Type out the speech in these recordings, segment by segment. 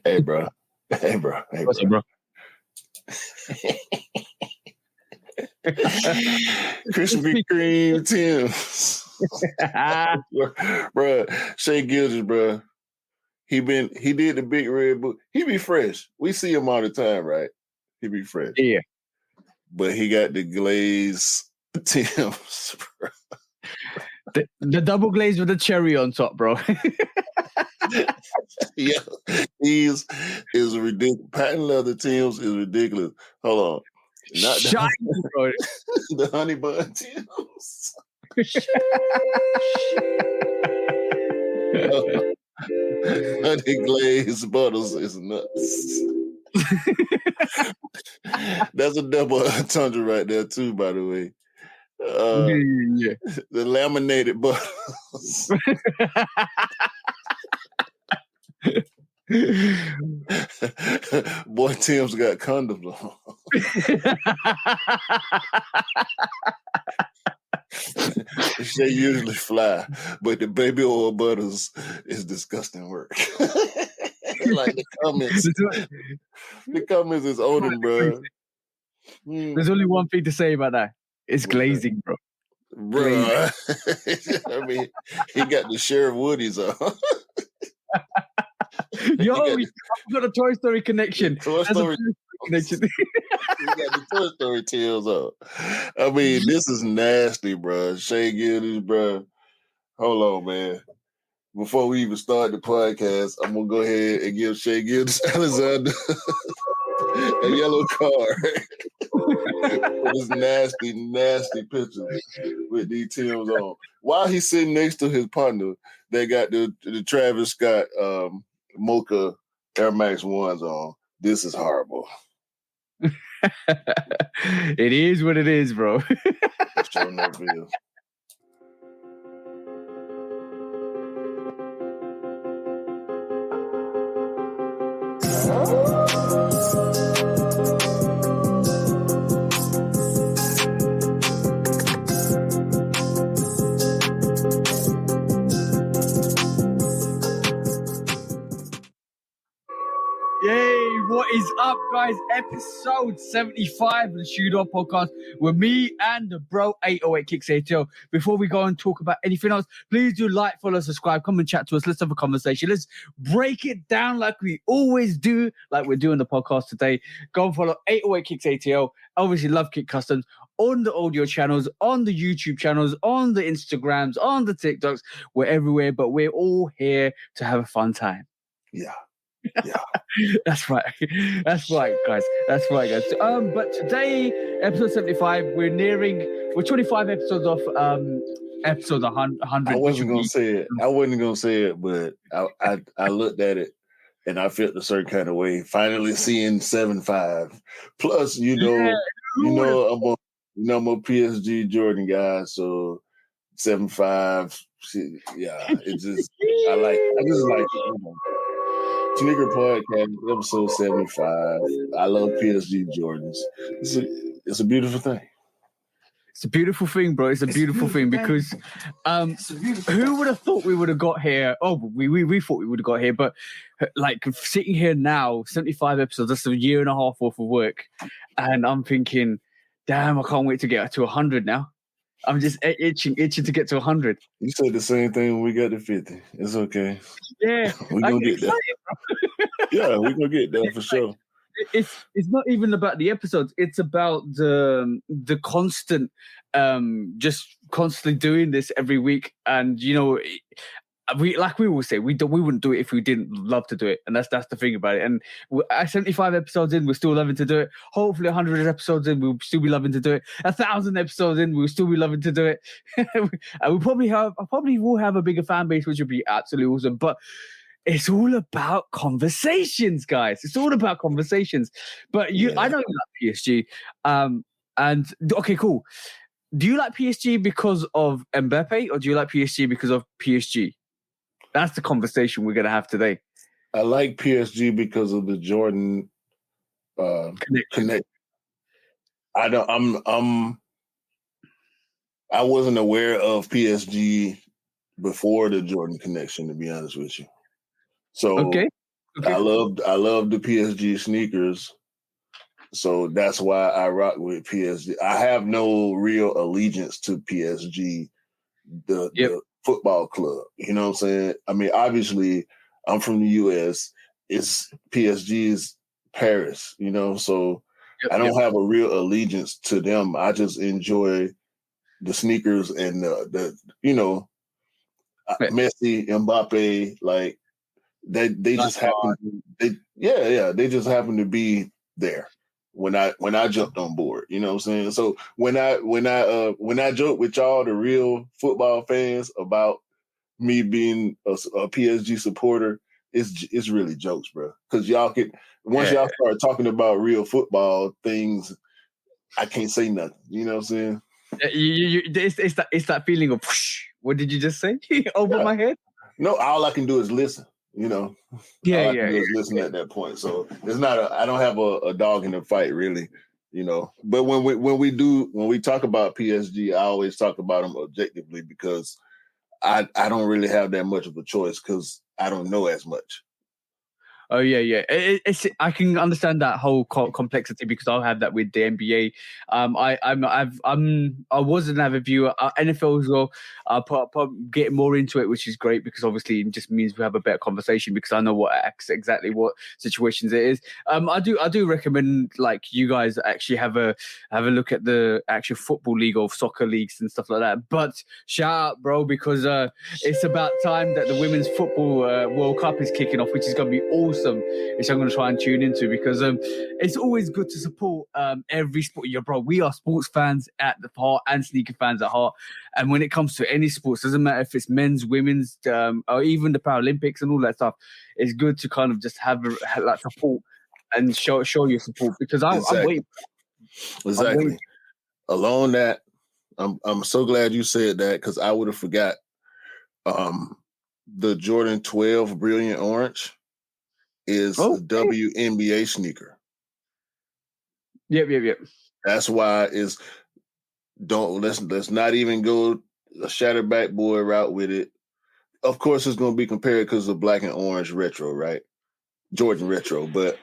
Hey, bro. Hey, bro. Hey, What's bro. up, bro? Krispy Kreme Tim's. Bro, Shea Gilders, bro. He did the big red book. He be fresh. We see him all the time, right? He be fresh. Yeah. But he got the glaze Tim's, bro. The double glaze with the cherry on top, bro. Yeah, is ridiculous. Patent leather Tim's is ridiculous. Hold on, not Shiny, bro. The honey bun Tim's. Honey glazed butters is nuts. That's a double entendre right there too, by the way. Yeah. The laminated butters. Boy, Tim's got condoms on. They usually fly, but the baby oil butters is disgusting work. Like the comments is Odin, bro. There's only one thing to say about that. It's glazing, bro. Bro, I mean, he got the Sheriff Woodies on. Yo, I've got a Toy Story connection. Toy Story connection. He got the Toy Story tails on. I mean, this is nasty, bro. Shea Gilders, bro. Hold on, man. Before we even start the podcast, I'm gonna go ahead and give Shea Gilders Alexander a yellow card for this nasty picture with these Timbs on. While he's sitting next to his partner, they got the Travis Scott Mocha Air Max 1s on. This is horrible. It is what it is, bro. Sure enough is. Yay, what is up, guys? Episode 75 of the Shoot Up Podcast with me and the bro 808 Kicks ATL. Before we go and talk about anything else, please do like, follow, subscribe, come and chat to us. Let's have a conversation. Let's break it down like we always do, like we're doing the podcast today. Go and follow 808 Kicks ATL, obviously Love Kick Customs on the audio channels, on the YouTube channels, on the Instagrams, on the TikToks. We're everywhere, but we're all here to have a fun time. Yeah. That's right, guys. But today, episode 75, we're 25 episodes off episode 100. I wasn't gonna say it, but I looked at it and I felt a certain kind of way. Finally seeing 7.5. Plus, I'm a PSG Jordan guy, so 7.5. Yeah, it just I just like it. Sneaker Podcast, episode 75. I love PSG Jordans. It's a beautiful thing. It's a beautiful thing, bro. It's a beautiful thing because who would have thought we would have got here? Oh, we thought we would have got here, but like sitting here now, 75 episodes, that's a year and a half worth of work. And I'm thinking, damn, I can't wait to get to 100 now. I'm just itching to get to 100. You said the same thing when we got to 50. It's okay. Yeah, we're gonna get there. Yeah, we're gonna get there for sure. It's not even about the episodes. It's about the constant, just constantly doing this every week. And we always say we wouldn't do it if we didn't love to do it, and that's the thing about it. And at 75 episodes in, we're still loving to do it. Hopefully 100 episodes in, we'll still be loving to do it. 1,000 episodes in, we'll still be loving to do it. And I probably will have a bigger fan base, which would be absolutely awesome. But it's all about conversations, guys. It's all about conversations. But I know you like PSG. And okay, cool. Do you like PSG because of Mbappe, or do you like PSG because of PSG? That's the conversation we're going to have today. I like PSG because of the Jordan connect. I wasn't aware of PSG before the Jordan connection, to be honest with you. So Okay. I love the PSG sneakers. So that's why I rock with PSG. I have no real allegiance to PSG, the football club. You know what I'm saying? I mean, obviously, I'm from the US. It's PSG's Paris, you know, so I don't have a real allegiance to them. I just enjoy the sneakers and the you know, Messi, Mbappe, like they just happen they just happen to be there when I jumped on board. You know what I'm saying? So when I joke with y'all, the real football fans, about me being a PSG supporter, it's really jokes, bro. Because y'all once y'all start talking about real football things, I can't say nothing. You know what I'm saying? It's that feeling of whoosh, what did you just say over my head? No, all I can do is listen. You know, all I can do is listen at that point. So it's not I don't have a dog in the fight, really. You know, but when we talk about PSG, I always talk about them objectively because I don't really have that much of a choice because I don't know as much. Oh yeah. I can understand that whole complexity because I'll have that with the NBA. I was an avid viewer, NFL as well. I'll get more into it, which is great because obviously it just means we have a better conversation because I know exactly what situations it is. I do recommend like you guys actually have a look at the actual football league or soccer leagues and stuff like that. But shout out, bro, because it's about time that the women's football World Cup is kicking off, which is going to be awesome. Which I'm going to try and tune into because it's always good to support every sport. Yeah, bro, we are sports fans at the heart and sneaker fans at heart. And when it comes to any sports, doesn't matter if it's men's, women's, or even the Paralympics and all that stuff. It's good to kind of just have like support and show your support because I'm waiting. Exactly. I'm waiting. Along that, I'm so glad you said that because I would have forgot. The Jordan 12 Brilliant Orange is a WNBA sneaker. Yep. That's why let's not even go a Shatterback Boy route with it. Of course, it's going to be compared because of black and orange retro, right? Jordan retro, but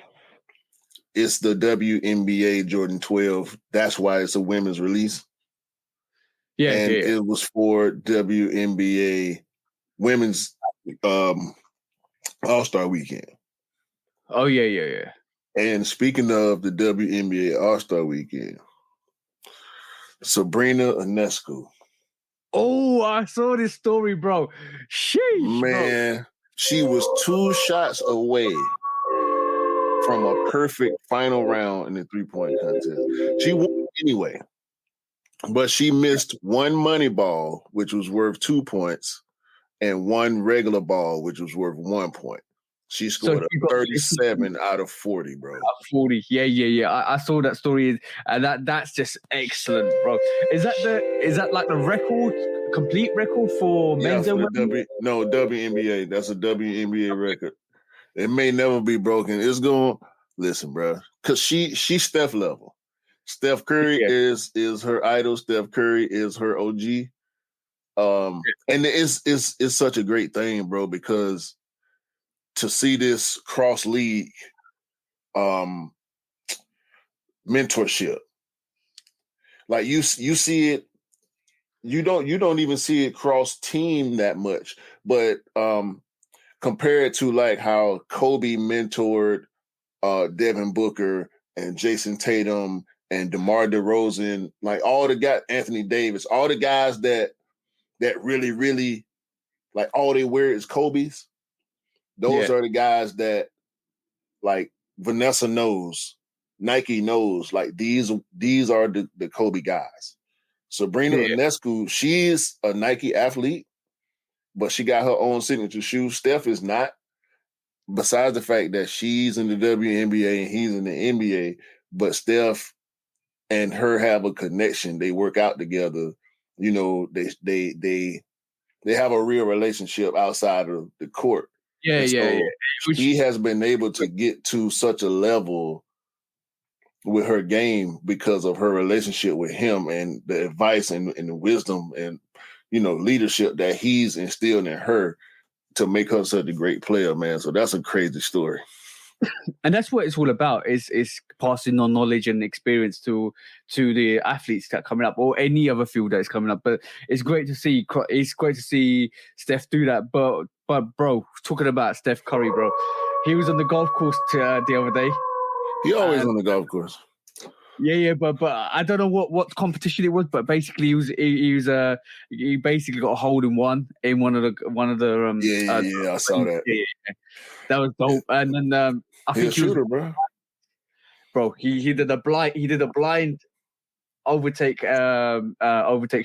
it's the WNBA Jordan 12. That's why it's a women's release. It was for WNBA women's All-Star weekend. Oh yeah. And speaking of the WNBA All-Star weekend, Sabrina Ionescu. Oh, I saw this story, bro. Sheesh, man, bro. She was 2 shots away from a perfect final round in the 3-point contest. She won anyway, but she missed one money ball, which was worth 2 points, and one regular ball, which was worth 1 point. She scored a 37 out of 40, bro. 40, yeah. I saw that story, and that's just excellent, bro. Is that like the complete record for men's and women's? No, WNBA. That's a WNBA record. It may never be broken. It's going. Listen, bro, because she's Steph level. Steph Curry is her idol. Steph Curry is her OG. And it's such a great thing, bro, because to see this cross league mentorship, like you see it, you don't even see it cross team that much, but compared to like how Kobe mentored Devin Booker and Jason Tatum and DeMar DeRozan, like all the guys, Anthony Davis, all the guys that really, really, like all they wear is Kobe's. Those are the guys that like Vanessa knows, Nike knows, like these are the Kobe guys. Sabrina Ionescu, she's a Nike athlete, but she got her own signature shoe. Steph is not. Besides the fact that she's in the WNBA and he's in the NBA, but Steph and her have a connection. They work out together. You know, they have a real relationship outside of the court. Yeah. She has been able to get to such a level with her game because of her relationship with him and the advice and the wisdom and, you know, leadership that he's instilled in her. to make her such a great player, man. So that's a crazy story. And that's what it's all about. Is passing on knowledge and experience to the athletes that are coming up, or any other field that is coming up. But it's great to see. It's great to see Steph do that. But bro, talking about Steph Curry, bro, he was on the golf course the other day. He always on the golf course. Yeah, but I don't know what competition it was, but basically he basically got a hole in one in one of the I saw that. Yeah. That was dope. And then I think he was a shooter, bro. He did a blind overtake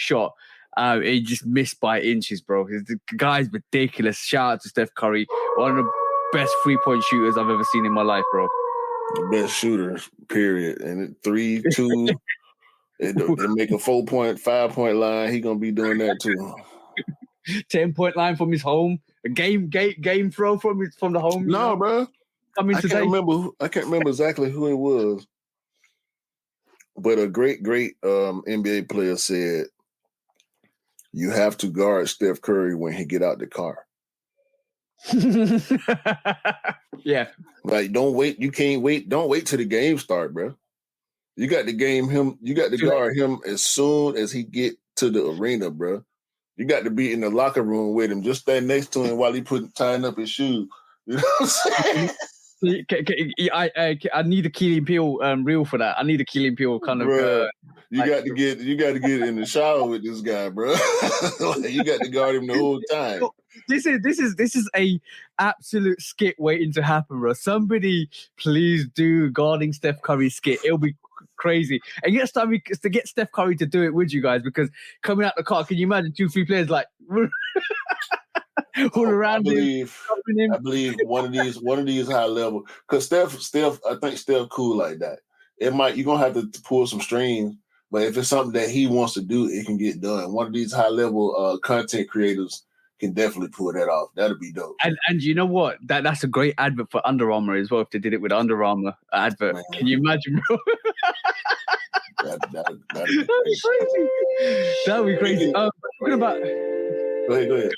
shot. He just missed by inches, bro. The guy's ridiculous. Shout out to Steph Curry, one of the best 3-point shooters I've ever seen in my life, bro. The best shooters, period. And 3, 2, they make a 4-point, 5-point line. He gonna be doing that too. 10-point line from his home. A game throw from the home. No, bro. I can't remember exactly who it was, but a great NBA player said, "You have to guard Steph Curry when he get out the car." Yeah. Like, don't wait. You can't wait. Don't wait till the game start, bro. You got to You got to guard him as soon as he get to the arena, bro. You got to be in the locker room with him. Just stand next to him while he tying up his shoes. You know what I'm saying? I need a Keelan Peele reel for that. I need a Keelan Peele kind of. You got to get in the shower with this guy, bro. Like, you got to guard him the whole time. This is a absolute skit waiting to happen, bro. Somebody please do guarding Steph Curry skit. It'll be crazy. And get Steph Curry to do it with you guys, because coming out the car, can you imagine 2-3 players like all around him? I believe one of these high level, because Steph, I think Steph cool like that. You're gonna have to pull some strings, but if it's something that he wants to do, it can get done. One of these high level content creators can definitely pull that off. That'd be dope. And you know what? That's a great advert for Under Armour as well. If they did it with Under Armour advert, man. Can you imagine, bro? That'd be crazy. That'd be crazy. Talking about. Go ahead.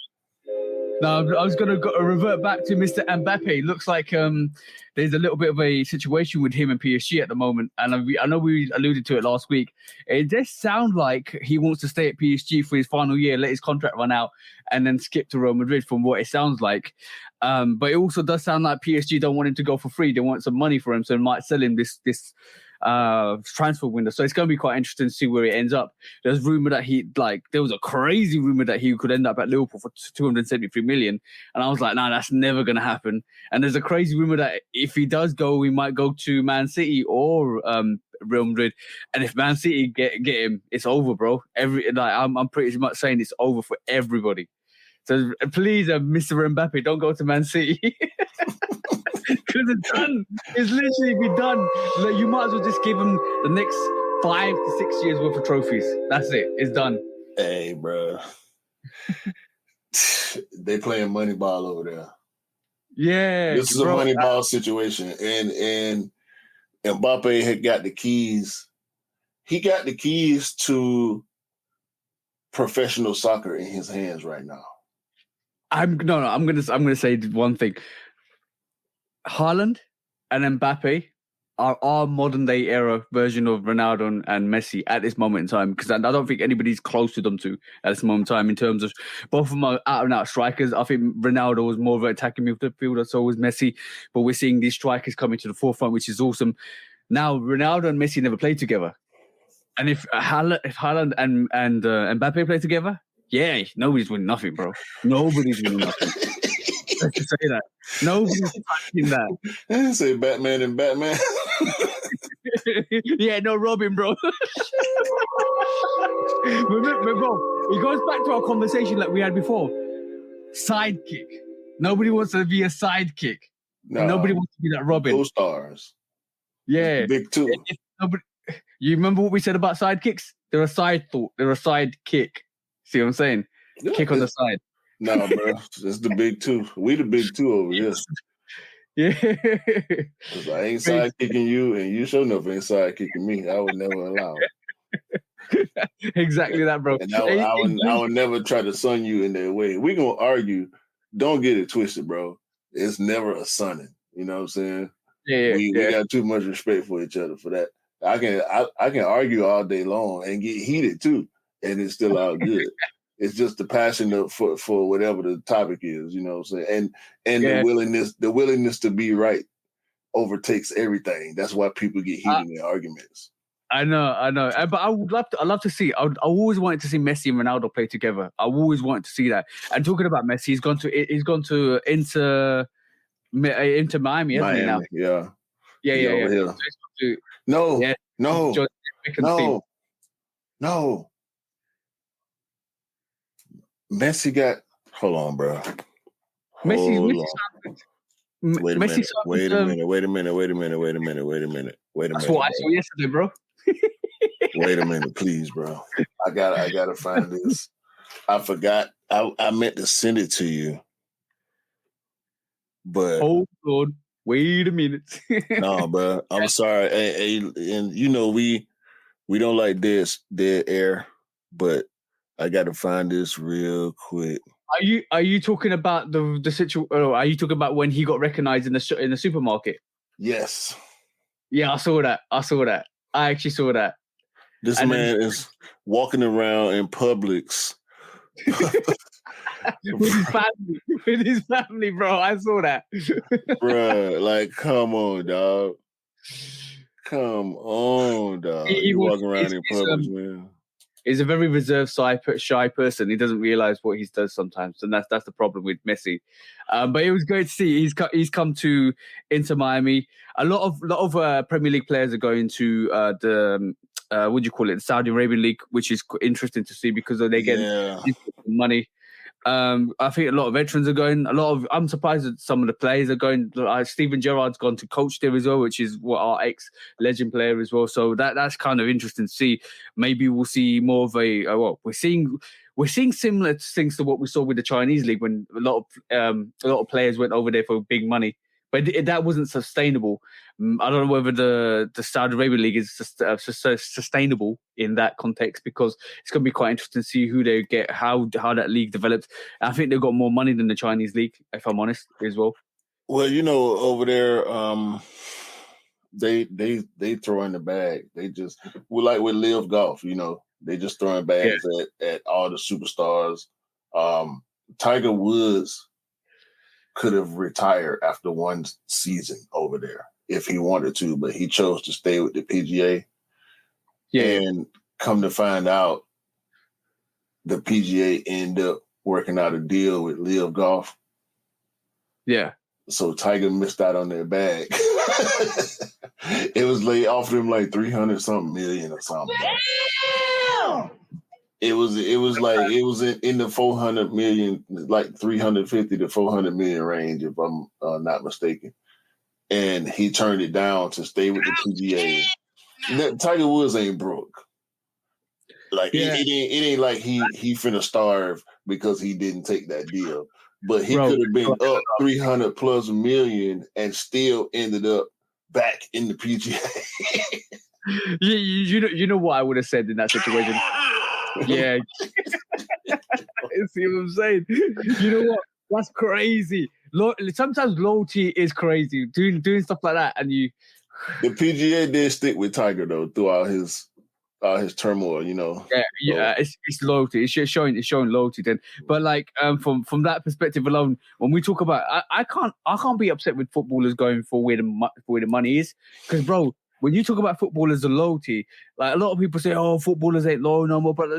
No, I was going to revert back to Mr. Mbappe. Looks like there's a little bit of a situation with him and PSG at the moment. And I know we alluded to it last week. It does sound like he wants to stay at PSG for his final year, let his contract run out, and then skip to Real Madrid from what it sounds like. But it also does sound like PSG don't want him to go for free. They want some money for him, so they might sell him this transfer window. So it's going to be quite interesting to see where it ends up. There's rumor that there was a crazy rumor that he could end up at Liverpool for 273 million. And I was like, nah, that's never going to happen. And there's a crazy rumor that if he does go, he might go to Man City or Real Madrid. And if Man City get him, it's over, bro. I'm pretty much saying it's over for everybody. So please, Mr. Mbappe, don't go to Man City. Because it's done. It's literally be done. Like, you might as well just give him the next 5 to 6 years worth of trophies. That's it. It's done. Hey, bro. They playing Moneyball over there. Yeah. This is a Moneyball situation. And Mbappe had got the keys. He got the keys to professional soccer in his hands right now. I'm gonna say one thing. Haaland and Mbappe are our modern day era version of Ronaldo and Messi at this moment in time, because I don't think anybody's close to them two at this moment in time in terms of both of them are out and out strikers. I think Ronaldo was more of an attacking midfielder, so was Messi, but we're seeing these strikers coming to the forefront, which is awesome. Now Ronaldo and Messi never played together, and if Haaland and Mbappe play together, yeah, nobody's winning nothing, bro. Nobody's winning nothing. Let's just say that. Nobody's touching that. I say Batman and Batman. Yeah, no Robin, bro. But bro, it goes back to our conversation like we had before. Sidekick. Nobody wants to be a sidekick. No, nobody wants to be that Robin. Co-stars. Yeah. Big two. You remember what we said about sidekicks? They're a side thought. They're a sidekick. See what I'm saying? Yeah, kick on the side. No, bro. That's the big two. We the big two over here. Yeah. Because I ain't sidekicking you, and you sure enough ain't sidekicking me. I would never allow it. Exactly that, bro. And I would never try to son you in that way. We're going to argue, don't get it twisted, bro. It's never a sunning. You know what I'm saying? Yeah. We got too much respect for each other for that. I can argue all day long and get heated too, and it's still out good. It's just the passion for whatever the topic is, you know what I'm saying? And the willingness to be right overtakes everything. That's why people get heated in their arguments. I know. But I'd love to see. I always wanted to see Messi and Ronaldo play together. I always wanted to see that. And talking about Messi, he's gone to Inter Miami, hasn't he now? Yeah. Yeah. So no. Messi got. Hold on, bro. Wait a minute. Wait a minute. That's what I saw yesterday, bro. Wait a minute, please, bro. I gotta find this. I forgot. I meant to send it to you, but hold on. Wait a minute. No, bro. I'm sorry. And you know we don't like dead air, but I got to find this real quick. Are you talking about the situation? Are you talking about when he got recognized in the supermarket? Yes. Yeah, I saw that. I actually saw that. This man is walking around in Publix with his family, bro. I saw that. Bruh, like, come on, dog. He walking around in Publix, man. He's a very reserved, shy person. He doesn't realize what he does sometimes, and that's the problem with Messi. But it was great to see he's come to Inter Miami. A lot of Premier League players are going to the what do you call it, the Saudi Arabian League, which is interesting to see because they get money. I think a lot of veterans are going. I'm surprised that some of the players are going. Steven Gerrard's gone to coach there as well, which is our ex-legend player as well. So that's kind of interesting to see. Maybe we'll see more of we're seeing similar things to what we saw with the Chinese league when a lot of players went over there for big money. But that wasn't sustainable. I don't know whether the Saudi Arabian League is sustainable in that context, because it's going to be quite interesting to see who they get, how that league develops. I think they've got more money than the Chinese league, if I'm honest, as well. Well, over there, they throw in the bag. They just like with Live Golf, they just throwing bags at all the superstars. Tiger Woods could have retired after one season over there if he wanted to, but he chose to stay with the PGA. And come to find out, the PGA ended up working out a deal with Live Golf. Yeah. So Tiger missed out on their bag. It was offered him like 300 something million or something. It was in the 400 million, like 350 to 400 million range, if I'm not mistaken. And he turned it down to stay with the PGA. Tiger Woods ain't broke. Like it ain't like he finna starve because he didn't take that deal. But he could have been up 300 plus million and still ended up back in the PGA. You know what I would have said in that situation? Yeah. See what I'm saying? You know what? That's crazy. Sometimes loyalty is crazy. Doing stuff like that, and the PGA did stick with Tiger though throughout his turmoil. Yeah. It's loyalty. It's showing loyalty. Then, but from that perspective alone, when we talk about, I can't be upset with footballers going for where the money is, because bro, when you talk about footballers and loyalty, like a lot of people say, "Oh, footballers ain't loyal no more," but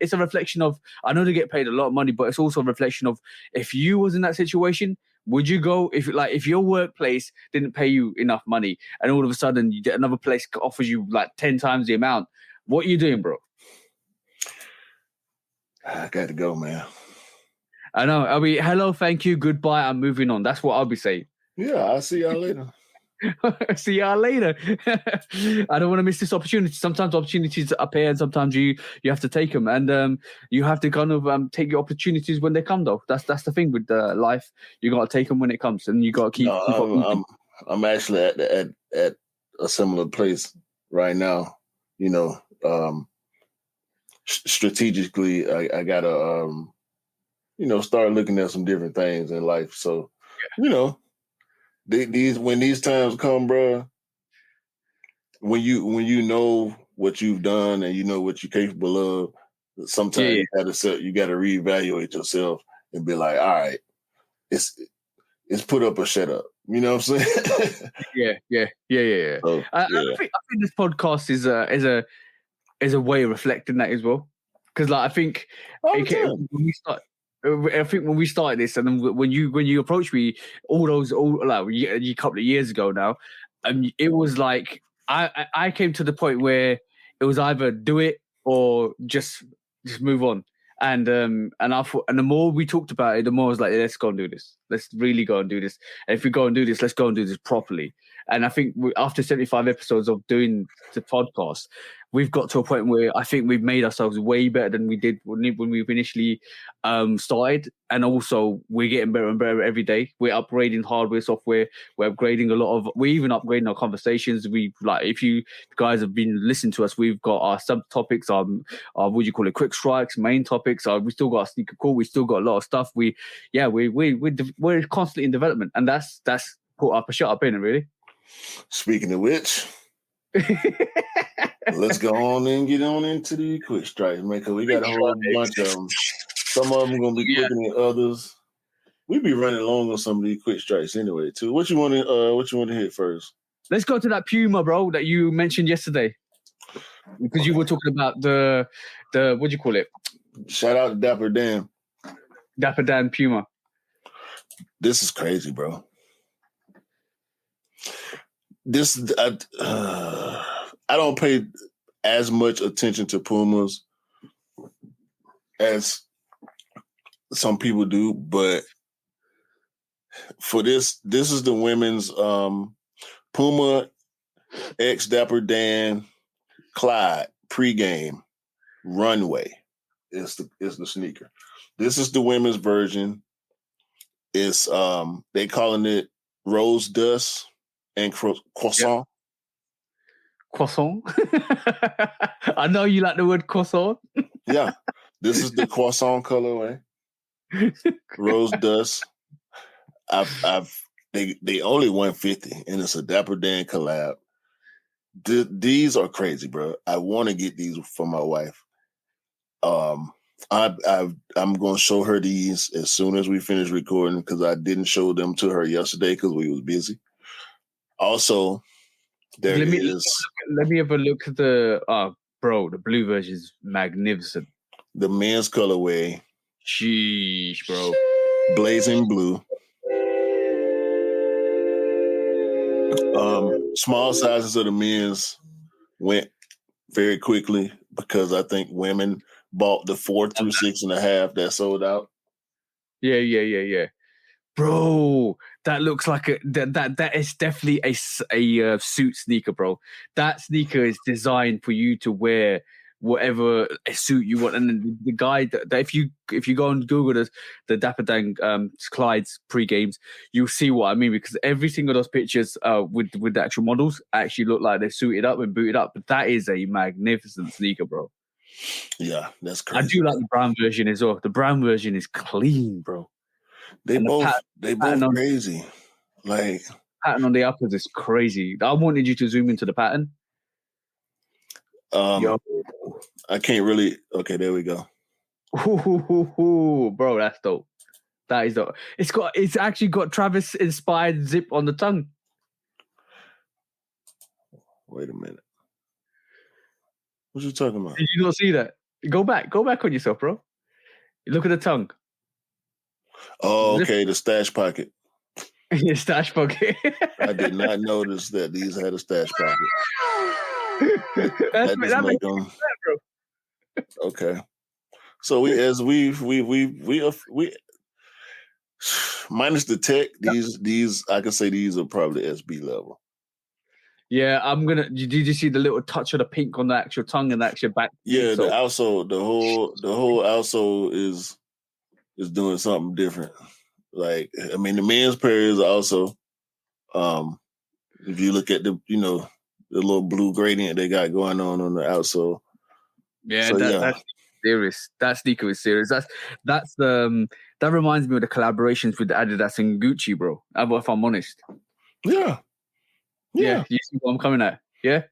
it's a reflection of. I know they get paid a lot of money, but it's also a reflection of if you was in that situation, would you go if your workplace didn't pay you enough money, and all of a sudden you get another place offers you like 10 times the amount? What are you doing, bro? I got to go, man. I know. I'll be hello, thank you, goodbye. I'm moving on. That's what I'll be saying. Yeah, I'll see y'all later. See y'all later. I don't want to miss this opportunity. Sometimes opportunities appear, and sometimes you have to take them, and you have to kind of take your opportunities when they come. Though that's the thing with life. You got to take them when it comes, and you got to keep. I'm actually at a similar place right now. Strategically, I gotta start looking at some different things in life. So, when these times come, bro, when you know what you've done and you know what you're capable of, sometimes you gotta reevaluate yourself and be like, all right, it's put up or shut up. You know what I'm saying? Yeah. So, I think this podcast is a way of reflecting that as well, because like I think when we started this, and then when you approached me a couple of years ago now, it was like I came to the point where it was either do it or just move on. And I thought, and the more we talked about it, the more I was like, let's go and do this. Let's really go and do this. And if we go and do this, let's go and do this properly. And I think after 75 episodes of doing the podcast, we've got to a point where I think we've made ourselves way better than we did when we initially started. And also, we're getting better and better every day. We're upgrading hardware, software. We're upgrading we're even upgrading our conversations. If you guys have been listening to us, we've got our subtopics, our quick strikes, main topics. We still got our sneaker call. We still got a lot of stuff. We're constantly in development, and that's put up a shut up in it, really. Speaking of which, let's go on and get on into the quick strikes, man, because we got a whole bunch of them. Some of them going to be quicker than others. We be running long on some of these quick strikes anyway, too. What you want to hit first? Let's go to that Puma, bro, that you mentioned yesterday. Because you were talking about the what do you call it? Shout out to Dapper Dan. Dapper Dan Puma. This is crazy, bro. I don't pay as much attention to Pumas as some people do, but for this is the women's Puma X Dapper Dan Clyde pregame runway. Is the sneaker. This is the women's version. It's they calling it Rose Dust and Croissant. Yep. Croissant? I know you like the word croissant. Yeah. This is the croissant colorway. Rose Dust. They only 150 and it's a Dapper Dan collab. These are crazy, bro. I want to get these for my wife. I'm going to show her these as soon as we finish recording because I didn't show them to her yesterday because we was busy. Also, let me have a look at the the blue version is magnificent. The men's colorway. Sheesh, bro. Blazing blue. Small sizes of the men's went very quickly because I think women bought the 4 through 6.5 that sold out. Yeah. Bro, that looks like that is definitely a suit sneaker, bro. That sneaker is designed for you to wear whatever suit you want. And then the guy that if you go and Google the Dapper Dan Clyde's pre-games, you'll see what I mean, because every single of those pictures with the actual models actually look like they're suited up and booted up. But that is a magnificent sneaker, bro. Yeah, that's crazy. I do like the brown version as well. The brown version is clean, bro. They both crazy. Like pattern on the uppers is crazy. I wanted you to zoom into the pattern. I can't really. Okay, there we go. Ooh, bro, that's dope. That is dope. It's actually got Travis inspired zip on the tongue. Wait a minute. What you talking about? Did you not see that? Go back on yourself, bro. Look at the tongue. Oh, okay, the stash pocket. Your stash pocket. I did not notice that these had a stash pocket. that just make them. Okay, so we minus the tech. These I can say these are probably SB level. Yeah, Did you see the little touch of the pink on the actual tongue and the actual back? Yeah, the outsole, the whole outsole is doing something different. Like, I mean, the men's pair is also, if you look at the little blue gradient they got going on the outsole. Yeah, that's serious. That sneaker is serious. That's the That reminds me of the collaborations with Adidas and Gucci, bro. If I'm honest. Yeah. You see what I'm coming at? Yeah.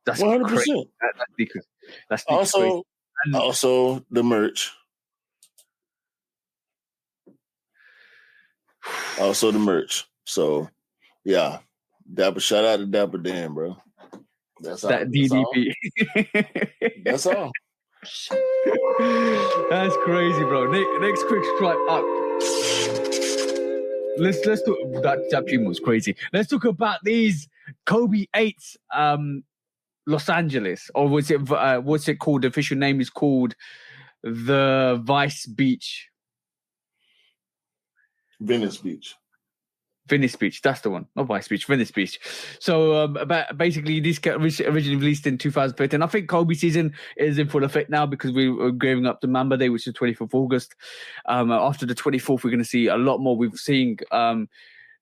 That's 100%. crazy. That's crazy. Also the merch. Also the merch. So yeah, shout out to Dapper Dan, bro. That's all. That DDP. That's all. That's crazy, bro. Next quick strike up. Let's talk. That dream was crazy. Let's talk about these Kobe 8s. Los Angeles, or what's it called? The official name is called the Venice Beach. Venice Beach, that's the one. Not Vice Beach, Venice Beach. So basically, this got originally released in 2013. I think Kobe season is in full effect now because we're gearing up to Mamba Day, which is 24th of August. After the 24th, we're going to see a lot more. We've seen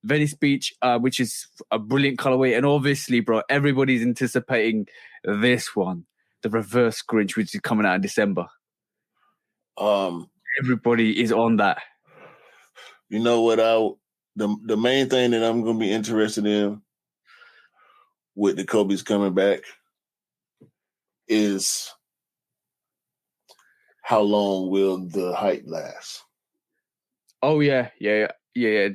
Venice Beach, which is a brilliant colorway. And obviously, bro, everybody's anticipating this one, the Reverse Grinch, which is coming out in December. Everybody is on that. You know what? The main thing that I'm going to be interested in with the Kobe's coming back is how long will the hype last? Oh yeah.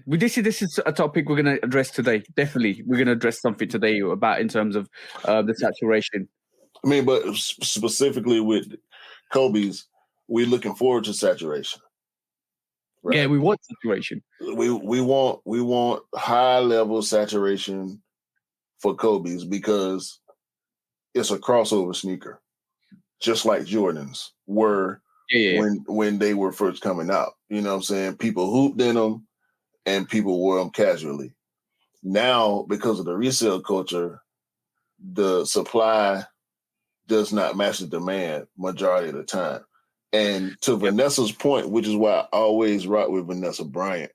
This is a topic we're going to address today. Definitely, we're going to address something today about in terms of the saturation. I mean, but specifically with Kobe's, we're looking forward to saturation. Right? Yeah, we want saturation. We want high level saturation for Kobe's because it's a crossover sneaker, just like Jordans were when they were first coming out. You know what I'm saying? People hooped in them and people wore them casually. Now, because of the resale culture, the supply does not match the demand majority of the time. And to Vanessa's point, which is why I always rock with Vanessa Bryant,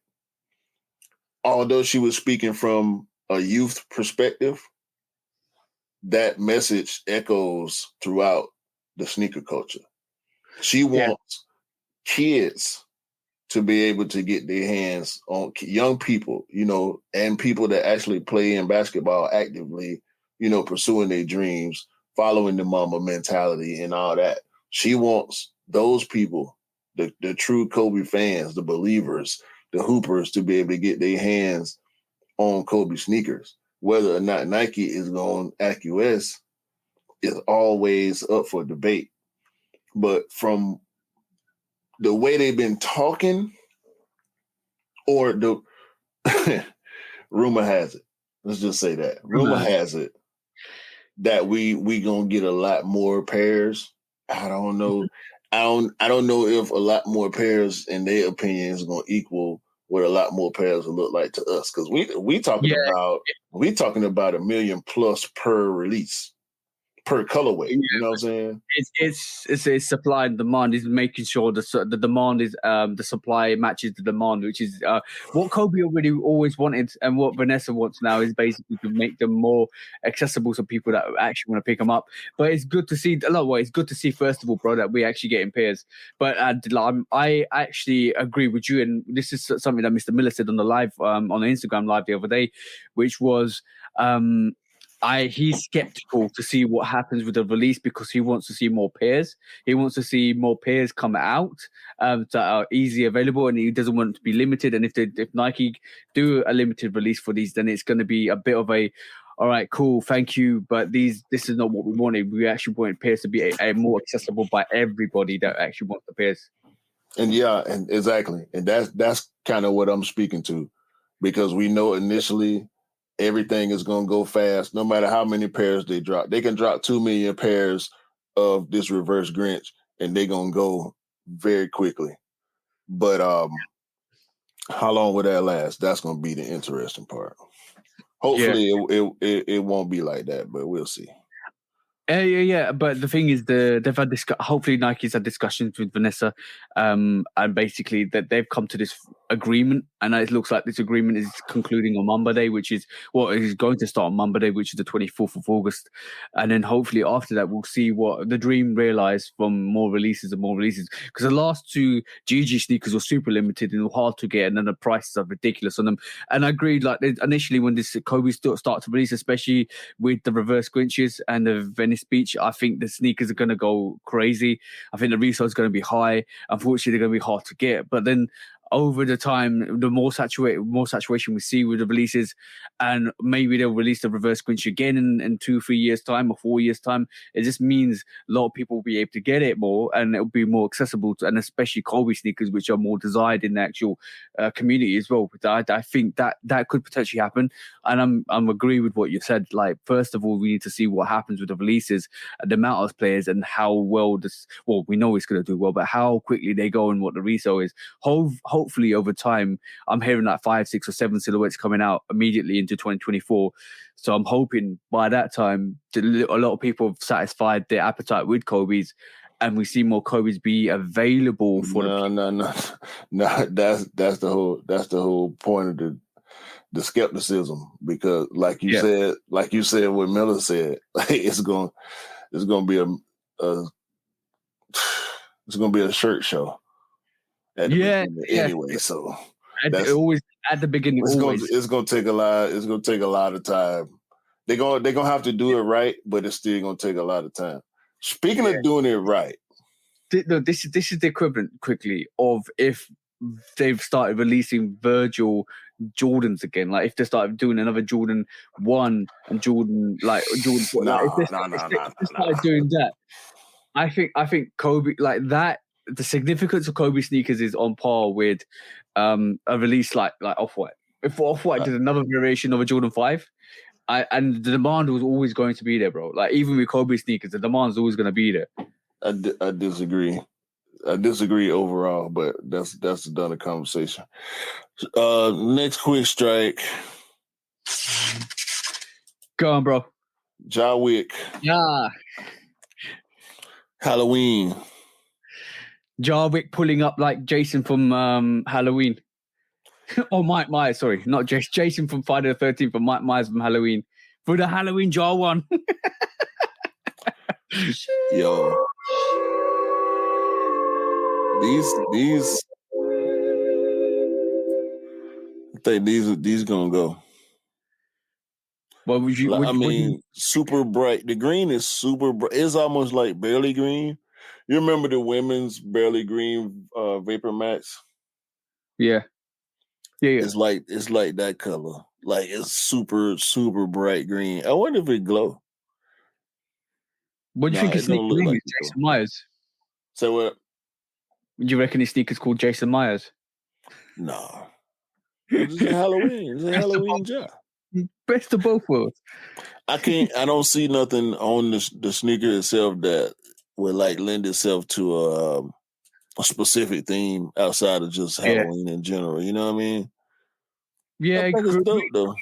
although she was speaking from a youth perspective, that message echoes throughout the sneaker culture. She wants kids to be able to get their hands on young people, you know, and people that actually play in basketball actively, you know, pursuing their dreams, following the mama mentality and all that. She wants those people, the true Kobe fans, the believers, the hoopers, to be able to get their hands on Kobe sneakers. Whether or not Nike is going to acquiesce is always up for debate. But from the way they've been talking, or the rumor has it, let's just say that, rumor has it that we going to get a lot more pairs. I don't know. I don't know if a lot more pairs, in their opinion, is going to equal what a lot more pairs will look like to us. Because we talking about $1 million plus per release, per colorway. You know what I'm saying? It's supply and demand. Is making sure the demand is the supply matches the demand, which is what Kobe already always wanted, and what Vanessa wants now is basically to make them more accessible to people that actually want to pick them up. But it's good to see It's good to see, first of all, bro, that we actually get in pairs. But I actually agree with you, and this is something that Mr. Miller said on the live on the Instagram live the other day, which was. He's skeptical to see what happens with the release because he wants to see more pairs. He wants to see more pairs come out that are easily available, and he doesn't want it to be limited. And if Nike do a limited release for these, then it's going to be a bit of a, all right, cool, thank you, but this is not what we wanted. We actually wanted pairs to be a more accessible by everybody that actually wants the pairs. And and exactly, and that's kind of what I'm speaking to, because we know initially everything is going to go fast, no matter how many pairs they drop. They can drop 2 million pairs of this Reverse Grinch, and they're going to go very quickly. But how long will that last? That's going to be the interesting part. Hopefully, it won't be like that, but we'll see. Yeah. But the thing is, they've had hopefully Nike's had discussions with Vanessa, and basically that they've come to this agreement And it looks like this agreement is concluding on Monday, which is it is going to start on Monday, which is the 24th of August. And then hopefully after that, we'll see what the dream realized from more releases and more releases. Because the last two GG sneakers were super limited and hard to get, and then the prices are ridiculous on them. And I agreed, like initially when this Kobe start to release, especially with the reverse Grinches and the Venice Beach, I think the sneakers are going to go crazy. I think the resale is going to be high. Unfortunately, they're going to be hard to get. But then over the time, the more saturation we see with the releases, and maybe they'll release the reverse Grinch again in 2-3 years time or 4 years time. It just means a lot of people will be able to get it more, and it'll be more accessible to, and especially Kobe sneakers, which are more desired in the actual community as well. I think that could potentially happen, and I'm agree with what you said. Like, first of all, we need to see what happens with the releases, the amount of players, and how well we know it's going to do well, but how quickly they go and what the resale is. Hopefully over time, I'm hearing like 5, 6, or 7 silhouettes coming out immediately into 2024. So I'm hoping by that time a lot of people have satisfied their appetite with Kobe's, and we see more Kobe's be available for no. That's the whole point of the skepticism, because like you said what Miller said, like it's gonna be a shirt show. Anyway, so always at the beginning. It's gonna take a lot. It's gonna take a lot of time. They're gonna have to do it right, but it's still gonna take a lot of time. Speaking of doing it right, this is the equivalent quickly of if they've started releasing Virgil Jordans again. Like if they started doing another Jordan 1 and Jordan Jordan. If they started doing that, I think Kobe, like that. The significance of Kobe sneakers is on par with a release like Off-White. If Off-White did another variation of a Jordan 5, and the demand was always going to be there, bro. Like even with Kobe sneakers, the demand is always going to be there. I disagree. I disagree overall, but that's another conversation. Next quick strike. Go on, bro. John Wick. Yeah. Halloween. Jarwick pulling up like Jason from Halloween. Oh, Mike Myers, sorry. Not Jason from Friday the 13th, but Mike Myers from Halloween. For the Halloween jar one. Yo. These I think these gonna go. What would you super bright. The green is super bright. It's almost like barely green. You remember the women's barely green Vapor Max? Yeah. It's like that color. Like it's super, super bright green. I wonder if it glow. What do you think his sneaker name is? Jason Myers. So what? Do you reckon his sneaker's called Jason Myers? No. It's a Halloween. It's a Halloween job. Best of both worlds. I don't see nothing on the sneaker itself that would like lend itself to a specific theme outside of just Halloween in general. You know what I mean? Yeah, it's dope though.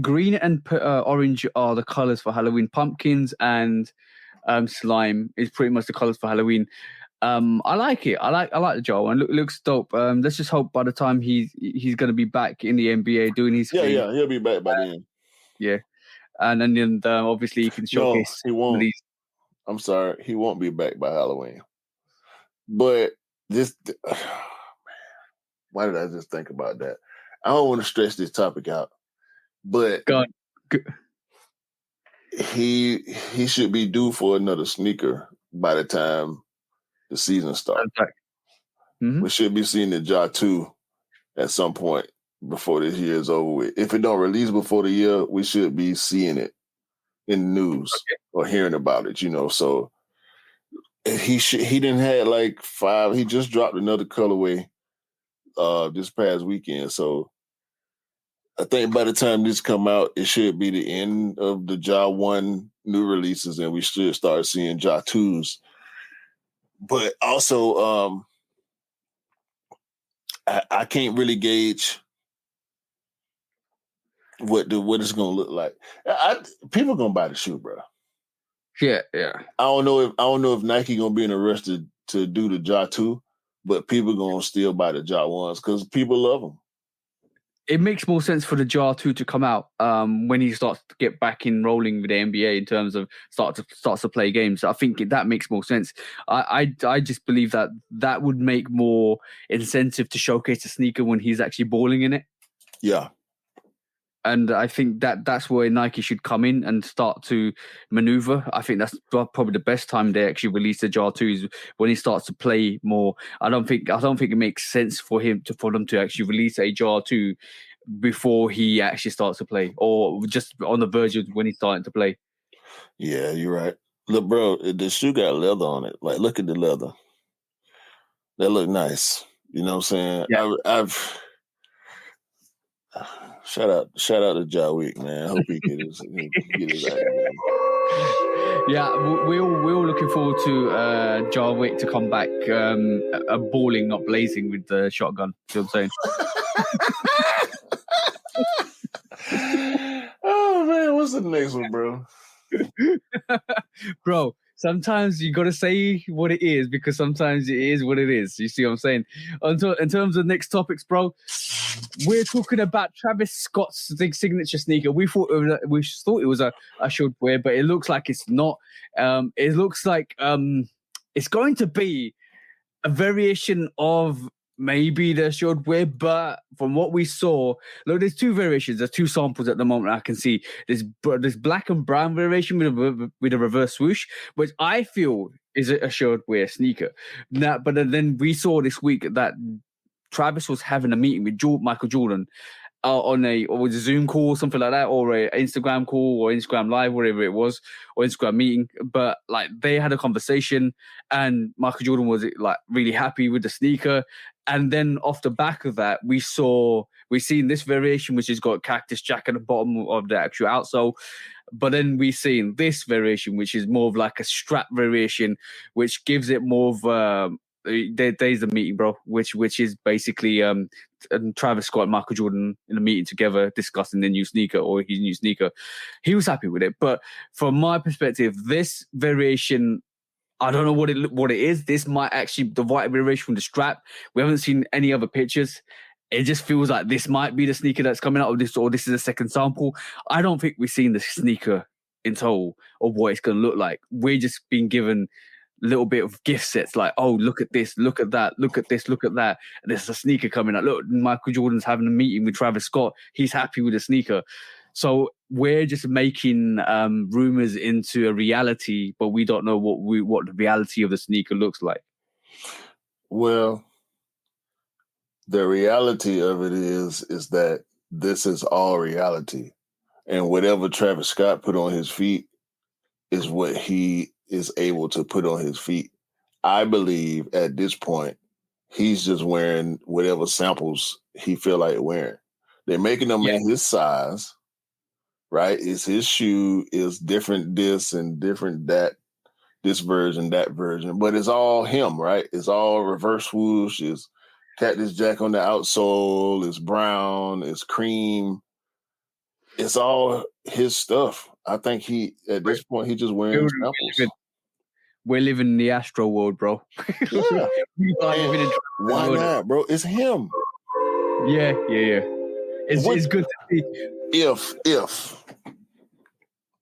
Green and orange are the colors for Halloween. Pumpkins and slime is pretty much the colors for Halloween. I like it. I like the Joel, and looks dope. Let's just hope by the time he's going to be back in the NBA doing his thing. Yeah, he'll be back by then. Yeah, and then obviously he can showcase. No, he won't. I'm sorry, he won't be back by Halloween. But this, why did I just think about that? I don't want to stretch this topic out, but God. He should be due for another sneaker by the time the season starts. Mm-hmm. We should be seeing the Ja 2 at some point before this year is over with. If it don't release before the year, we should be seeing it in the news or hearing about it, you know. So he didn't have like 5. He just dropped another colorway this past weekend. So I think by the time this come out, it should be the end of the Ja 1 new releases, and we should start seeing Ja 2s. But also, I can't really gauge what it's gonna look like. People gonna buy the shoe, bro. Yeah. I don't know if Nike gonna be in a rush to do the Ja 2, but people gonna still buy the Jar 1s because people love them. It makes more sense for the Jar 2 to come out when he starts to get back in rolling with the NBA in terms of starts to play games. I think that makes more sense. I just believe that would make more incentive to showcase the sneaker when he's actually balling in it. Yeah. And I think that's where Nike should come in and start to maneuver. I think that's probably the best time they actually release the Jar 2 is when he starts to play more. I don't think it makes sense for them to actually release a Jar 2 before he actually starts to play, or just on the verge of when he's starting to play. Yeah, you're right. Look, bro, the shoe got leather on it. Like, look at the leather. That look nice. You know what I'm saying? Yeah. I've shout out to Ja Week, man. I hope he get his out. Yeah, we're all looking forward to Ja Wick to come back, balling, not blazing with the shotgun. You know what I'm saying? Oh man, what's the next one, bro? Bro, sometimes you gotta say what it is because sometimes it is what it is. You see what I'm saying? In terms of next topics, bro, we're talking about Travis Scott's signature sneaker. We thought it was a should wear, but it looks like it's not. It looks like it's going to be a variation of maybe the should wear, but from what we saw, look, there's two variations. There's two samples at the moment I can see. There's black and brown variation with a reverse swoosh, which I feel is a should wear sneaker. Now, but then we saw this week that Travis was having a meeting with Michael Jordan on a Zoom call or something like that, or an Instagram call or Instagram Live, whatever it was, or Instagram meeting. But like they had a conversation, and Michael Jordan was like really happy with the sneaker. And then off the back of that, we've seen this variation, which has got Cactus Jack at the bottom of the actual outsole. But then we've seen this variation, which is more of like a strap variation, which gives it more of there's a meeting, bro, which is basically Travis Scott and Michael Jordan in a meeting together discussing the new sneaker or his new sneaker. He was happy with it, but from my perspective, this variation, I don't know what it is. This might actually the white variation from the strap. We haven't seen any other pictures. It just feels like this might be the sneaker that's coming out of this, or this is a second sample. I don't think we've seen the sneaker in total of what it's going to look like. We're just being given little bit of gift sets like, oh, look at this, look at that, look at this, look at that. And there's a sneaker coming out. Look, Michael Jordan's having a meeting with Travis Scott. He's happy with the sneaker. So we're just making rumors into a reality, but we don't know what the reality of the sneaker looks like. Well, the reality of it is that this is all reality. And whatever Travis Scott put on his feet is what he is able to put on his feet. I believe at this point, he's just wearing whatever samples he feel like wearing. They're making them in his size, right? It's his shoe, is different this and different that, this version, that version. But it's all him, right? It's all reverse swoosh, it's Cactus Jack on the outsole, it's brown, it's cream. It's all his stuff. I think at this point, he's just wearing samples. We're living in the Astro world, bro. Yeah. Why not, bro? It's him. Yeah. It's good to see.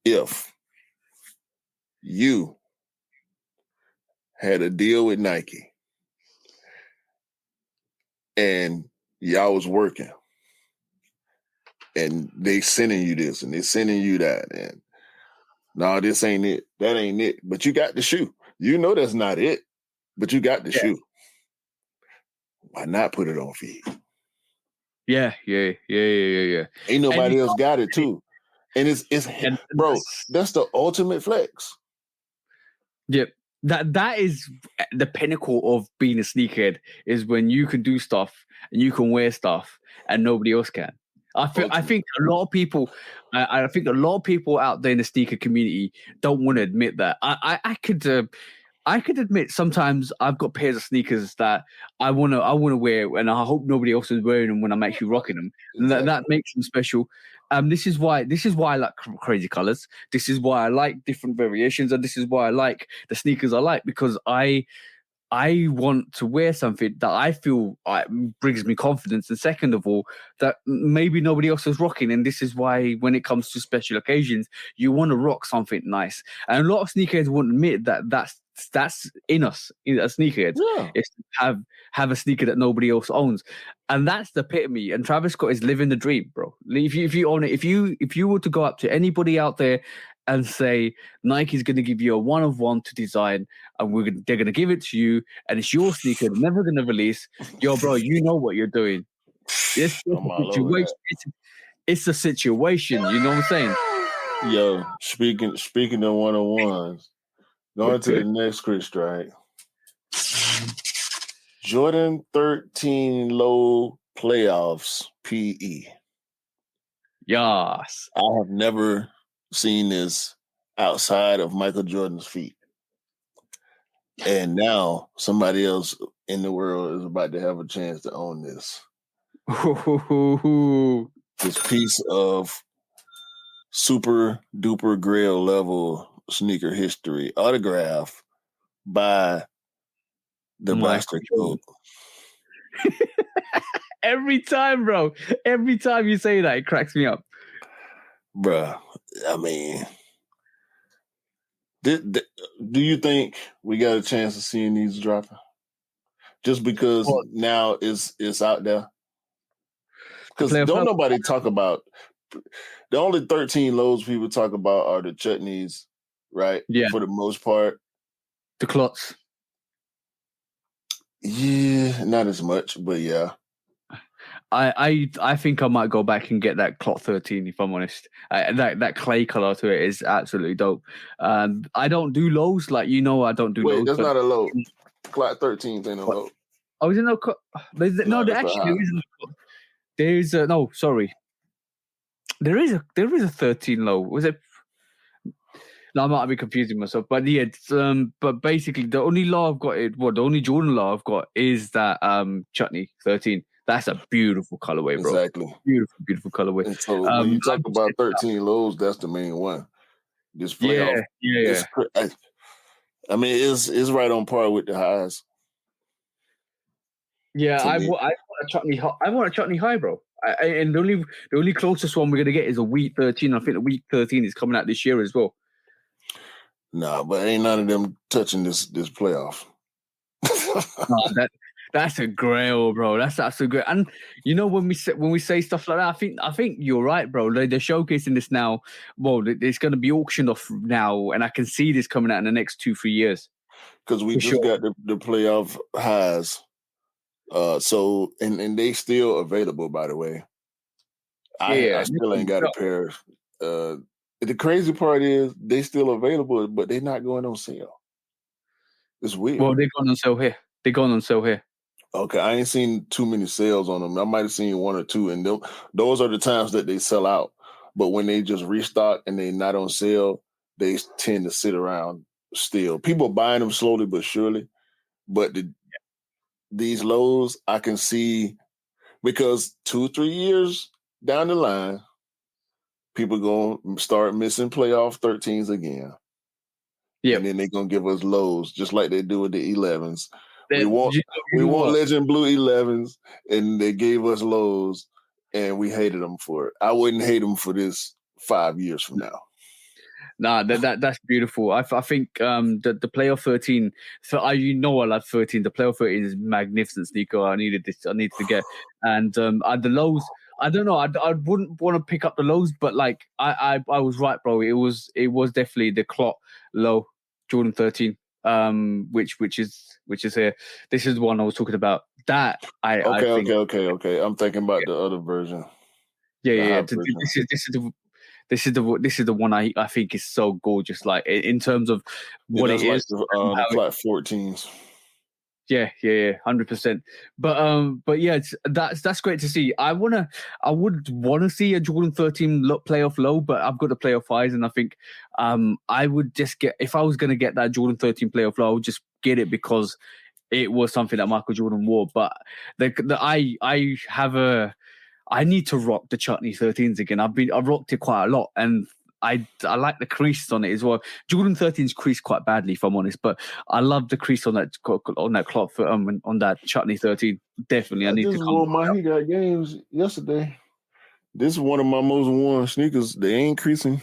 If you had a deal with Nike and y'all was working and they sending you this and they sending you that, and no, this ain't it. That ain't it. But you got the shoe. You know that's not it, but you got the shoe. Why not put it on feet? Yeah. Ain't nobody else got it too. And it's bro, that's the ultimate flex. Yep. That is the pinnacle of being a sneakerhead, is when you can do stuff and you can wear stuff and nobody else can. I think a lot of people, I think a lot of people out there in the sneaker community don't want to admit that. I could admit sometimes I've got pairs of sneakers that I wanna wear, and I hope nobody else is wearing them when I'm actually rocking them. Exactly. That makes them special. This is why I like crazy colors. This is why I like different variations, and this is why I like the sneakers I like, because I I want to wear something that I feel brings me confidence, and second of all, that maybe nobody else is rocking. And this is why, when it comes to special occasions, you want to rock something nice. And a lot of sneakerheads won't admit that that's in us, as sneakerheads. Yeah. Is to have a sneaker that nobody else owns, and that's the epitome. And Travis Scott is living the dream, bro. If you own it, if you were to go up to anybody out there and say Nike's going to give you a 1 of 1 to design, and they're going to give it to you, and it's your sneaker, they're never going to release. Yo, bro, you know what you're doing. It's a situation. It's a situation. You know what I'm saying? Yo, speaking of 101s, going to the next Chris strike. Jordan 13 low playoffs PE. Yes. I have never seen this outside of Michael Jordan's feet. And now somebody else in the world is about to have a chance to own this. This piece of super duper grail level sneaker history, autograph by the Master Cook. Every time, bro. Every time you say that, it cracks me up. Bruh, I mean, do you think we got a chance of seeing these dropping? Just because now it's out there? Because don't nobody talk about the only 13 lows people talk about are the chutneys, right? Yeah. For the most part. The clots. Yeah, not as much, but yeah. I think I might go back and get that clot 13 if I'm honest. That clay color to it is absolutely dope. I don't do lows, like I don't do lows. Wait, that's not a low. Clot 13 ain't a low. Oh, is it no? There actually isn't. There's a no. Sorry, there is a 13 low. Was it? No, I might be confusing myself, but yeah, but basically the only law I've got the only Jordan law I've got is that chutney 13. That's a beautiful colorway, bro. Exactly. Beautiful colorway. And so when you talk about 13 lows, that's the main one. This playoff. Yeah. I mean, it's right on par with the highs. Yeah, I want a chutney. I want a chutney high, bro. And the only closest one we're gonna get is a wheat 13. I think the wheat 13 is coming out this year as well. Nah, but ain't none of them touching this playoff. That's a grail, bro. That's a great. And when we say stuff like that, I think you're right, bro. They're showcasing this now. Well, it's going to be auctioned off now, and I can see this coming out in the next 2-3 years. Because we just got the playoff highs. So and they still available, by the way. I still ain't got a pair. The crazy part is they still available, but they're not going on sale. It's weird. Well, they're going on sale here. Okay, I ain't seen too many sales on them. I might have seen 1 or 2, and those are the times that they sell out. But when they just restock and they're not on sale, they tend to sit around still. People buying them slowly but surely. But these lows, I can see, because 2-3 years down the line, people going to start missing playoff 13s again. Yeah. And then they're going to give us lows, just like they do with the 11s. We want Legend Blue 11s, and they gave us lows, and we hated them for it. I wouldn't hate them for this 5 years from now. Nah, that's beautiful. I think the playoff 13. So I love 13. The playoff 13 is a magnificent sneaker. I needed to get, and the lows. I don't know. I wouldn't want to pick up the lows, but like I was right, bro. It was definitely the clot low Jordan 13. Which is here. This is the one I was talking about. That Okay. I'm thinking about the other version. Yeah. This is the one I think is so gorgeous. Like in terms of what it is. The flat 14s. Yeah, 100%. But yeah, that's great to see. I would want to see a Jordan 13 playoff low, but I've got the playoff highs, and I think I would just get, if I was going to get that Jordan 13 playoff low, I would just get it because it was something that Michael Jordan wore. But I need to rock the Chutney 13s again. I've rocked it quite a lot, and I like the crease on it as well. Jordan 13's creased quite badly, if I'm honest, but I love the crease on that clock for on that Chutney 13. Definitely, I need just to wore come. my He Got Games yesterday. This is one of my most worn sneakers. They ain't creasing.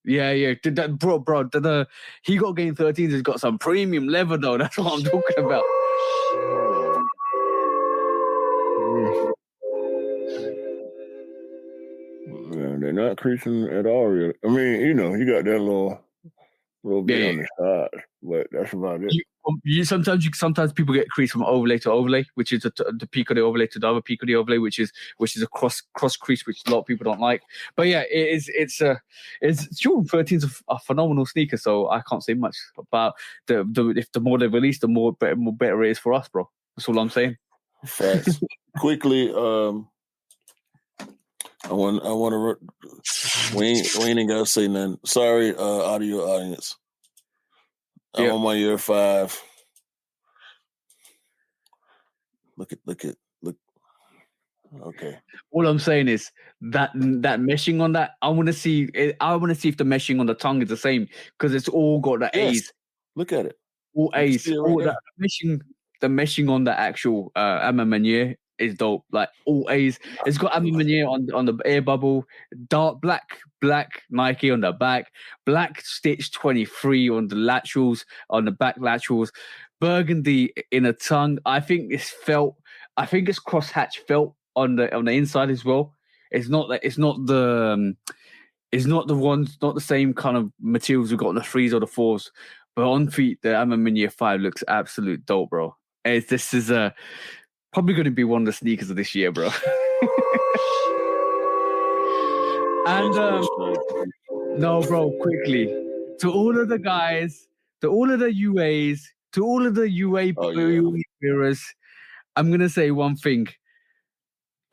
Yeah. Bro. He Got Game 13 has got some premium leather though. That's what I'm talking about. Yeah, they're not creasing at all. Really. I mean, you got that little bit on the side, but that's about it. Sometimes people get crease from overlay to overlay, which is the peak of the overlay to the other peak of the overlay, which is a cross crease, which a lot of people don't like. But yeah, it's Jordan 13's a phenomenal sneaker, so I can't say much about if the more they release, the more better it is for us, bro. That's all I'm saying. Facts. Quickly, I want to. We ain't gotta say nothing. Sorry, audio audience. I'm on my year 5. Look. Okay. All I'm saying is that meshing on that. I want to see if the meshing on the tongue is the same, because it's all got the A's. Look at it. All A's. All that meshing. The meshing on the actual Ama Manier is dope. Like all A's. It's got Ama Manier on the air bubble. Dark black Nike on the back. Black Stitch 23 on the laterals, on the back laterals. Burgundy in a tongue. I think it's crosshatch felt on the inside as well. It's not the same kind of materials we've got on the 3s or the 4s. But on feet, the Ama Manier 5 looks absolute dope, bro. This is probably going to be one of the sneakers of this year, bro. And no, bro, quickly to all of the guys, to all of the UAs, to all of the UA mirrors, I'm gonna say one thing.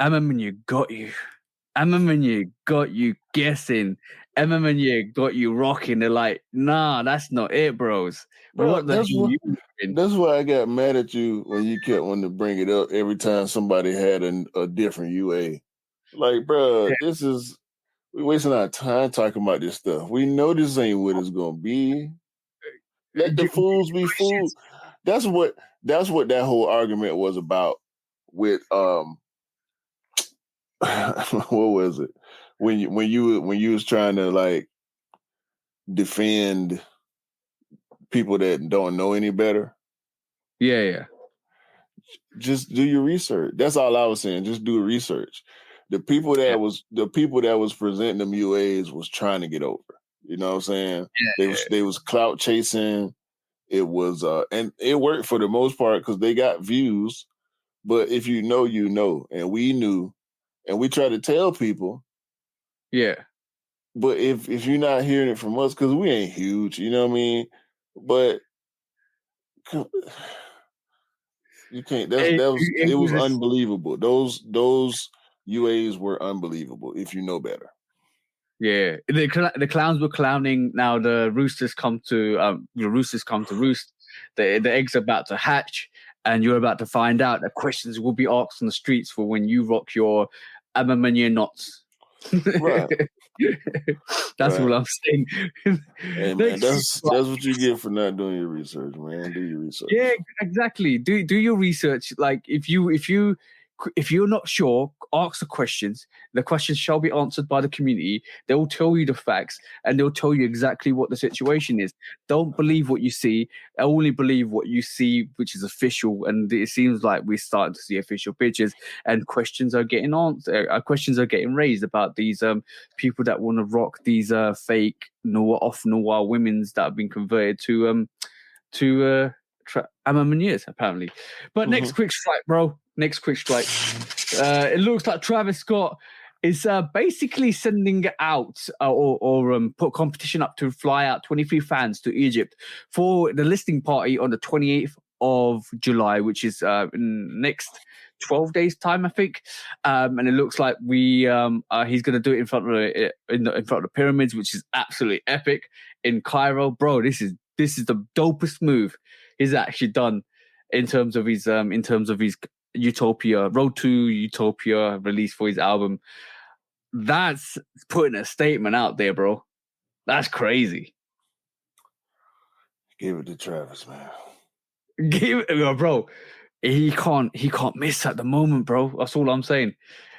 Ama Manier got you. Ama Manier got you guessing. Ama Manier got you rocking. They're like, nah, that's not it, bros. Bro, that's why I got mad at you when you kept wanting to bring it up every time somebody had a different UA. Like, bro, we're wasting our time talking about this stuff. We know this ain't what it's gonna be. Let the fools be fooled. That's what that whole argument was about with what was it? When you was trying to like defend people that don't know any better. Yeah. Just do your research. That's all I was saying. Just do research. The people that was presenting them UAs was trying to get over. You know what I'm saying? They was clout chasing. It was and it worked for the most part because they got views. But if you know, you know, and we knew, and we try to tell people. Yeah. But if you're not hearing it from us, because we ain't huge, you know what I mean? But you can't. It was unbelievable. Those UAs were unbelievable. If you know better. Yeah, the clowns were clowning. Now the roosters come to roost. The eggs are about to hatch, and you're about to find out. The questions will be asked on the streets for when you rock your Ama Manier knots. Right. That's what I'm saying. Hey, man, that's what you get for not doing your research, man. Do your research. Yeah, exactly. Do your research. Like if you're not sure, ask the questions. The questions shall be answered by the community. They will tell you the facts, and they'll tell you exactly what the situation is. Don't believe what you see. Only believe what you see, which is official. And it seems like we're starting to see official pictures, and questions are getting answered. Questions are getting raised about these people that want to rock these fake noir women's that have been converted to Ama Maniers, apparently. But next quick strike, bro. Next quick strike. It looks like Travis Scott is basically sending out or put competition up to fly out 23 fans to Egypt for the listing party on the 28th of July, which is in next 12 days time, I think. And it looks like he's going to do it in front of the pyramids, which is absolutely epic in Cairo, bro. This is the dopest move he's actually done in terms of his Utopia Road to Utopia release for his album. That's putting a statement out there, bro. That's crazy. Give it to Travis, man. Bro. He can't miss at the moment, bro. That's all I'm saying.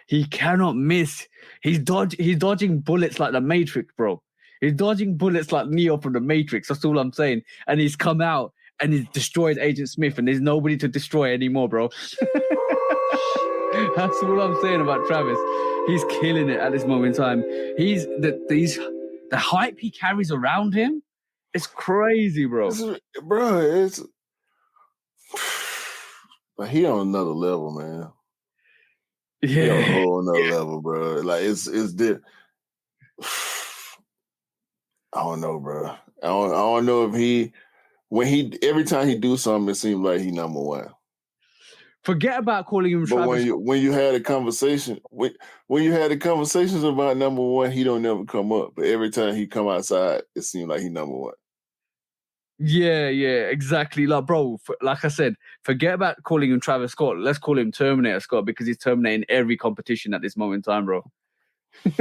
He cannot miss. He's dodging bullets like the Matrix, bro. He's dodging bullets like Neo from the Matrix. That's all I'm saying. And he's come out and he's destroyed Agent Smith, and there's nobody to destroy anymore, bro. That's all I'm saying about Travis. He's killing it at this moment in time. The hype he carries around him, it's crazy, bro. But he on another level, man. Yeah, he on a whole another level, bro. Like it's I don't know, bro. I don't know if every time he do something, it seems like he number one. Forget about calling him Travis. But when you had a conversation, when you had the conversations about number one, he don't never come up. But every time he come outside, it seems like he number one. Yeah, exactly. Like, bro, like I said, forget about calling him Travis Scott. Let's call him Terminator Scott, because he's terminating every competition at this moment in time, bro. He's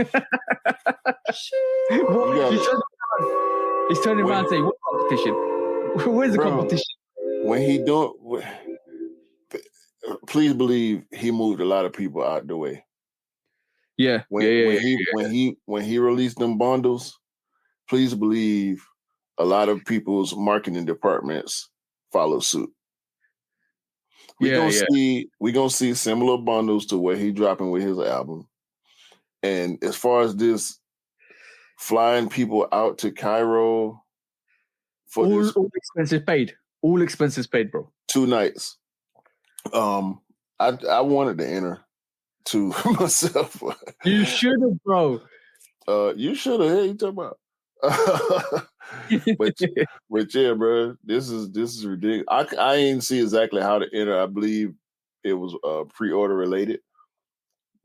turning around saying, what competition? Where's the competition? When he do it, please believe he moved a lot of people out the way. Yeah. When he released them bundles, please believe a lot of people's marketing departments follow suit. We're gonna see similar bundles to what he dropping with his album. And as far as this flying people out to Cairo for all expenses paid. All expenses paid, bro. 2 nights. I wanted to enter to myself. You should have, bro. You should have. Hey, you talking about? but yeah, bro, this is ridiculous. I ain't see exactly how to enter. I believe it was pre-order related.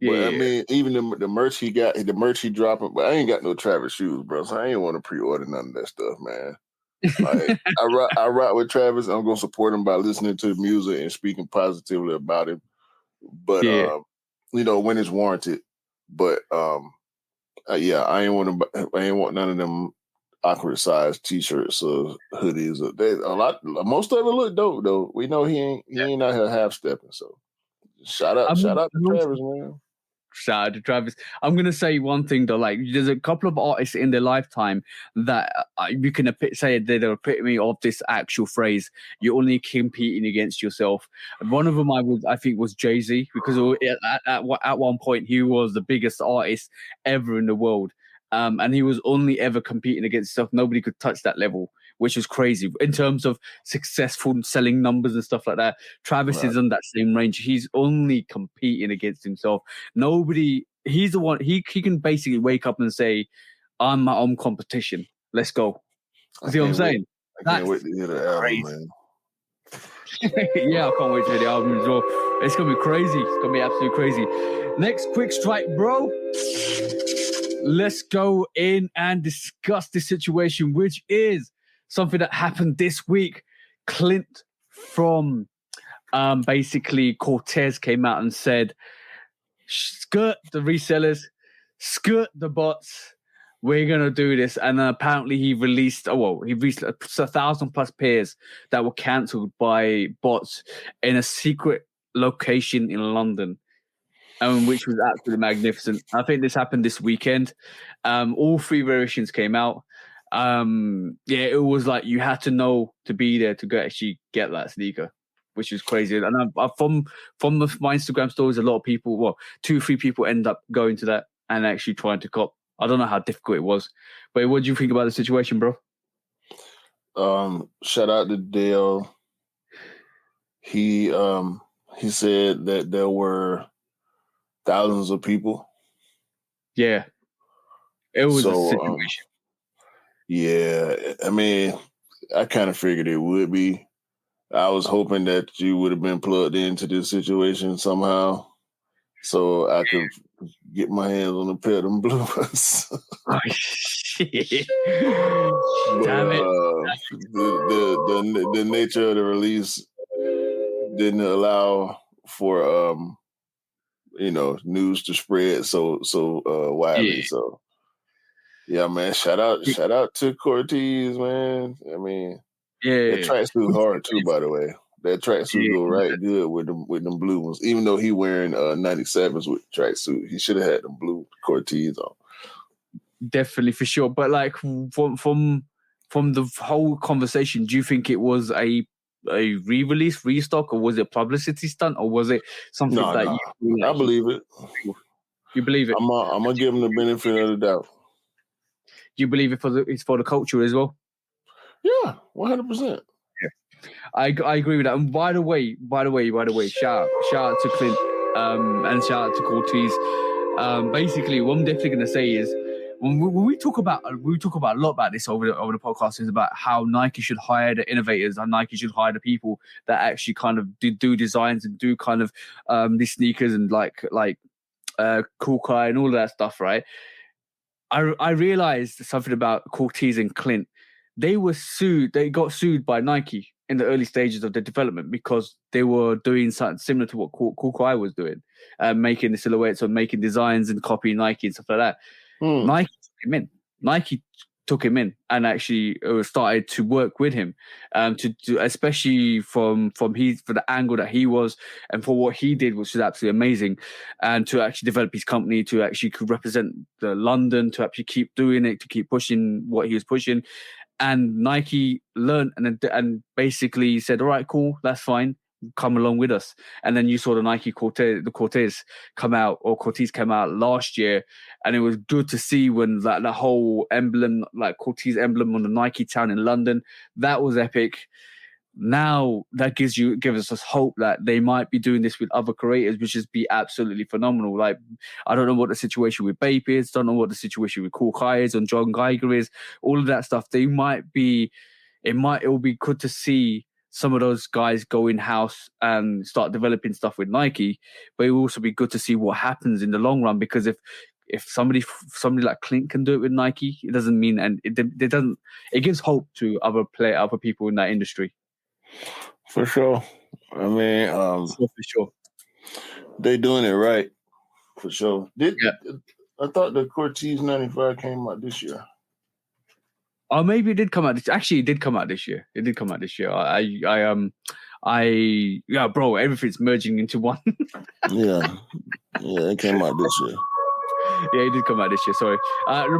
But I mean, even the merch he got, the merch he dropping, but I ain't got no Travis shoes, bro. So I ain't want to pre-order none of that stuff, man. Like I rock with Travis. I'm gonna support him by listening to the music and speaking positively about him. But when it's warranted. But I ain't want none of them awkward size T-shirts or hoodies. Most of it look dope though. We know he ain't out here half stepping. So shout out to Travis, man. Shout out to Travis. I'm going to say one thing though, like there's a couple of artists in their lifetime that you can say they're the epitome of this actual phrase. You're only competing against yourself. And one of them I think was Jay-Z, because at one point he was the biggest artist ever in the world. And he was only ever competing against himself. Nobody could touch that level, which is crazy in terms of successful selling numbers and stuff like that. Travis is on that same range. He's only competing against himself. He's the one, he can basically wake up and say, I'm my own competition. Let's go. See what I'm saying? I can't wait to hear the album, man. Yeah, I can't wait to hear the album as well. It's going to be crazy. It's going to be absolutely crazy. Next quick strike, bro. Let's go in and discuss this situation, which is something that happened this week. Clint from basically Cortez came out and said, skirt the resellers, skirt the bots. We're going to do this. And apparently he released 1,000+ pairs that were cancelled by bots in a secret location in London. Which was absolutely magnificent. I think this happened this weekend. All 3 variations came out. It was like you had to know to be there to actually get that sneaker, which is crazy. And from my Instagram stories, a lot of people, 2 or 3 people end up going to that and actually trying to cop. I don't know how difficult it was, but what do you think about the situation, bro? Shout out to Dale. He said that there were thousands of people. Yeah. It was a situation. I mean, I kind of figured it would be. I was hoping that you would have been plugged into this situation somehow so I could get my hands on a pair of them bloopers. Oh, shit. Damn it. The nature of the release didn't allow for news to spread so widely. Yeah. So yeah, man, shout out to Cortez, man. I mean, that tracksuit hard too, by the way. That tracksuit go right good with them blue ones. Even though he wearing 97s with tracksuit, he should have had them blue Cortez on. Definitely, for sure. But like from the whole conversation, do you think it was a re-release, restock, or was it a publicity stunt, or was it something No. I believe it. You believe it? I'm gonna give him the benefit of the doubt. You believe it's for the culture as well? Yeah, 100%. I agree with that. And by the way, shout out to Clint and shout out to Cortez. Basically, what I'm definitely going to say is when we talk about a lot about this over the podcast is about how Nike should hire the innovators and Nike should hire the people that actually kind of do designs and do kind of these sneakers and like Crocky and all of that stuff, right? I realized something about Cortez and Clint. They got sued by Nike in the early stages of the development because they were doing something similar to what Crocky was doing, making the silhouettes or making designs and copying Nike and stuff like that. Nike took him in and actually started to work with him, to especially for the angle that he was and for what he did, which was absolutely amazing, and to actually develop his company to actually could represent the London, to actually keep doing it, to keep pushing what he was pushing. And Nike learned and basically said, all right, cool, that's fine. Come along with us. And then you saw the Nike Cortez come out last year. And it was good to see when that whole emblem, like Cortez emblem on the Nike town in London, that was epic. Now that gives us hope that they might be doing this with other creators, which is be absolutely phenomenal. Like, I don't know what the situation with Bape is, don't know what the situation with Crocky is and John Geiger is, all of that stuff. It will be good to see some of those guys go in-house and start developing stuff with Nike, but it will also be good to see what happens in the long run, because if somebody like Clint can do it with Nike, it doesn't mean, and it gives hope to other people in that industry. For sure. I mean, for sure. They doing it right. For sure. I thought the Cortez 95 came out this year. Oh, maybe it did come out. Actually, it did come out this year. Bro, everything's merging into one. Yeah, it came out this year. Yeah, it did come out this year. Sorry,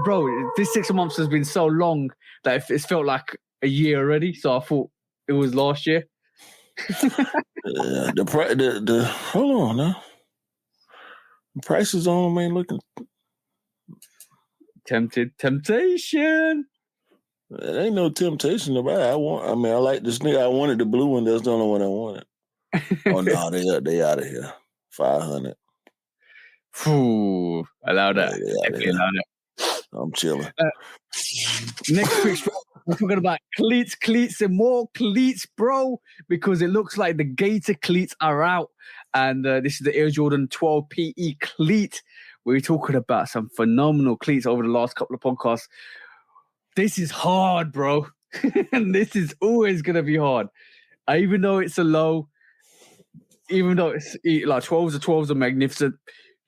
bro. This 6 months has been so long that it felt like a year already. So I thought it was last year. Yeah, hold on now. The prices on them ain't looking. Temptation. It ain't no temptation about it. I like this nigga. I wanted the blue one. That's the only one I wanted. Oh no, they out of here. 500. Allow that. I'm chilling. Next quick, we're talking about cleats, and more cleats, bro, because it looks like the Gator cleats are out, and this is the Air Jordan 12 PE cleat. We're talking about some phenomenal cleats over the last couple of podcasts. This is hard, bro. And this is always going to be hard. Even though it's a low, even though it's like 12s are magnificent,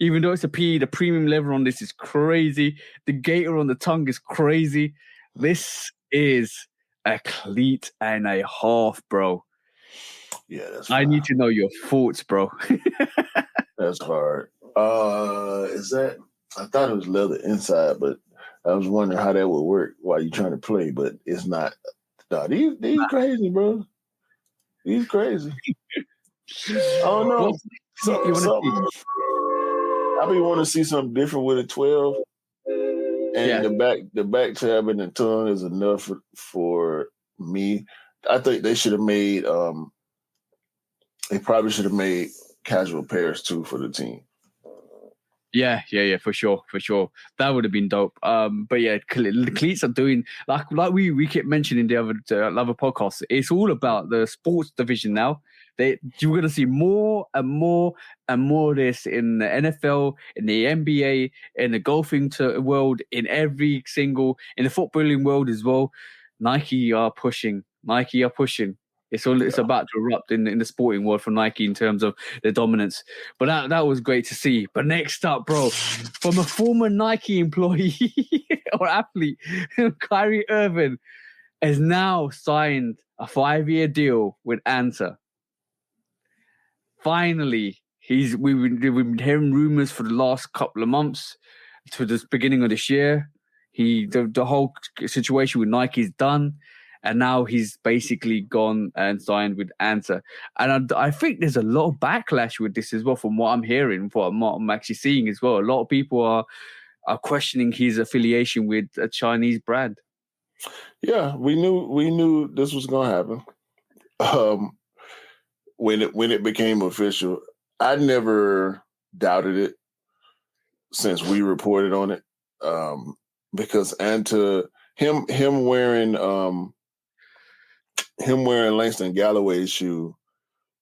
even though it's a PE, the premium leather on this is crazy. The Gator on the tongue is crazy. This is a cleat and a half, bro. Yeah, that's I need to know your thoughts, bro. That's hard. Is that? I thought it was leather inside, but I was wondering how that would work while you're trying to play, but it's not. No, these crazy, bro. These crazy. Oh no. Something. I be want to see something different with a 12. And the back tab and the tongue is enough for me. I think they should have made they probably should have made casual pairs too for the team. Yeah, for sure. That would have been dope. But yeah, the cleats are doing like we keep mentioning the other podcasts. It's all about the sports division now. You're going to see more and more and more of this in the NFL, in the NBA, in the golfing world, in in the footballing world as well. Nike are pushing. It's about to erupt in the sporting world for Nike in terms of their dominance. But that was great to see. But next up, bro, from a former Nike employee or athlete, Kyrie Irving has now signed a 5-year deal with Anta. Finally, we've been hearing rumors for the last couple of months to the beginning of this year. The whole situation with Nike is done, and now he's basically gone and signed with Anta. And I think there's a lot of backlash with this as well, from what I'm hearing, what I'm actually seeing as well. A lot of people are questioning his affiliation with a Chinese brand. Yeah, we knew this was gonna happen. When it became official, I never doubted it since we reported on it. Because Anta, him wearing Langston Galloway's shoe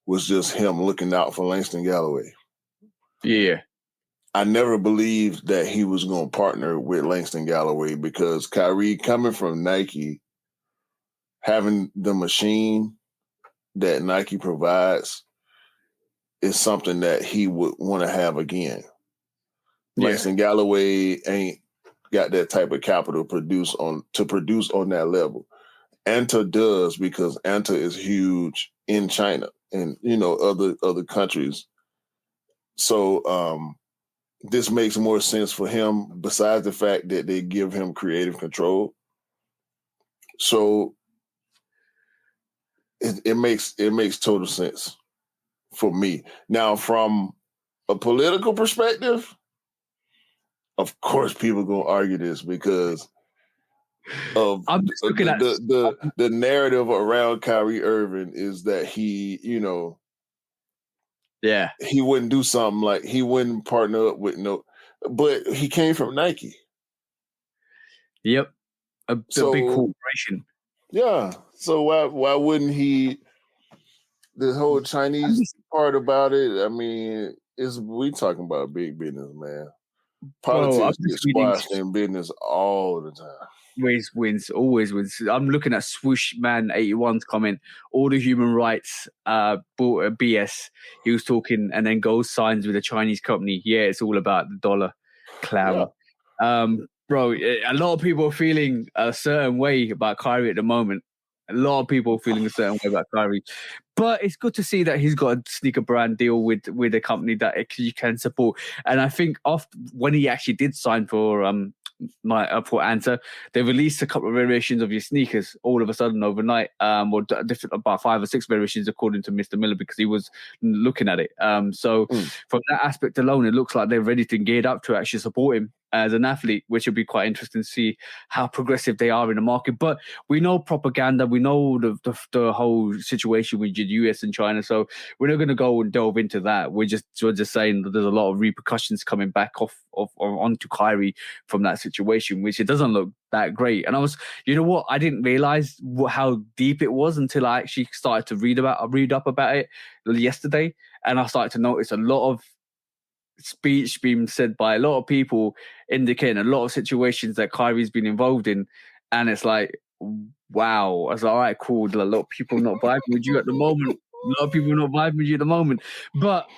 was just him looking out for Langston Galloway. Yeah. I never believed that he was going to partner with Langston Galloway, because Kyrie, coming from Nike, having the machine that Nike provides is something that he would want to have again. Yeah. Langston Galloway ain't got that type of capital to produce on that level. Anta does, because Anta is huge in China and other countries. So this makes more sense for him, besides the fact that they give him creative control. So it makes total sense for me. Now, from a political perspective, of course, people gonna argue this because of the narrative around Kyrie Irving is that he wouldn't do something, like he wouldn't partner up with but he came from Nike. Yep, a big corporation. Yeah, so why wouldn't he? The whole Chinese part about it, I mean, we talking about big business, man. Politics get squashed in business all the time. Always wins. I'm looking at Swoosh Man 81's comment. All the human rights BS. He was talking, and then goes signs with a Chinese company. Yeah, it's all about the dollar clown. Yeah. Bro, a lot of people are feeling a certain way about Kyrie at the moment. A lot of people are feeling a certain way about Kyrie. But it's good to see that he's got a sneaker brand deal with a company that you can support. And I think when he actually did sign for Anta, they released a couple of variations of your sneakers all of a sudden overnight, or different, about 5 or 6 variations according to Mr. Miller, because he was looking at it. So from that aspect alone, it looks like they're ready to geared up to actually support him as an athlete, which would be quite interesting to see how progressive they are in the market. But we know propaganda, we know the whole situation with the US and China, so we're not going to go and delve into that. We're just saying that there's a lot of repercussions coming back onto Kyrie from that situation, which it doesn't look that great. And I didn't realize how deep it was until I actually started to read up about it yesterday, and I started to notice a lot of speech being said by a lot of people indicating a lot of situations that Kyrie's been involved in, and it's like, wow. I was like, all right, cool. A lot of people not vibing with you at the moment. But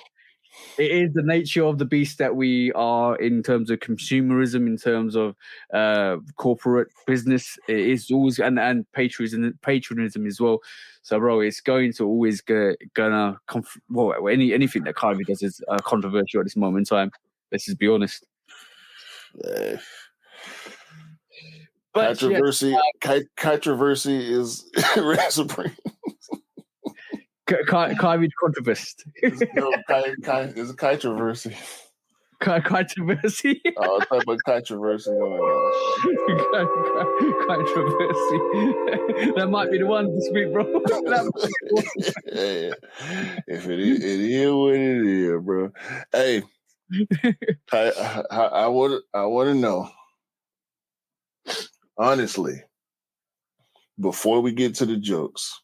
it is the nature of the beast that we are in terms of consumerism, in terms of corporate business. It is always and patronism as well. So, bro, it's going to always anything that Kyrie does is controversial at this moment in time. Let's just be honest. Controversy is supreme. Kyrie controversy. It's a controversy. Controversy. Oh, type of controversy going on. Controversy. That might be the one this week, bro. If it is what it is, bro. Hey, I want to know, honestly, before we get to the jokes,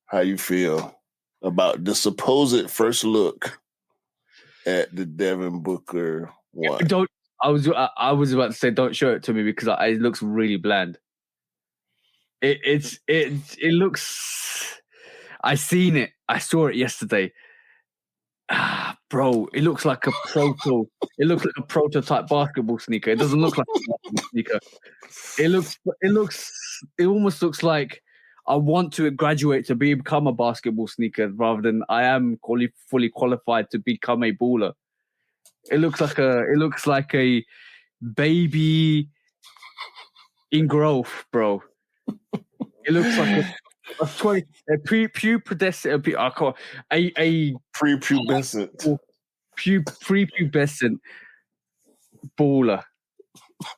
how you feel about the supposed first look at the Devin Booker one? I was about to say, don't show it to me, because it looks really bland. It looks. I seen it. I saw it yesterday. Bro, it looks like a proto. It looks like a prototype basketball sneaker. It doesn't look like a basketball sneaker. It almost looks like I want to graduate to become a basketball sneaker rather than I am fully qualified to become a baller. It looks like a baby in growth, bro. It looks like a prepubescent, prepubescent baller.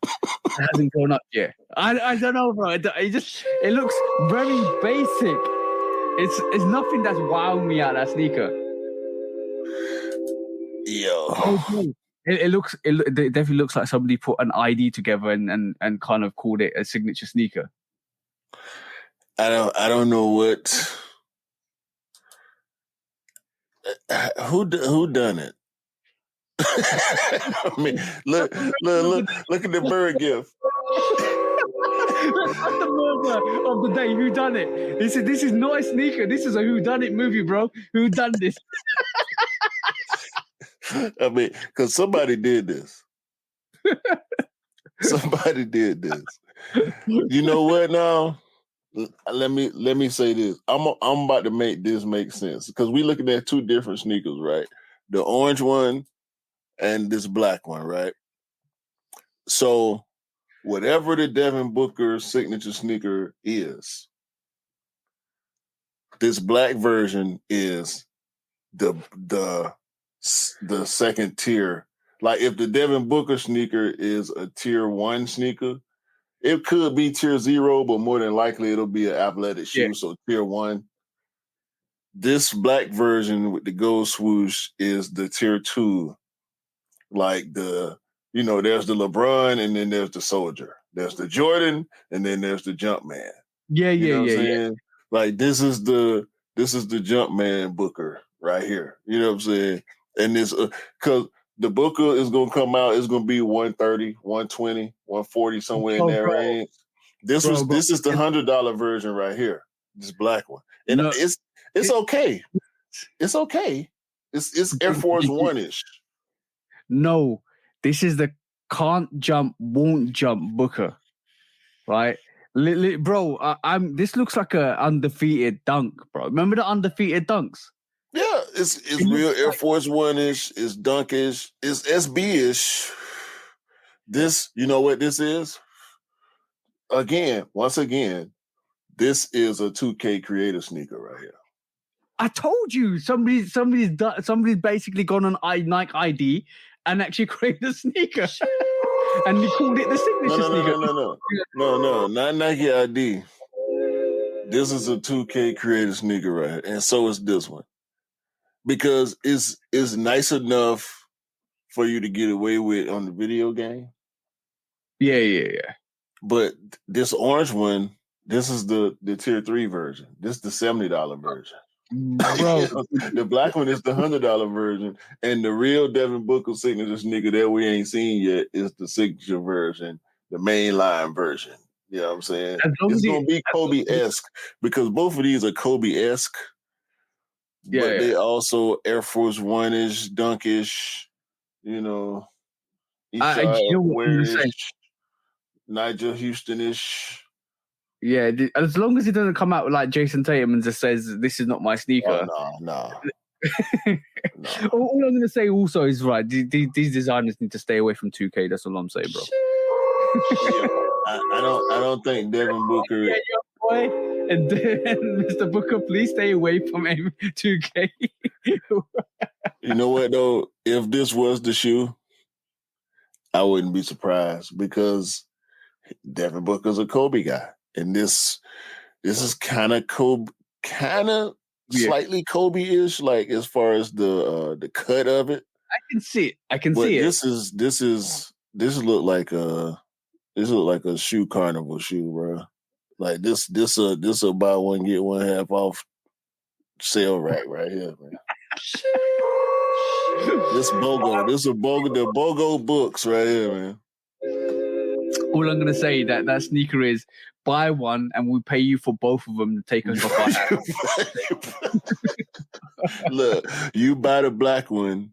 It hasn't grown up yet. I don't know, bro. It looks very basic. It's nothing that's wowing me out of that sneaker. Yo. It definitely looks like somebody put an ID together and kind of called it a signature sneaker. I don't know what who done it. I mean, look at the bird gift. That's the murder of the day. Who done it? This is not a sneaker. This is a who done it movie, bro. Who done this? I mean, because somebody did this. Somebody did this. You know what? Now, let me say this. I'm about to make this make sense because we looking at two different sneakers, right? The orange one and this black one, right? So, whatever the Devin Booker signature sneaker is, this black version is the second tier. Like if the Devin Booker sneaker is a tier 1 sneaker, it could be tier 0, but more than likely it'll be an athletic shoe. Yeah. So tier 1. This black version with the gold swoosh is the tier 2. Like there's the LeBron and then there's the Soldier. There's the Jordan and then there's the Jumpman. Yeah. Like this is the Jumpman Booker right here. You know what I'm saying? And this because the Booker is gonna come out, it's gonna be 130, 120, 140, somewhere in that range. This is the $100 version right here. This black one. And it's okay. It's okay. It's Air Force One-ish. No, this is the can't jump, won't jump Booker. Right? Bro, this looks like a undefeated dunk, bro. Remember the undefeated dunks? Yeah, it's real Air Force One-ish, it's dunkish, it's SB-ish. This, you know what this is? Once again, this is a 2K creator sneaker right here. I told you, somebody's basically gone on Nike ID and actually created a sneaker. And they called it the signature sneaker. No, not Nike ID. This is a 2K creator sneaker right here. And so is this one. Because it's nice enough for you to get away with on the video game. Yeah. But this orange one, this is the tier 3 version. This is the $70 version. Bro. The black one is the $100 version. And the real Devin Booker signature sneaker that we ain't seen yet is the signature version, the mainline version. You know what I'm saying? It's going to be Kobe-esque because both of these are Kobe-esque. Yeah, but they also Air Force One-ish, dunkish, Nigel Houston-ish. Yeah, as long as it doesn't come out like Jason Tatum and just says, this is not my sneaker. Oh, no. All I'm going to say also is, right, these designers need to stay away from 2K. That's all I'm saying, bro. I don't think Devin Booker... Yeah, boy. And Mr. Booker, please stay away from 2K. You know what, though? If this was the shoe, I wouldn't be surprised because Devin Booker's a Kobe guy. And this is kind of Kobe, slightly Kobe-ish, like as far as the cut of it. I can see it. This look like a shoe carnival shoe, bro. Like this a buy one get one half off sale rack right here, man. This BOGO, the BOGO books right here, man. All I'm gonna say that sneaker is buy one and we'll pay you for both of them to take us off our hands. Look, you buy the black one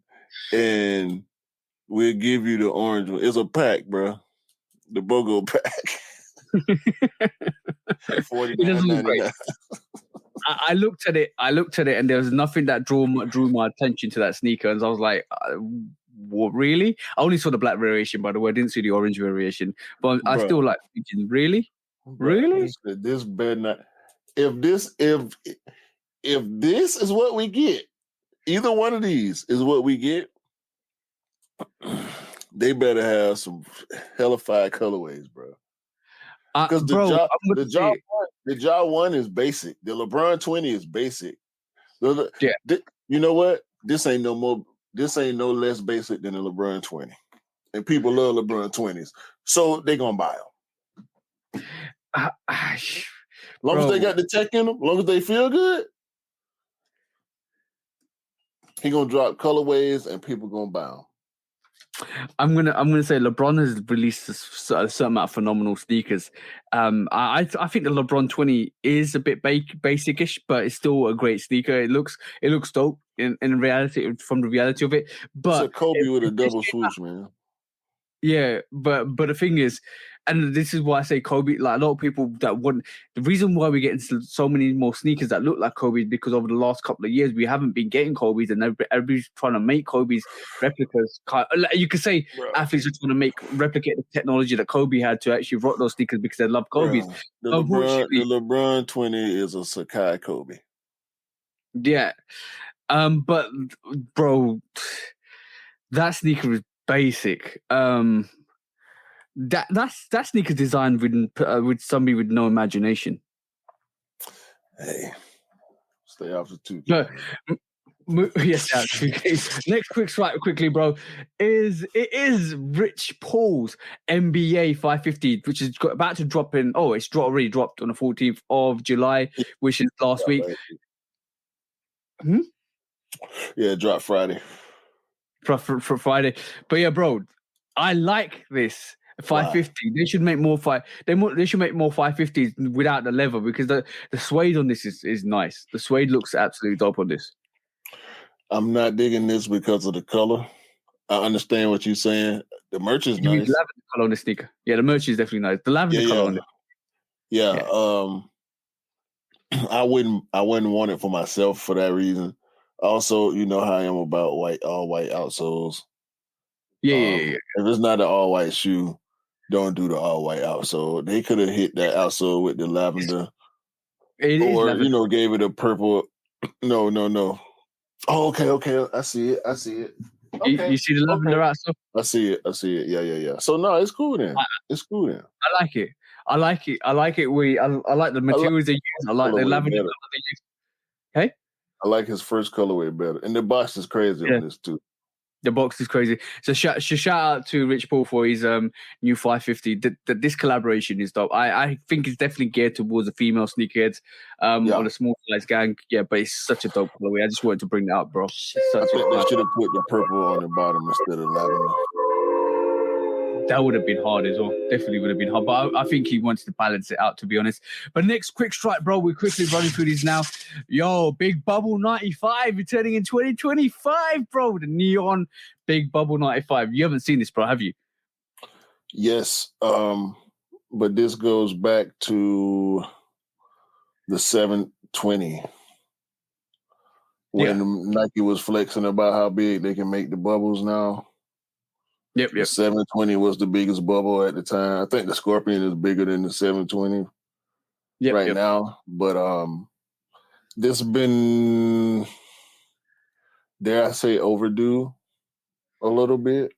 and we'll give you the orange one. It's a pack, bro. The BOGO pack. It doesn't look great. I looked at it, and there was nothing that drew my attention to that sneaker. And I was like, what, really? I only saw the black variation, by the way. I didn't see the orange variation. But I still like thinking, really? Really? This better not. If this is what we get, either one of these is what we get, they better have some hellified colorways, bro. Because the Ja 1 is basic. The LeBron 20 is basic. You know what? This ain't no less basic than the LeBron 20. And people love LeBron 20s. So they gonna buy them. Long as they got the tech in them, long as they feel good, he gonna drop colorways and people gonna buy them. I'm gonna say LeBron has released a certain amount of phenomenal sneakers. I think the LeBron 20 is a bit basic-ish, but it's still a great sneaker. It looks dope in reality, from the reality of it. But it's a Kobe with a double swoosh, man. Yeah, but the thing is, and this is why I say Kobe. Like a lot of people that want the reason why we're getting so many more sneakers that look like Kobe because over the last couple of years we haven't been getting Kobe's, and everybody's trying to make Kobe's replicas. You could say athletes are trying to replicate the technology that Kobe had to actually rock those sneakers because they love Kobe's. The LeBron 20 is a Sakai Kobe. Yeah, but bro, that sneaker is basic. That sneaker designed with somebody with no imagination. Hey, stay off the 2K. Yes, 2K. Next quick strike quickly, bro. Is Rich Paul's NBA 550, which is about to drop in. Oh, it's already dropped on the 14th of July, which is last week. Yeah, it dropped Friday. For Friday, but yeah, bro, I like this 550. Wow. They should make more They should make more 550s without the leather because the suede on this is nice. The suede looks absolutely dope on this. I'm not digging this because of the color. I understand what you're saying. The merch is nice. The lavender color on the sneaker. Yeah, the merch is definitely nice. The lavender color on it. Yeah. I wouldn't want it for myself for that reason. Also, you know how I am about all white outsoles. Yeah. If it's not an all white shoe, don't do the all white outsole. They could have hit that outsole with the lavender, or gave it a purple. No. Oh, okay. I see it. Okay. You see the lavender outsole? I see it. Yeah. So no, it's cool then. I like it. I like it. I like the materials they use. I like the lavender color they use. Hey. I like his first colorway better. And the box is crazy on this too. The box is crazy. So shout out to Rich Paul for his new 550. This collaboration is dope. I think it's definitely geared towards the female sneakerheads or the small size gang. Yeah, but it's such a dope colorway. I just wanted to bring that up, bro. I think they should have put the purple on the bottom instead of lavender. That would have been hard as well. Definitely would have been hard. But I think he wants to balance it out, to be honest. But next quick strike, bro. We're quickly running through these now. Yo, Big Bubble 95 returning in 2025, bro. The neon Big Bubble 95. You haven't seen this, bro, have you? Yes. But this goes back to the 720 when Nike was flexing about how big they can make the bubbles now. Yep. The 720 was the biggest bubble at the time. I think the Scorpion is bigger than the 720 now. But this has been, dare I say, overdue a little bit.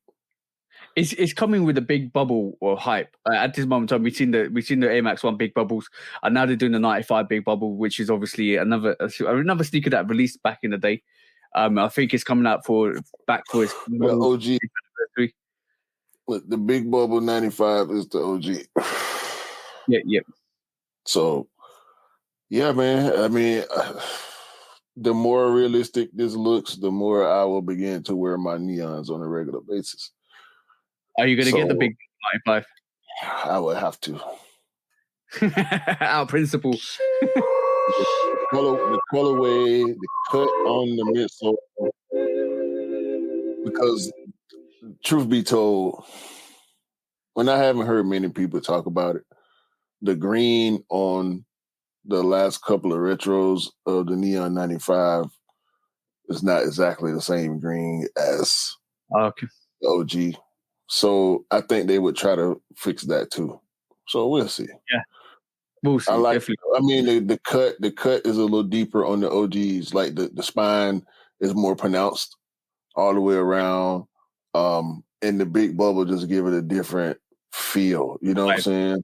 It's coming with a big bubble or hype. At this moment in time, we've seen the Air Max 1 big bubbles, and now they're doing the 95 big bubble, which is obviously another sneaker that released back in the day. I think it's coming out back for its OG anniversary. But the Big Bubble 95 is the OG. Yeah. So, yeah, man. I mean, the more realistic this looks, the more I will begin to wear my neons on a regular basis. Are you going to get the Big 95? I would have to. Our principle. The colorway, the cut on the midsole. Because, truth be told, when I haven't heard many people talk about it, the green on the last couple of retros of the Neon 95 is not exactly the same green as Okay. the OG. So I think they would try to fix that too. So we'll see. Yeah. We'll see. Definitely. I mean, the cut is a little deeper on the OGs. Like the spine is more pronounced all the way around. And the big bubble just give it a different feel. You know what I'm saying?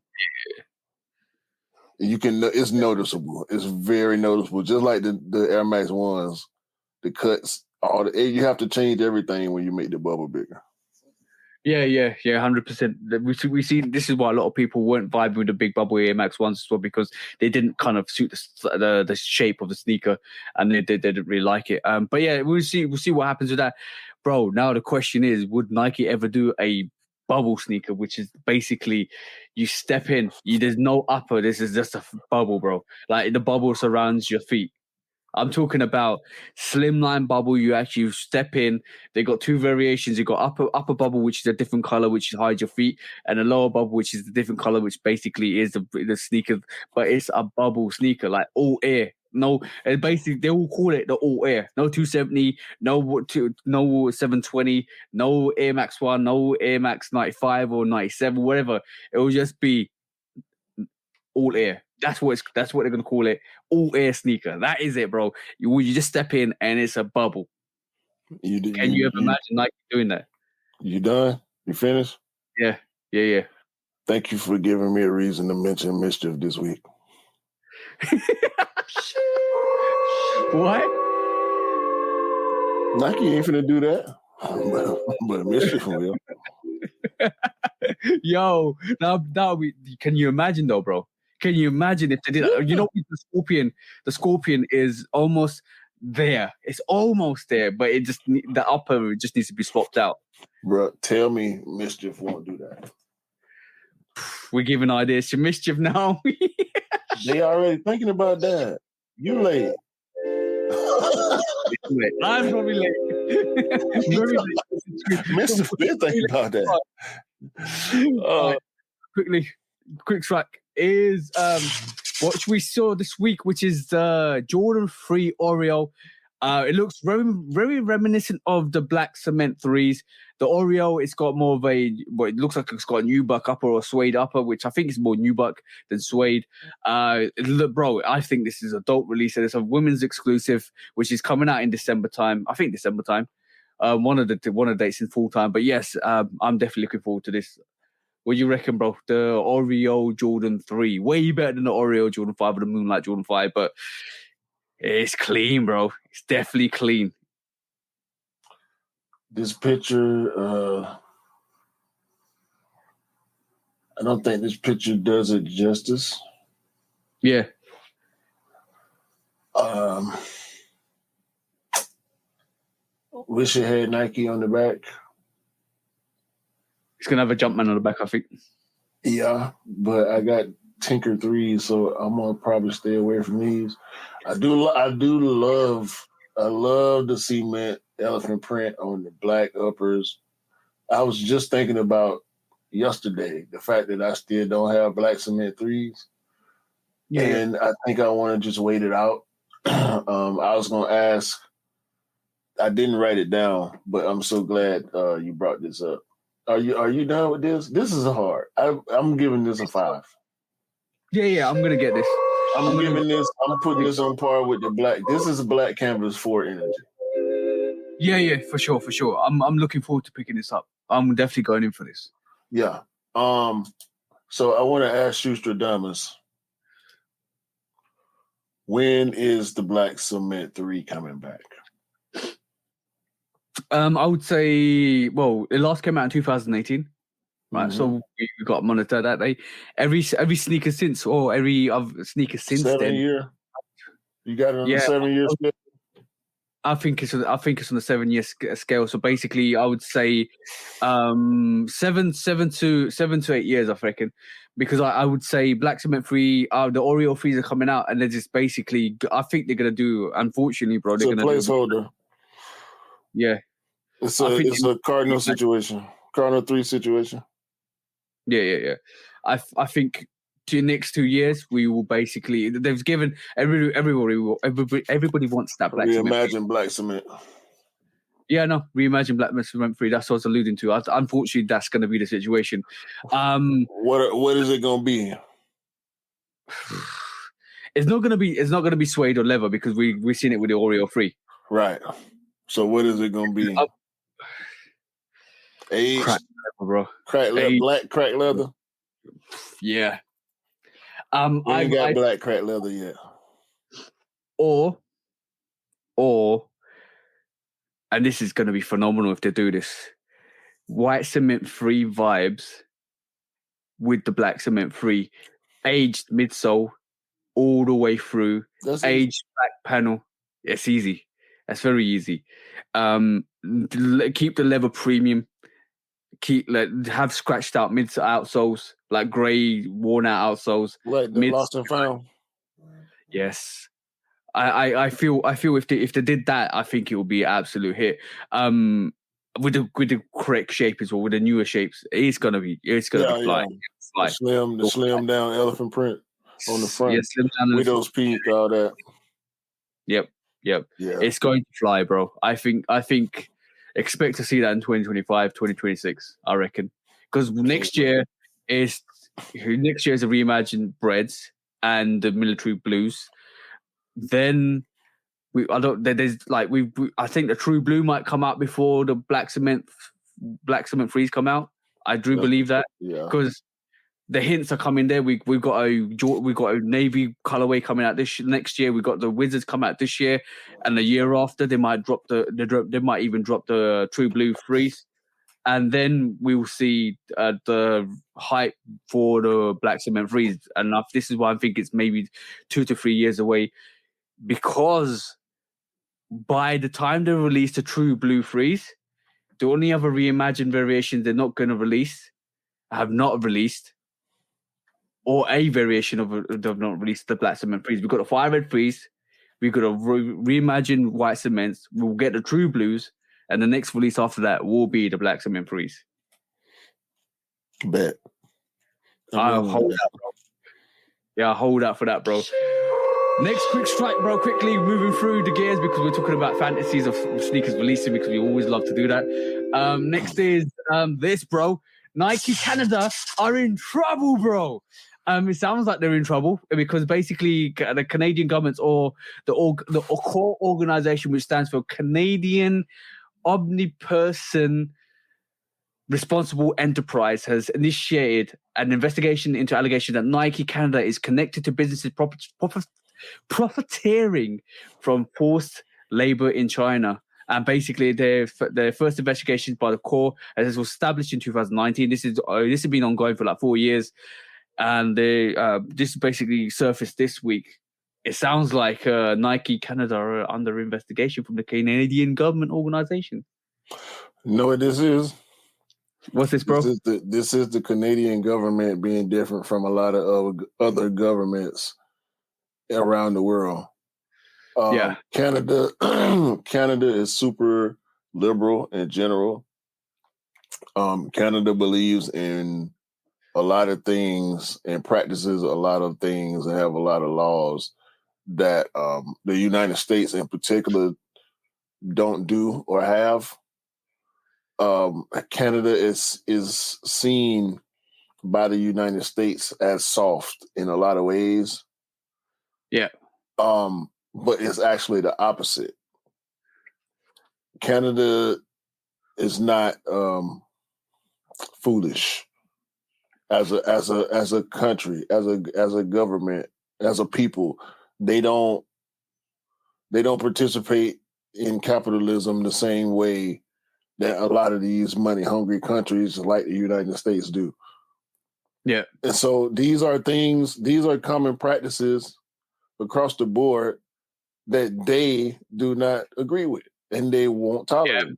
You can. It's noticeable. It's very noticeable. Just like the Air Max ones, the cuts. You have to change everything when you make the bubble bigger. Yeah, 100%. We see this is why a lot of people weren't vibing with the big bubble Air Max ones as well, because they didn't kind of suit the shape of the sneaker, and they didn't really like it. But yeah, we'll see what happens with that, bro. Now the question is, would Nike ever do a bubble sneaker, which is basically you step in, there's no upper, this is just a bubble, bro. Like the bubble surrounds your feet. I'm talking about slimline bubble. You actually step in. They got two variations. You got upper bubble, which is a different color, which hides your feet, and a lower bubble, which is a different color, which basically is the sneaker, but it's a bubble sneaker, like all air. No, and basically they will call it the all air. No 270, no 720, no Air Max 1, no Air Max 95 or 97, whatever. It will just be all air. That's what they're gonna call it. All air sneaker. That is it, bro. You just step in and it's a bubble. Can you ever imagine Nike doing that? You done? You finished? Yeah. Thank you for giving me a reason to mention Mischief this week. What? Nike ain't finna do that, but Mischief will. Yo, now can you imagine though, bro? Can you imagine if they did that? You know, the Scorpion is almost there. It's almost there, but the upper just needs to be swapped out. Bro, tell me Mischief won't do that. We're giving ideas to Mischief now. They already thinking about that. You late. I'm probably late. Very late. Mr. Finn thinking about that. Quick track is what we saw this week, which is the Jordan 3 Oreo. It looks very, very reminiscent of the black cement 3s. The Oreo, it's got more of it looks like it's got a nubuck upper or a suede upper, which I think is more nubuck than suede. Bro, I think this is a dope release. It's a women's exclusive, which is coming out in December time. I think December time. One of the dates in full time. But yes, I'm definitely looking forward to this. What do you reckon, bro? The Oreo Jordan 3. Way better than the Oreo Jordan 5 or the Moonlight Jordan 5, but it's clean, bro. It's definitely clean. This picture, I don't think this picture does it justice. Yeah. Wish it had Nike on the back. It's going to have a Jumpman on the back, I think. Yeah, but I got Tinker 3s, so I'm going to probably stay away from these. I love the cement elephant print on the black uppers. I was just thinking about yesterday the fact that I still don't have black cement 3s. Yeah. And I think I want to just wait it out. I was going to ask, I didn't write it down, but I'm so glad you brought this up. Are you done with this? This is hard. I'm giving this a 5. Yeah, I'm gonna get this. I'm putting this on par with the black. This is a black canvas 4 energy. Yeah, for sure. I'm looking forward to picking this up. I'm definitely going in for this. Yeah. So I want to ask Shoestradamus, when is the black cement 3 coming back? I would say, well, it last came out in 2018, right? Mm-hmm. So we got monitored that day. Every sneaker since, or every other sneaker since 7 then. Year. You got it on the 7 years. I think it's on a 7-year scale. So basically, I would say 7 to 8 years, I reckon, because I would say Black Cement Free, the Oreo Frees are coming out, and they're just basically, I think they're gonna do. Unfortunately, bro, It's they're a gonna placeholder. do. Yeah, It's I think a Cardinal situation. Cardinal 3 situation. Yeah. I think the next 2 years we will basically. They've given everybody wants that Black Cement. Reimagine Black Cement. Yeah, no, reimagine Black Cement Free. That's what I was alluding to. Unfortunately, that's going to be the situation. What is it going to be? It's not going to be suede or leather because we've seen it with the Oreo Free. Right. So what is it going to be? Aged crack leather, bro. Black crack leather. Yeah. We ain't got black crack leather yet. Or, and this is going to be phenomenal if they do this. White Cement Free vibes with the Black Cement Free, aged midsole all the way through. That's aged easy. back panel. It's easy. That's very easy. Keep the leather premium. Have scratched out outsoles, like grey, worn out outsoles. Like the lost and found. Yes. I feel if they did that, I think it would be an absolute hit. With the correct shape as well, with the newer shapes, it's gonna be flying. The slim down elephant print on the front. Yeah, slim down Widow's Peak, all that. Yep. Yeah. It's going to fly, bro. I think expect to see that in 2025, 2026, I reckon. Because next year is a reimagined Breads and the military blues. Then I think the True Blue might come out before the Black Cement Frees come out. I do believe that. Yeah. Because the hints are coming there. We've got a navy colorway coming out next year. We've got the Wizards come out this year, and the year after they might they might even drop the True Blue Freeze, and then we will see the hype for the Black Cement Freeze. And this is why I think it's maybe 2 to 3 years away, because by the time they release the True Blue Freeze, the only other reimagined variations they're not going to have not released. Or a variation of they've not released the Black Cement Freeze. We've got a Fire Red Freeze. We've got a reimagined White Cements. We'll get the True Blues. And the next release after that will be the Black Cement Freeze. Bet. I'll hold out, bro. Yeah, I'll hold out for that, bro. Next quick strike, bro. Quickly moving through the gears because we're talking about fantasies of sneakers releasing because we always love to do that. Next is this, bro. Nike Canada are in trouble, bro. It sounds like they're in trouble because basically the Canadian government or the core organization, which stands for Canadian Omniperson Responsible Enterprise, has initiated an investigation into allegations that Nike Canada is connected to businesses profiteering from forced labor in China. And basically, their first investigation by the core, as it was established in 2019. This has been ongoing for like 4 years. And this basically surfaced this week. It sounds like Nike Canada are under investigation from the Canadian government organization. No, this is. What's this, bro? This is the Canadian government being different from a lot of other governments around the world. Canada is super liberal in general. Canada believes in a lot of things and practices a lot of things and have a lot of laws that the United States in particular don't do or have. Canada is seen by the United States as soft in a lot of ways. Yeah. But it's actually the opposite. Canada is not foolish as a country, as a government, as a people. They don't participate in capitalism the same way that a lot of these money-hungry countries like the United States do. Yeah. And so these are common practices across the board that they do not agree with and they won't tolerate.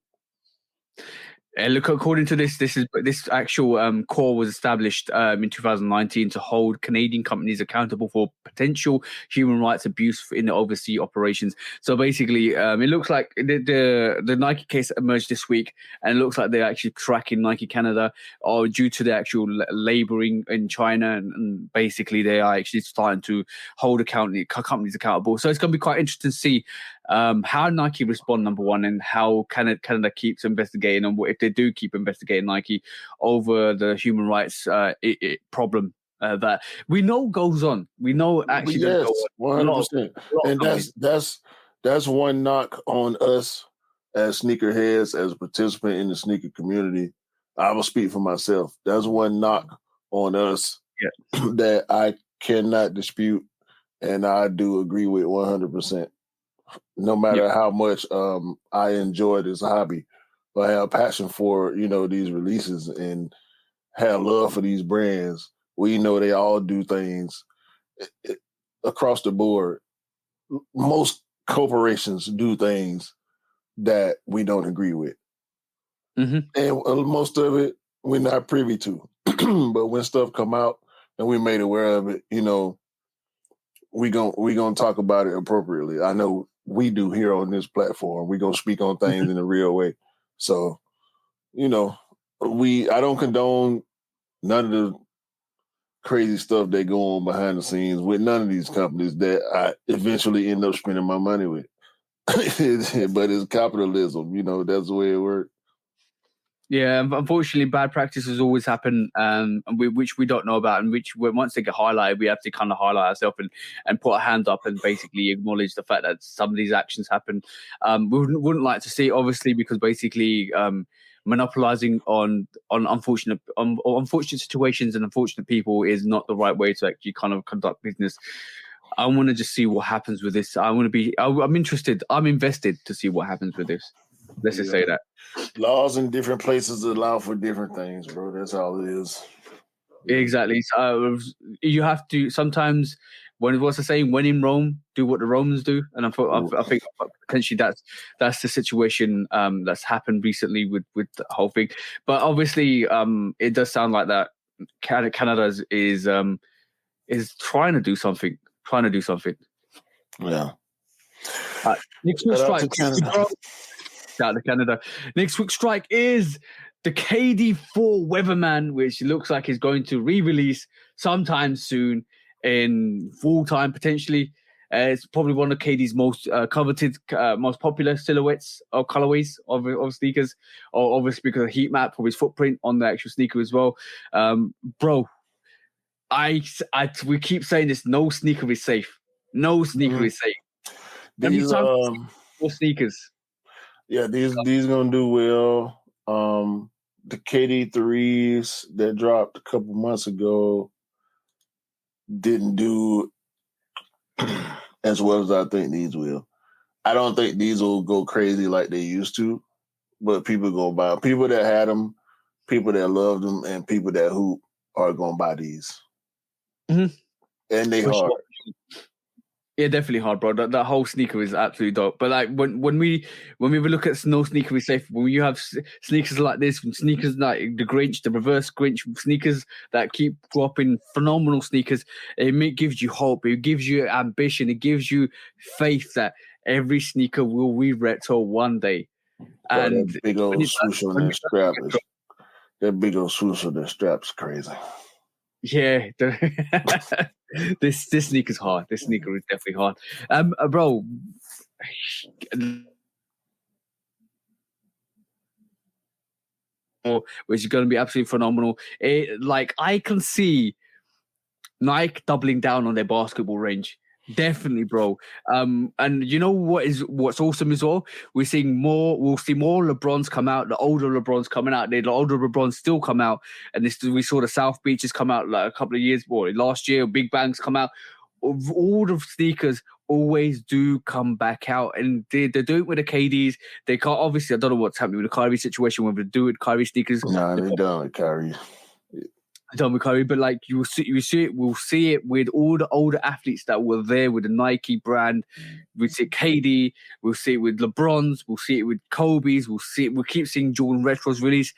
Look, according to this actual core was established in 2019 to hold Canadian companies accountable for potential human rights abuse in the overseas operations. So basically, it looks like the Nike case emerged this week, and it looks like they're actually tracking Nike Canada, or due to the actual laboring in China, and basically they are actually starting to hold companies accountable. So it's going to be quite interesting to see how Nike respond, number one, and how Canada keeps investigating, and if they do keep investigating Nike over the human rights problem that we know goes on. We know actually does go on. 100%. And that's one knock on us as sneakerheads, as a participant in the sneaker community. I will speak for myself. That's one knock on us that I cannot dispute, and I do agree with 100%. No matter how much I enjoy this hobby, but I have passion for, these releases and have love for these brands. We know they all do things across the board. Most corporations do things that we don't agree with. Mm-hmm. And most of it we're not privy to. But when stuff come out and we made aware of it, we gonna talk about it appropriately. I know we do here on this platform. We're going to speak on things in a real way. So, I don't condone none of the crazy stuff that go on behind the scenes with none of these companies that I eventually end up spending my money with. But it's capitalism, that's the way it works. Yeah, unfortunately, bad practices always happen, which we don't know about, and which once they get highlighted, we have to kind of highlight ourselves and put our hand up and basically acknowledge the fact that some of these actions happen. We wouldn't like to see, obviously, because basically monopolizing on unfortunate situations and unfortunate people is not the right way to actually kind of conduct business. I want to just see what happens with this. I'm interested. I'm invested to see what happens with this. Let's just say that. Laws in different places allow for different things, bro. That's all it is. Exactly. So you have to sometimes. What's the saying? When in Rome, do what the Romans do. And I think potentially that's the situation that's happened recently with the whole thing. But obviously, it does sound like that Canada is trying to do something. Yeah. Next week's strike. Out of Canada. Next week's strike is the KD4 Weatherman, which looks like is going to re-release sometime soon in full time potentially. It's probably one of KD's most coveted, most popular silhouettes or colorways of sneakers, or obviously because of the heat map of his footprint on the actual sneaker as well. Bro, we keep saying this: no sneaker is safe. No sneaker is safe. These more sneakers. Yeah, these gonna do well. The KD3s that dropped a couple months ago didn't do as well as I think these will. I don't think these will go crazy like they used to, but people gonna buy them. People that had them, people that loved them, and people that hoop are gonna buy these. Mm-hmm. And they hard. Sure. Yeah, definitely hard, bro. That whole sneaker is absolutely dope. But like when we look at no sneaker is safe, when you have sneakers like this, sneakers like the Grinch, the reverse Grinch sneakers that keep dropping, phenomenal sneakers, it gives you hope, it gives you ambition, it gives you faith that every sneaker will re-retro one day. And that big old swoosh on that strap that big old swoosh on that strap's crazy. Yeah, this sneaker's hard. This sneaker is definitely hard. Bro, which is going to be absolutely phenomenal. I can see Nike doubling down on their basketball range. Definitely, bro. And you know what's awesome as well? We'll see more LeBrons come out, the older LeBrons coming out. The older LeBrons still come out. And we saw the South Beaches come out like a couple of years, last year, Big Bangs come out. All the sneakers always do come back out, and they're doing it with the KDs. They can't, obviously, I don't know what's happening with the Kyrie situation, whether they do it with Kyrie sneakers. No, they don't with Kyrie. Tommy Curry, but like we'll see it with all the older athletes that were there with the Nike brand. We'll see KD, we'll see it with LeBron's, we'll see it with Kobe's, we'll keep seeing Jordan retros release.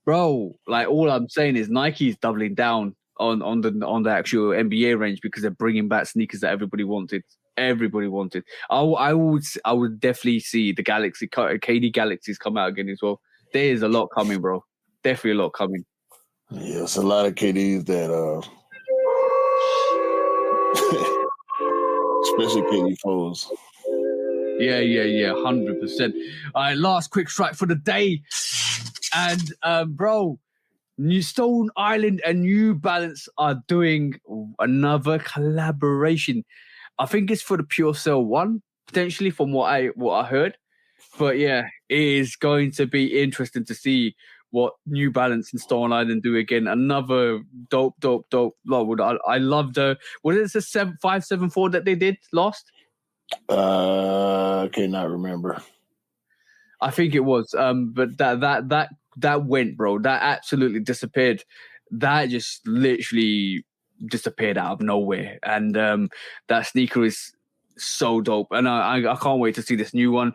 Bro, like all I'm saying is Nike is doubling down on the actual NBA range because they're bringing back sneakers that everybody wanted. Everybody wanted. I would definitely see the KD Galaxies come out again as well. There is a lot coming, bro. Definitely a lot coming. Yeah, it's a lot of KDs that, especially KD foes. Yeah, 100%. All right, last quick strike for the day, and bro, New Stone Island and New Balance are doing another collaboration. I think it's for the Pure Cell 1, potentially, from what I heard. But yeah, it is going to be interesting to see what New Balance and Stone Island do again. Another dope. I love what is it, 574 that they did last? I cannot remember. I think it was. But that went, bro. That absolutely disappeared. That just literally disappeared out of nowhere. And that sneaker is so dope, and I can't wait to see this new one.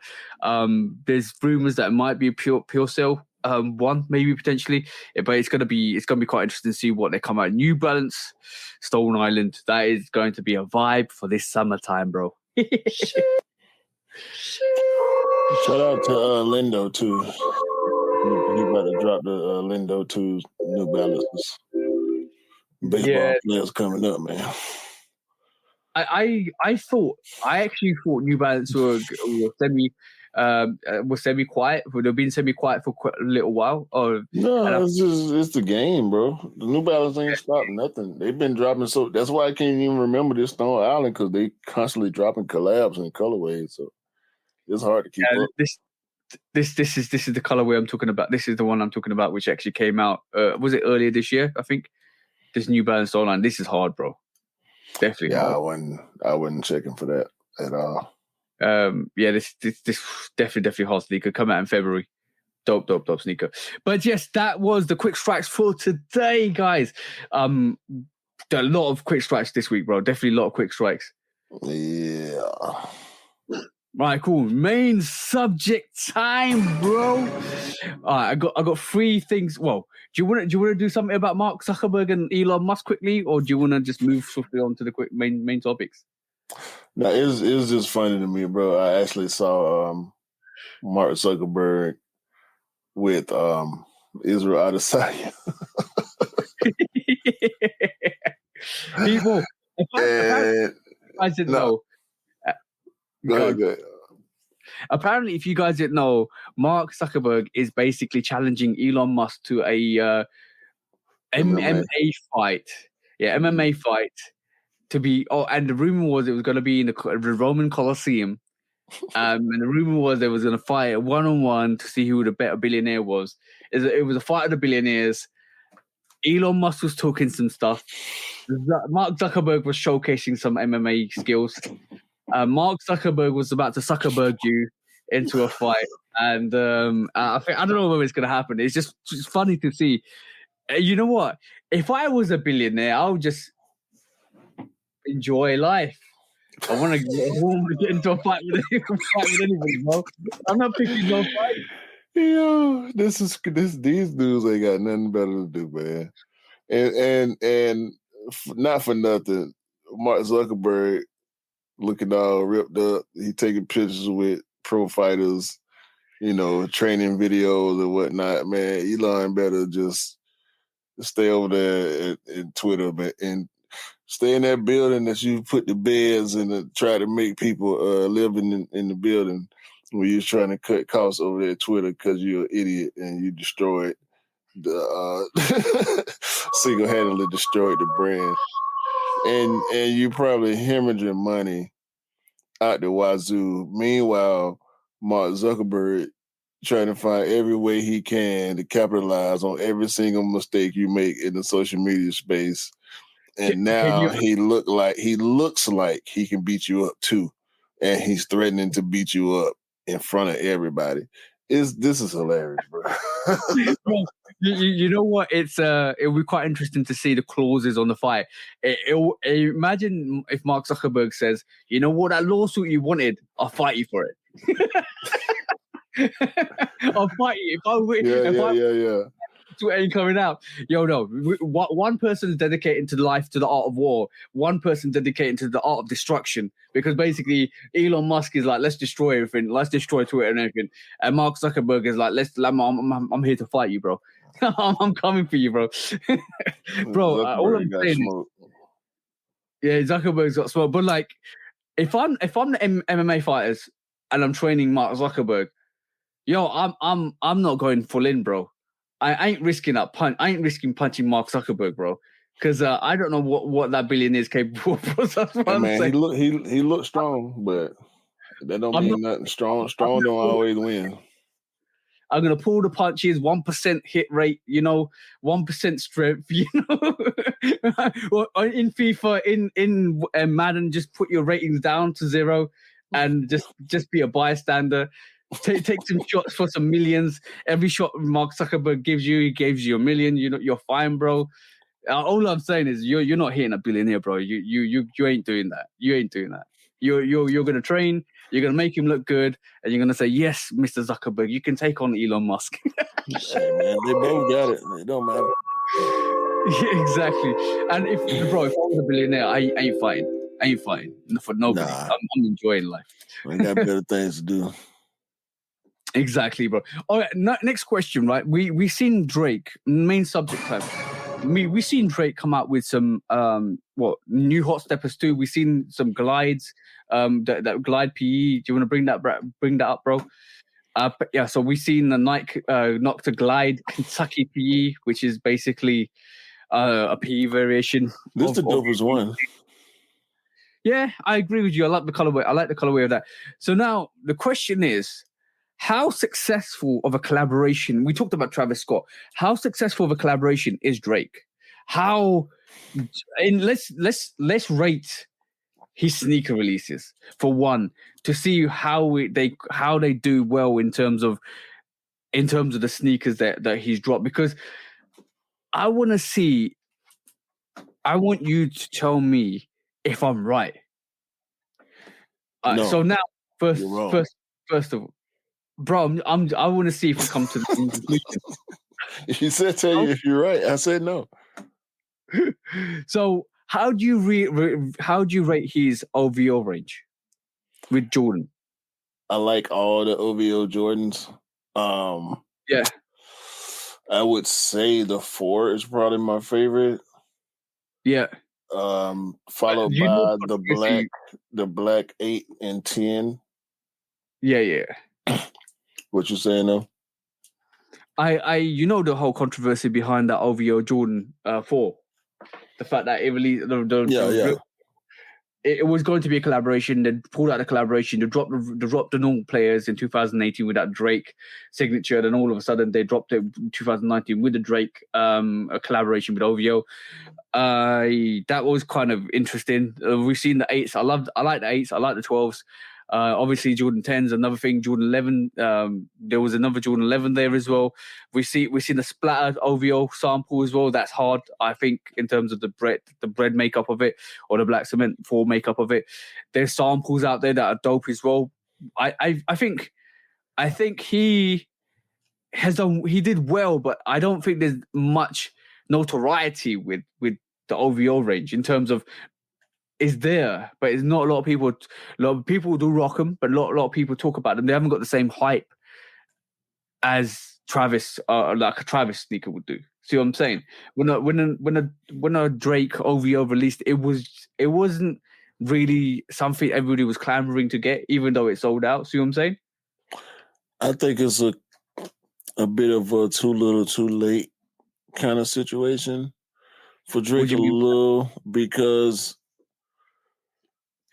There's rumors that it might be a pure sale one, maybe potentially, but it's gonna be quite interesting to see what they come out. New Balance, Stone Island, that is going to be a vibe for this summertime, bro. Shout out to Lindo too. He about to drop the Lindo 2 New Balances. Baseball players coming up, man. I actually thought New Balance were semi quiet. Would have been semi quiet for quite a little while. No, it's the game, bro. The New Balance ain't stopped nothing. They've been dropping, so that's why I can't even remember this Stone Island, because they constantly dropping collabs and colorways. So it's hard to keep up. This is the colorway I'm talking about. This is the one I'm talking about, which actually came out. Was it earlier this year? I think this New Balance Stone Island. This is hard, bro. Definitely. Yeah, I wasn't checking for that at all. This definitely hard sneaker. Come out in February. Dope sneaker. But yes, that was the quick strikes for today, guys. A lot of quick strikes this week, bro. Definitely a lot of quick strikes. Yeah. Right, cool. Main subject time, bro. All right, I got 3 things. Well, do you want to do something about Mark Zuckerberg and Elon Musk quickly, or do you want to just move swiftly on to the quick main topics? No, it was just funny to me, bro. I actually saw Mark Zuckerberg with Israel Adesanya. People, I didn't know. Go ahead. Apparently, if you guys didn't know, Mark Zuckerberg is basically challenging Elon Musk to a MMA fight. Yeah, MMA fight to be. Oh, and the rumor was it was going to be in the Roman Colosseum. And the rumor was they was going to fight 1-on-1 to see who the better billionaire was. It was a fight of the billionaires. Elon Musk was talking some stuff. Mark Zuckerberg was showcasing some MMA skills. Mark Zuckerberg was about to Zuckerberg you into a fight, and I don't know whether it's going to happen. It's just funny to see. You know what? If I was a billionaire, I would just enjoy life. I want to get into a fight with anybody, bro. I'm not picking no fight. Yo, these dudes ain't got nothing better to do, man. And not for nothing, Mark Zuckerberg looking all ripped up. He taking pictures with pro fighters, training videos and whatnot. Man, Elon better just stay over there in Twitter, and stay in that building that you put the beds and try to make people live in the building when you're trying to cut costs over there at Twitter because you're an idiot and you destroyed single-handedly destroyed the brand. And you probably hemorrhaging money out the wazoo. Meanwhile, Mark Zuckerberg trying to find every way he can to capitalize on every single mistake you make in the social media space. And now he looks like he can beat you up too. And he's threatening to beat you up in front of everybody. This is hilarious, bro. Bro, you know what? It'll be quite interesting to see the clauses on the fight. Imagine if Mark Zuckerberg says, "You know what? That lawsuit you wanted, I'll fight you for it. I'll fight you if I win. Yeah. To ain't coming out. Yo, no. One person is dedicated to life, to the art of war. One person dedicated to the art of destruction. Because basically, Elon Musk is like, let's destroy everything. Let's destroy Twitter and everything. And Mark Zuckerberg is like, I'm here to fight you, bro. I'm coming for you, bro. Bro, all I'm saying is, yeah, Zuckerberg's got smoke. But like, if I'm the MMA fighters and I'm training Mark Zuckerberg, yo, I'm not going full in, bro. I ain't risking that punch. I ain't risking punching Mark Zuckerberg, bro, because I don't know what that billion is capable of. That's what I'm saying. He looks strong, but that don't mean nothing. Strong don't always win. I'm gonna pull the punches, 1% hit rate, 1% strength, Or in FIFA, in Madden, just put your ratings down to 0 and just be a bystander. Take some shots for some millions. Every shot Mark Zuckerberg gives you, he gives you $1 million. You're fine, bro. All I'm saying is you're not hitting $1 billion here, bro. You ain't doing that. You ain't doing that. You're gonna train. You're gonna make him look good, and you're gonna say, "Yes, Mr. Zuckerberg, you can take on Elon Musk." Hey man, they both got it. It don't matter. Yeah, exactly. And if I was a billionaire, I ain't fighting. I ain't fighting for nobody. Nah. I'm enjoying life. I got better things to do. Exactly, bro. All right, next question, right? We seen Drake, main subject time. We seen Drake come out with some new Hot Steppers too. We seen some glides, that glide PE. Do you want to bring that up, bro? Yeah. So we seen the Nike Nocta Glide Kentucky PE, which is basically a PE variation. This is the dopest one. Yeah, I agree with you. I like the colorway. I like the colorway of that. So now the question is, how successful of a collaboration? We talked about Travis Scott. How successful of a collaboration is Drake? Let's rate his sneaker releases for one, to see how they do well in terms of the sneakers that he's dropped. Because I want you to tell me if I'm right. No, so now first of all, bro, I want to see if we come to the conclusion. You said tell you if you're right. I said no. So how do you rate his OVO range with Jordan? I like all the OVO Jordans. Yeah, I would say the 4 is probably my favorite. Yeah. Followed by the black 8 and 10. Yeah. What you saying though? The whole controversy behind that OVO Jordan 4, the fact that it released it was going to be a collaboration. They pulled out the collaboration. They dropped the normal players in 2018 with that Drake signature. Then all of a sudden they dropped it in 2019 with the Drake a collaboration with OVO. That was kind of interesting. We've seen the 8s. I like the 8s. I like the 12s. Obviously Jordan 10's another thing. Jordan 11. There was another Jordan 11 there as well. We've seen the splattered OVO sample as well. That's hard, I think, in terms of the bread makeup of it, or the black cement 4 makeup of it. There's samples out there that are dope as well. I think he did well, but I don't think there's much notoriety with the OVO range in terms of. Is there, but it's not a lot of people. A lot of people do rock them, but a lot of people talk about them. They haven't got the same hype as Travis, like a Travis sneaker would do. See what I'm saying? When a Drake OVO released, it wasn't really something everybody was clamoring to get, even though it sold out. See what I'm saying? I think it's a bit of a too little, too late kind of situation for Drake a little, because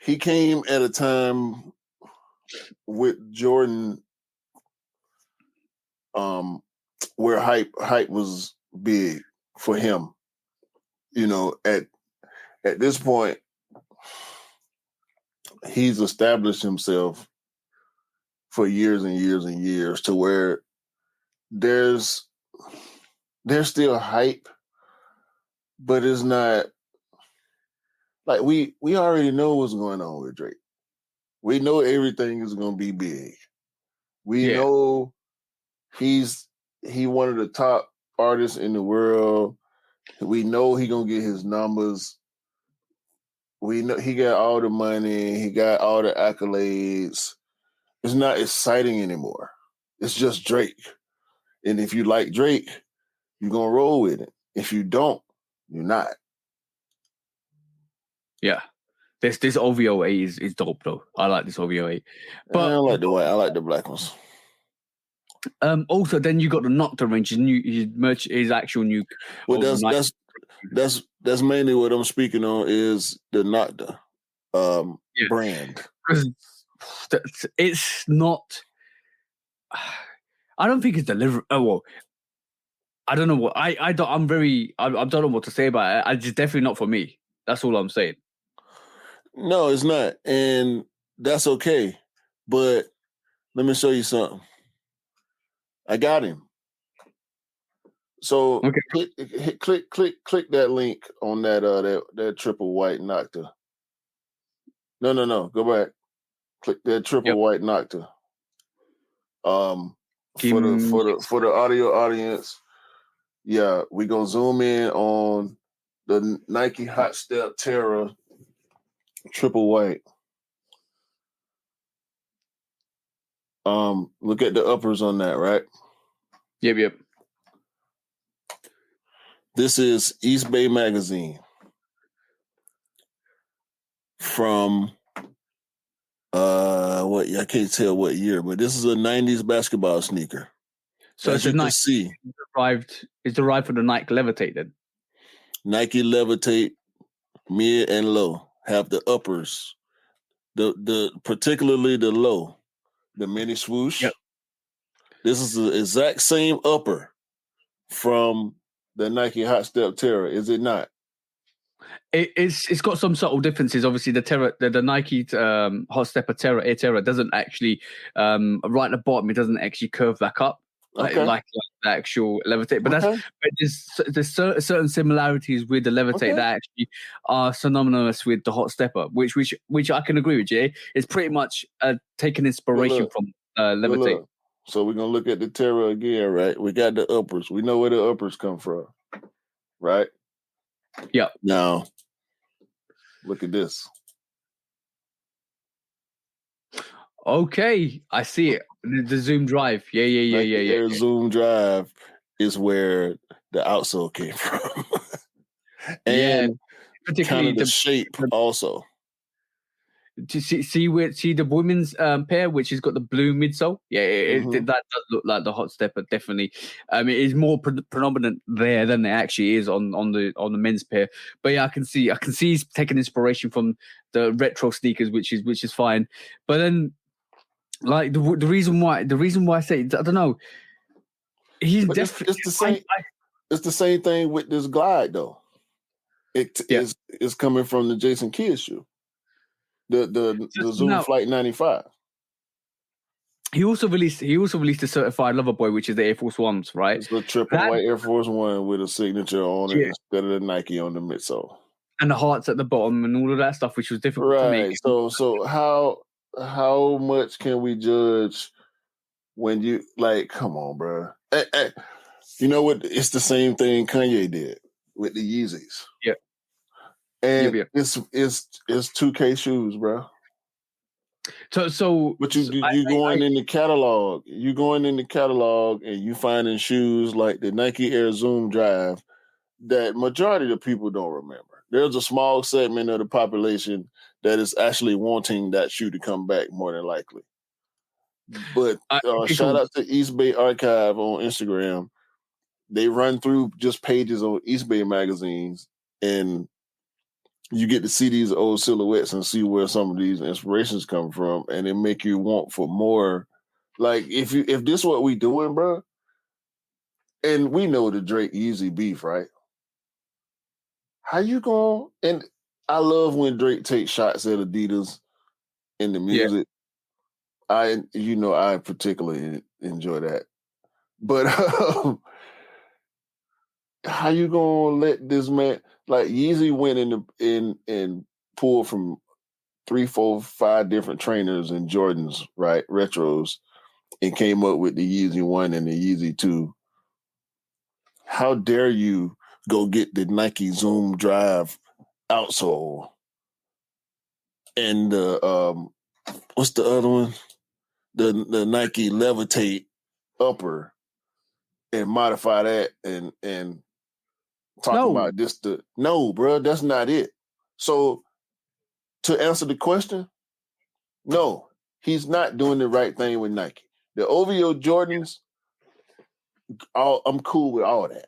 he came at a time with Jordan where hype was big for him. At this point, he's established himself for years and years and years, to where there's still hype, but it's not like we already know what's going on with Drake. We know everything is going to be big. We know he one of the top artists in the world. We know he gonna get his numbers. We know he got all the money. He got all the accolades. It's not exciting anymore. It's just Drake. And if you like Drake, you're gonna roll with it. If you don't, you're not. Yeah. This OVO is dope though. I like this OVO. But I don't like the white. I like the black ones. Also, then you got the Nocta range. His actual new. Well, that's mainly what I'm speaking on is the Nocta brand. It's not. I don't think it's delivered. Oh well, I don't know what I don't. I don't know what to say about it. It's definitely not for me. That's all I'm saying. No, it's not, and that's okay. But let me show you something. I got him. So click that link on that triple white Nocta. No. Go back. Click that triple white Nocta. For the audio audience, yeah, we gonna zoom in on the Nike Hot Step Terra triple white. Look at the uppers on that, right? Yep. This is East Bay Magazine from I can't tell what year, but this is a 90s basketball sneaker. So as you can see, it's derived from the Nike Levitate then. Nike Levitate mid and low have the uppers. The particularly the low, the mini swoosh. Yep. This is the exact same upper from the Nike Hot Step Terra, is it not? It's got some subtle differences. Obviously, the Nike Hot Stepper Terra Air Terra doesn't actually right at the bottom. It doesn't actually curve back up like the actual Levitate. But there's certain similarities with the Levitate that actually are synonymous with the Hot Stepper, which I can agree with. Jay, it's pretty much taking inspiration from Levitate. So we're gonna look at the Terra again, right? We got the uppers. We know where the uppers come from, right? Yeah. Now, look at this. Okay, I see it. The Zoom Drive. Yeah. Zoom Drive is where the outsole came from. And particularly the shape also. To see the women's pair, which has got the blue midsole. Yeah, that does look like the Hot Stepper, definitely. It is more predominant there than it actually is on the men's pair. But yeah, I can see he's taking inspiration from the retro sneakers, which is fine. But then, like the reason why I say I don't know. He's definitely it's the same thing with this Glide though. It is coming from the Jason Kidd shoe. The Zoom Flight 95. He also released a certified lover boy, which is the Air Force Ones, right? It's the triple white Air Force One with a signature on it instead of the Nike on the midsole. And the hearts at the bottom and all of that stuff, which was difficult to make. So how much can we judge when you come on, bro? You know what? It's the same thing Kanye did with the Yeezys. Yeah. And it's 2K shoes, bro. But you going in the catalog. You going in the catalog and you finding shoes like the Nike Air Zoom Drive that majority of the people don't remember. There's a small segment of the population that is actually wanting that shoe to come back more than likely. But shout out to East Bay Archive on Instagram. They run through just pages on East Bay magazines, and you get to see these old silhouettes and see where some of these inspirations come from, and it make you want for more. Like if this is what we doing, bro, and we know the Drake Yeezy beef, right? How you going? And I love when Drake takes shots at Adidas in the music. I particularly enjoy that. But how you gonna let this man like Yeezy went in and pulled from 3, 4, 5 different trainers and Jordans, right? Retros, and came up with the Yeezy 1 and the Yeezy 2. How dare you go get the Nike Zoom Drive outsole and the what's the other one? The Nike Levitate upper and modify that and talking about this no, bro, that's not it. So to answer the question, no, he's not doing the right thing with Nike. The OVO Jordans, I'm cool with all that.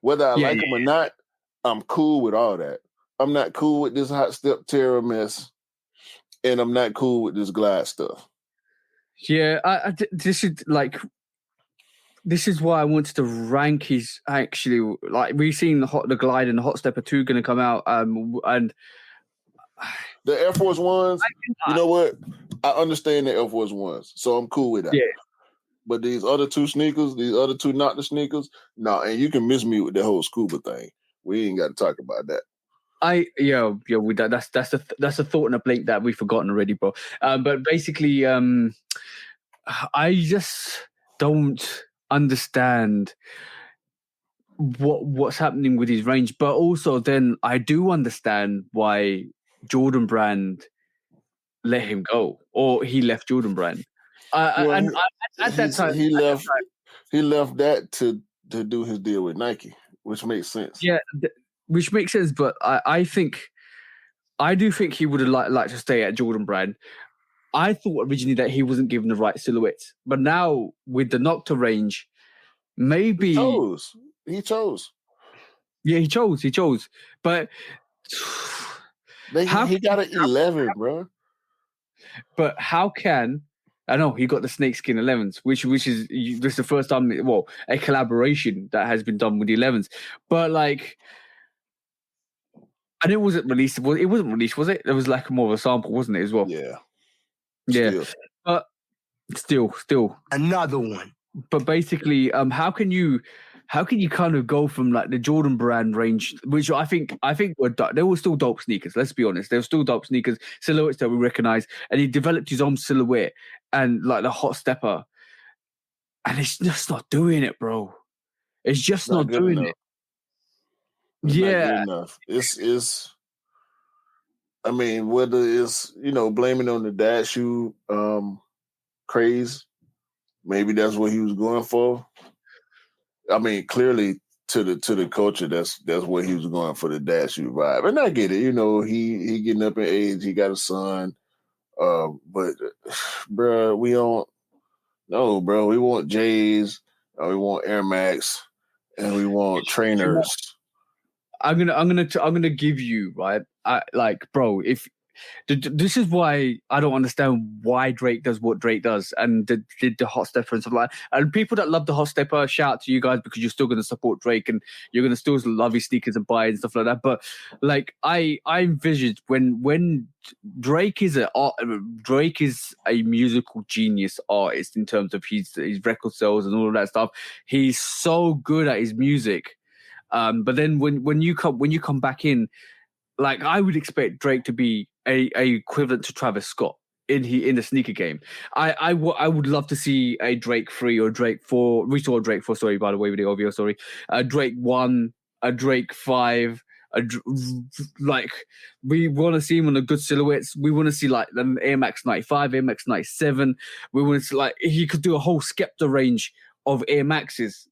Whether I like them or not, I'm cool with all that. I'm not cool with this hot step terror mess, and I'm not cool with this glide stuff. Yeah, this is why I wanted to rank his actually like we've seen the glide and the hot stepper 2 going to come out and the Air Force Ones. You know what? I understand the Air Force Ones, so I'm cool with that. Yeah. But these other 2 sneakers, these other 2 not the sneakers, no. And you can miss me with the whole scuba thing. We ain't got to talk about that. That's a thought and a blink that we've forgotten already, bro. But basically, I just don't understand what's happening with his range. But also, then I do understand why Jordan Brand let him go, or he left Jordan Brand. At that time, he left that to do his deal with Nike, which makes sense. Yeah, which makes sense. But I do think he would have liked to stay at Jordan Brand. I thought originally that he wasn't given the right silhouettes, but now with the Nocta range, maybe he chose. Yeah, he chose. But he got an 11, bro. But how can I know he got the snakeskin 11s, which is this is the first time a collaboration that has been done with the 11s, but like. And it wasn't released. It wasn't released, was it? It was like more of a sample, wasn't it, as well? Yeah. Yeah. But still. Another one. But basically, how can you kind of go from like the Jordan Brand range, which I think they were still dope sneakers, let's be honest. They were still dope sneakers, silhouettes that we recognize, and he developed his own silhouette and like the hot stepper. And it's just not doing it, bro. It's just not doing it. It's not good enough. It's I mean, whether it's blaming on the dad shoe craze, maybe that's what he was going for. I mean, clearly to the culture, that's what he was going for, the dad shoe vibe. And I get it, he getting up in age, he got a son. But bro, we don't no, bro. We want J's, we want Air Max, and we want trainers. I'm gonna give you right. Bro, if this is why I don't understand why Drake does what Drake does and did the hot stepper and stuff like that. And people that love the hot stepper, shout out to you guys because you're still gonna support Drake and you're gonna still love his sneakers and buy it and stuff like that. But like I envisioned when Drake is a musical genius artist in terms of his record sales and all of that stuff. He's so good at his music. But then when you come back in, like I would expect Drake to be a equivalent to Travis Scott in the sneaker game. I would love to see a Drake 3 or Drake 4. We saw Drake 4, sorry, by the way, with the OVO, sorry. A Drake 1, a Drake 5. Like we want to see him on the good silhouettes. We want to see like an Air Max 95, Air Max 97. We want to see like he could do a whole Skepta range of Air Maxes.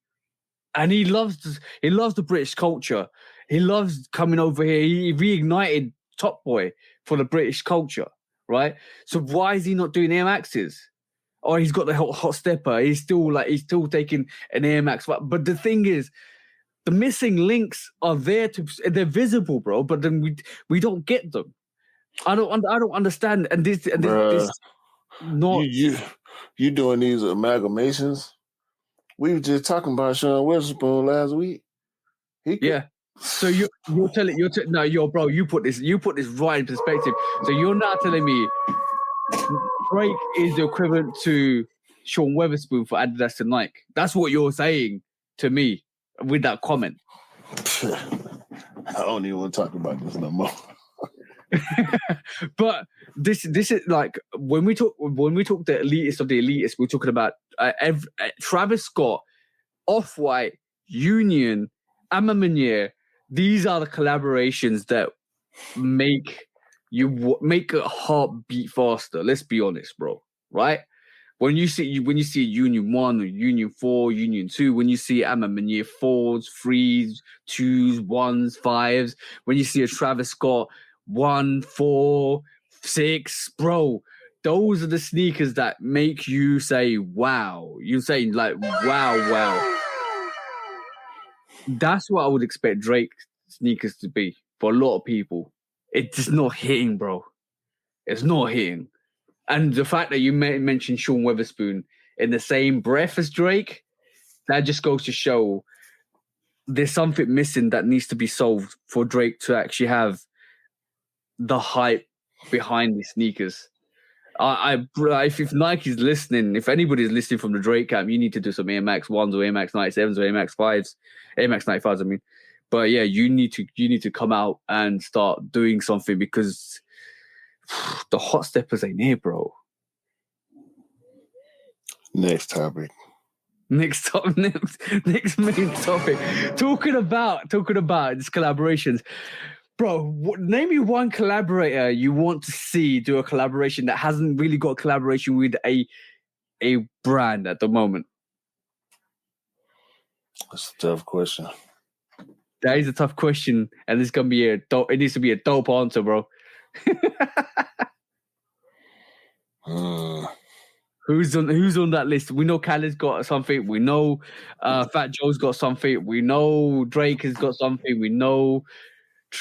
And he loves the British culture. He loves coming over here. He reignited Top Boy for the British culture, right? So why is he not doing Air Maxes? Or he's got the hot stepper. He's still taking an Air Max. But the thing is, the missing links are there they're visible, bro. But then we don't get them. I don't understand. And this not you doing these amalgamations. We were just talking about Sean Witherspoon last week. So you're telling bro. You put this right in perspective. So you're not telling me Drake is the equivalent to Sean Weatherspoon for Adidas and Nike. That's what you're saying to me with that comment. I don't even want to talk about this no more. But this is like when we talk the elitist of the elitist, we're talking about Travis Scott, Off-White, Union, Amma Manier. These are the collaborations that make a heart beat faster. Let's be honest, bro. Right? When you see Union 1, Union 4, Union 2, when you see Amma Manier 4s, 3s, 2s, 1s, 5s, when you see a Travis Scott 1, 4, 6, bro, those are the sneakers that make you say, wow. You say like, wow. That's what I would expect Drake sneakers to be for a lot of people. It's just not hitting, bro. It's not hitting. And the fact that you mentioned Sean Weatherspoon in the same breath as Drake, that just goes to show there's something missing that needs to be solved for Drake to actually have the hype behind these sneakers. If Nike's listening, if anybody's listening from the Drake camp, you need to do some Air Max 1s or Air Max 97s or Air Max 5s, Air Max 95s, I mean. But yeah, you need to come out and start doing something because the hot steppers ain't here, bro. Next topic. Next main topic. Talking about these collaborations, bro. Name me one collaborator you want to see do a collaboration that hasn't really got a collaboration with a brand at the moment. That's a tough question. That is a tough question, and it's gonna be it needs to be a dope answer, bro. Who's on that list? We know Khaled's got something. We know Fat Joe's got something. We know Drake has got something. We know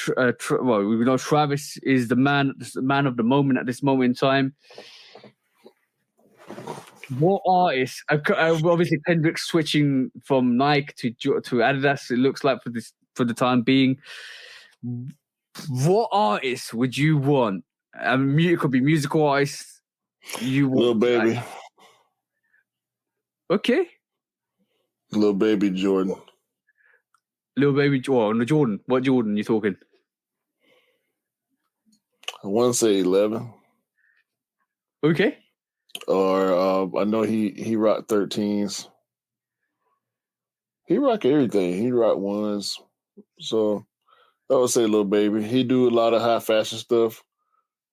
we know Travis is the man of the moment at this moment in time. What artists? Obviously, Kendrick's switching from Nike to Adidas. It looks like for the time being. What artists would you want? It could be musical artists. You want Lil Baby. Okay. Lil Baby Jordan. Lil Baby Jordan. What Jordan are you talking? I want to say 11. Okay. Or I know he rocked 13s. He rock everything. He rock 1s. So I would say Lil Baby. He do a lot of high fashion stuff,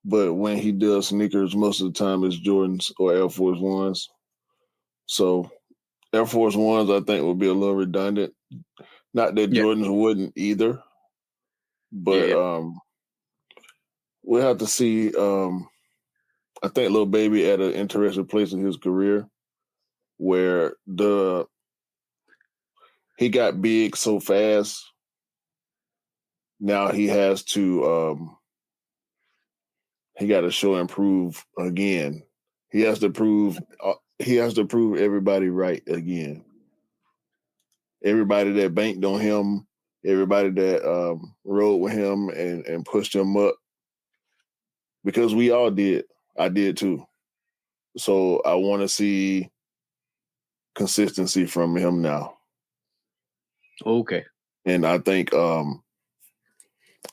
but when he does sneakers, most of the time it's Jordans or Air Force 1s. So Air Force 1s, I think, would be a little redundant. Not that Jordans wouldn't either, but we'll have to see. I think Lil Baby at an interesting place in his career where he got big so fast. Now he has to he got to show and prove again. He has to prove everybody right again. Everybody that banked on him, everybody that rode with him and pushed him up. Because we all did. I did too. So I want to see consistency from him now. Okay. And I think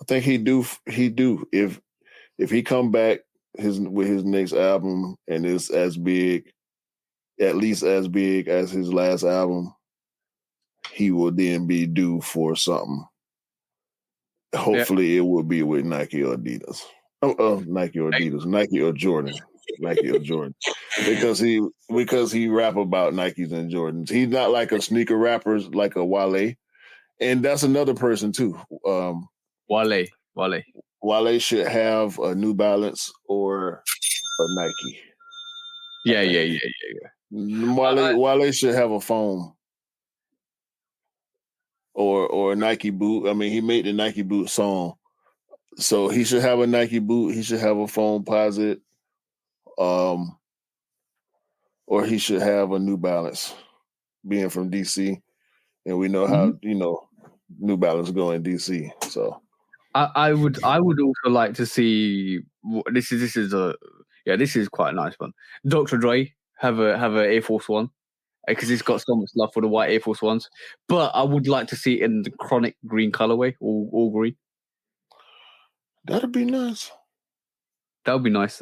he do. If he come back with his next album and it's at least as big as his last album, he will then be due for something. Hopefully it will be with Nike or Adidas. Nike or Adidas. Nike or Jordan. Nike or Jordan. Because he rap about Nikes and Jordans. He's not like a sneaker rapper like a Wale. And that's another person too. Wale. Wale should have a New Balance or a Nike. Yeah. Wale should have a foam or a Nike boot. I mean, he made the Nike boot song, so he should have a Nike boot. He should have a foam posit, or he should have a New Balance. Being from DC, and we know how New Balance go in DC. So I would also like to see this is a Yeah, this is quite a nice one. Dr. Dre have a Air Force One because he's got so much love for the white Air Force Ones. But I would like to see it in the chronic green colorway, all green. That'd be nice. That would be nice.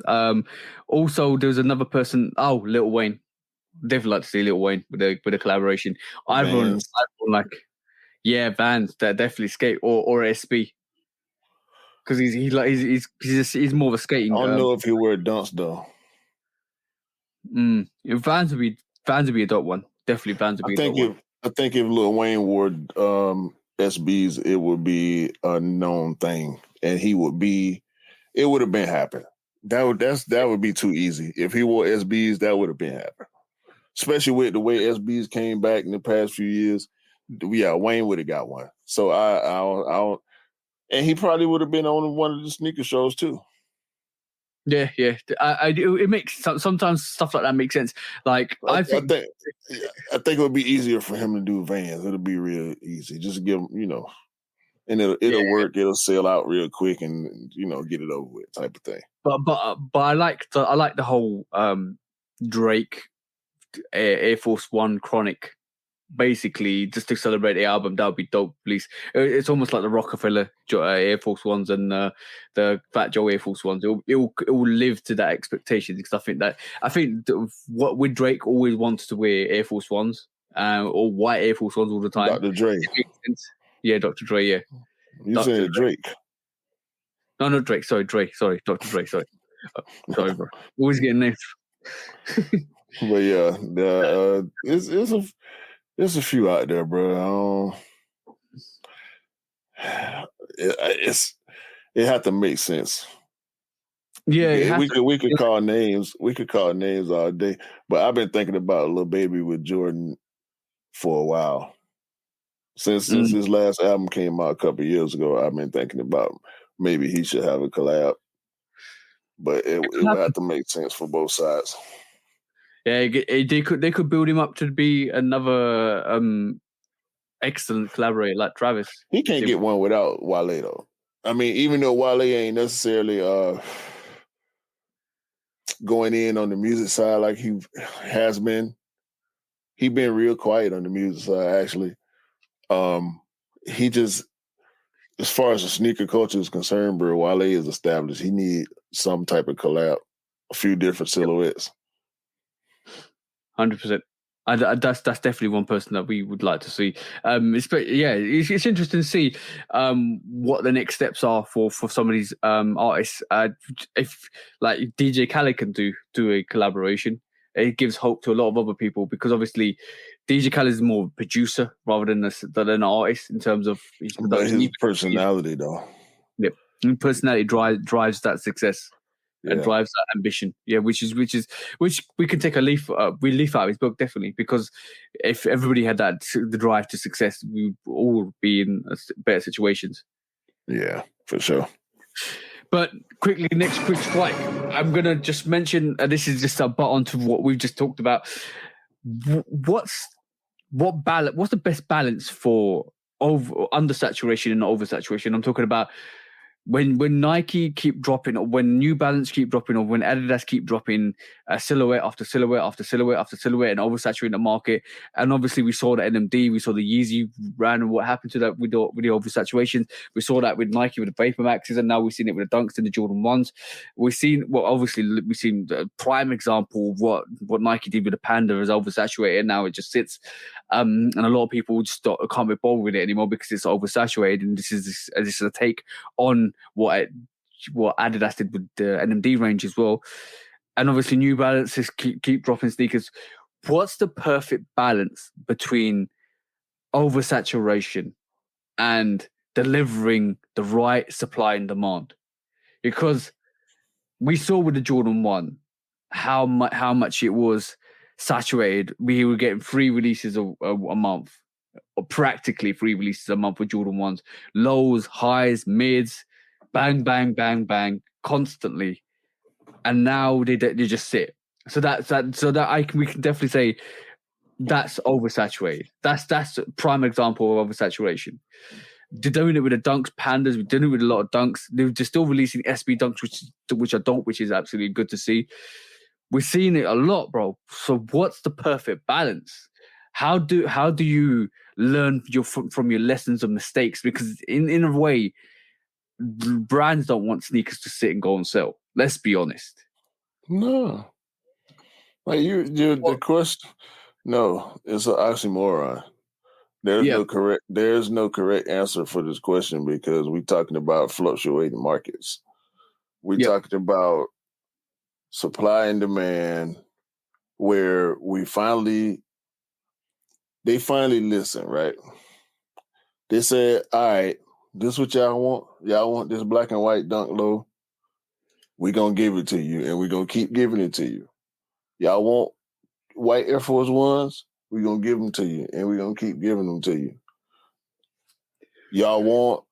Also, there's another person. Oh, Lil Wayne. Definitely like to see Lil Wayne with a collaboration. Everyone like, yeah, Vans. That definitely skate or SB. Because he's more of a skating. I don't know if he wear dunks though. Vans would be a dope one. Definitely Vans would be a dope one. I think if Lil Wayne wore SBs, it would be a known thing, and it would have been happening. That would be too easy. If he wore SBs, that would have been happening. Especially with the way SBs came back in the past few years. Yeah, Wayne would have got one. So I and he probably would have been on one of the sneaker shows too. Yeah. I do. It makes sometimes stuff like that makes sense. Like I think it would be easier for him to do Vans. It'll be real easy. Just give him, and it'll work. It'll sell out real quick, and get it over with, type of thing. But I like the whole Drake Air Force One Chronic. Basically, just to celebrate the album, that would be dope. At least it's almost like the Rockefeller Air Force Ones and the Fat Joe Air Force Ones. It will live to that expectation, because I think what with Drake always wants to wear Air Force Ones or white Air Force Ones all the time. Dr. Dre, yeah, Dr. Dre, yeah. You said Drake? No, not Drake. Sorry, Dre. Sorry, Dr. Dre. Sorry, sorry, bro. Always getting names. But yeah, there's a few out there, bro. It had to make sense. Yeah, we could call names. We could call names all day. But I've been thinking about Lil Baby with Jordan for a while. Since his last album came out a couple of years ago, I've been thinking about maybe he should have a collab. But it would have to make sense for both sides. Yeah, they could build him up to be another excellent collaborator like Travis. He can't get one without Wale though. I mean, even though Wale ain't necessarily going in on the music side like he has been, he been real quiet on the music side actually. He just, as far as the sneaker culture is concerned, bro, Wale is established. He need some type of collab, a few different silhouettes. 100%. That's definitely one person that we would like to see. It's interesting to see what the next steps are for some of these artists. If like DJ Khaled can do a collaboration, it gives hope to a lot of other people, because obviously DJ Khaled is more a producer rather than an artist in terms of his personality, though. Yep, personality drives that success. And drives that ambition, which we can take a leaf out of his book, definitely, because if everybody had the drive to success, we would all be in better situations. Yeah, for sure. But quickly, next quick strike, I'm gonna just mention this is just a butt onto what we've just talked about. What's the best balance for undersaturation and oversaturation? I'm talking about when Nike keep dropping, or when New Balance keep dropping, or when Adidas keep dropping silhouette after silhouette after silhouette after silhouette and oversaturating the market. And obviously we saw the NMD, we saw the Yeezy brand and what happened to that with the oversaturation. We saw that with Nike with the Vapor Maxes, and now we've seen it with the Dunks and the Jordan 1s. We've seen the prime example of what Nike did with the Panda is oversaturated, and now it just sits. And a lot of people just can't be bothered with it anymore because it's oversaturated. And this is a take on what Adidas did with the NMD range as well. And obviously New Balances keep dropping sneakers. What's the perfect balance between oversaturation and delivering the right supply and demand? Because we saw with the Jordan 1 how much it was saturated. We were getting 3 releases a month, or practically 3 releases a month with Jordan 1s. Lows, highs, mids, bang, bang, bang, bang, constantly. And now they just sit. So we can definitely say that's oversaturated. That's a prime example of oversaturation. They're doing it with the Dunks, Pandas. We're doing it with a lot of Dunks. They're still releasing SB Dunks, which is absolutely good to see. We're seeing it a lot, bro. So what's the perfect balance? How do you learn from your lessons of mistakes? Because in a way, brands don't want sneakers to sit and go and sell. Let's be honest. No. Like the question. No, it's an oxymoron. There's no correct answer for this question because we're talking about fluctuating markets. We're talking about supply and demand, where they finally listen, right? They said, all right, this is what y'all want. Y'all want this black and white Dunk Low? We're going to give it to you, and we're going to keep giving it to you. Y'all want white Air Force Ones? We're going to give them to you, and we're going to keep giving them to you. Y'all want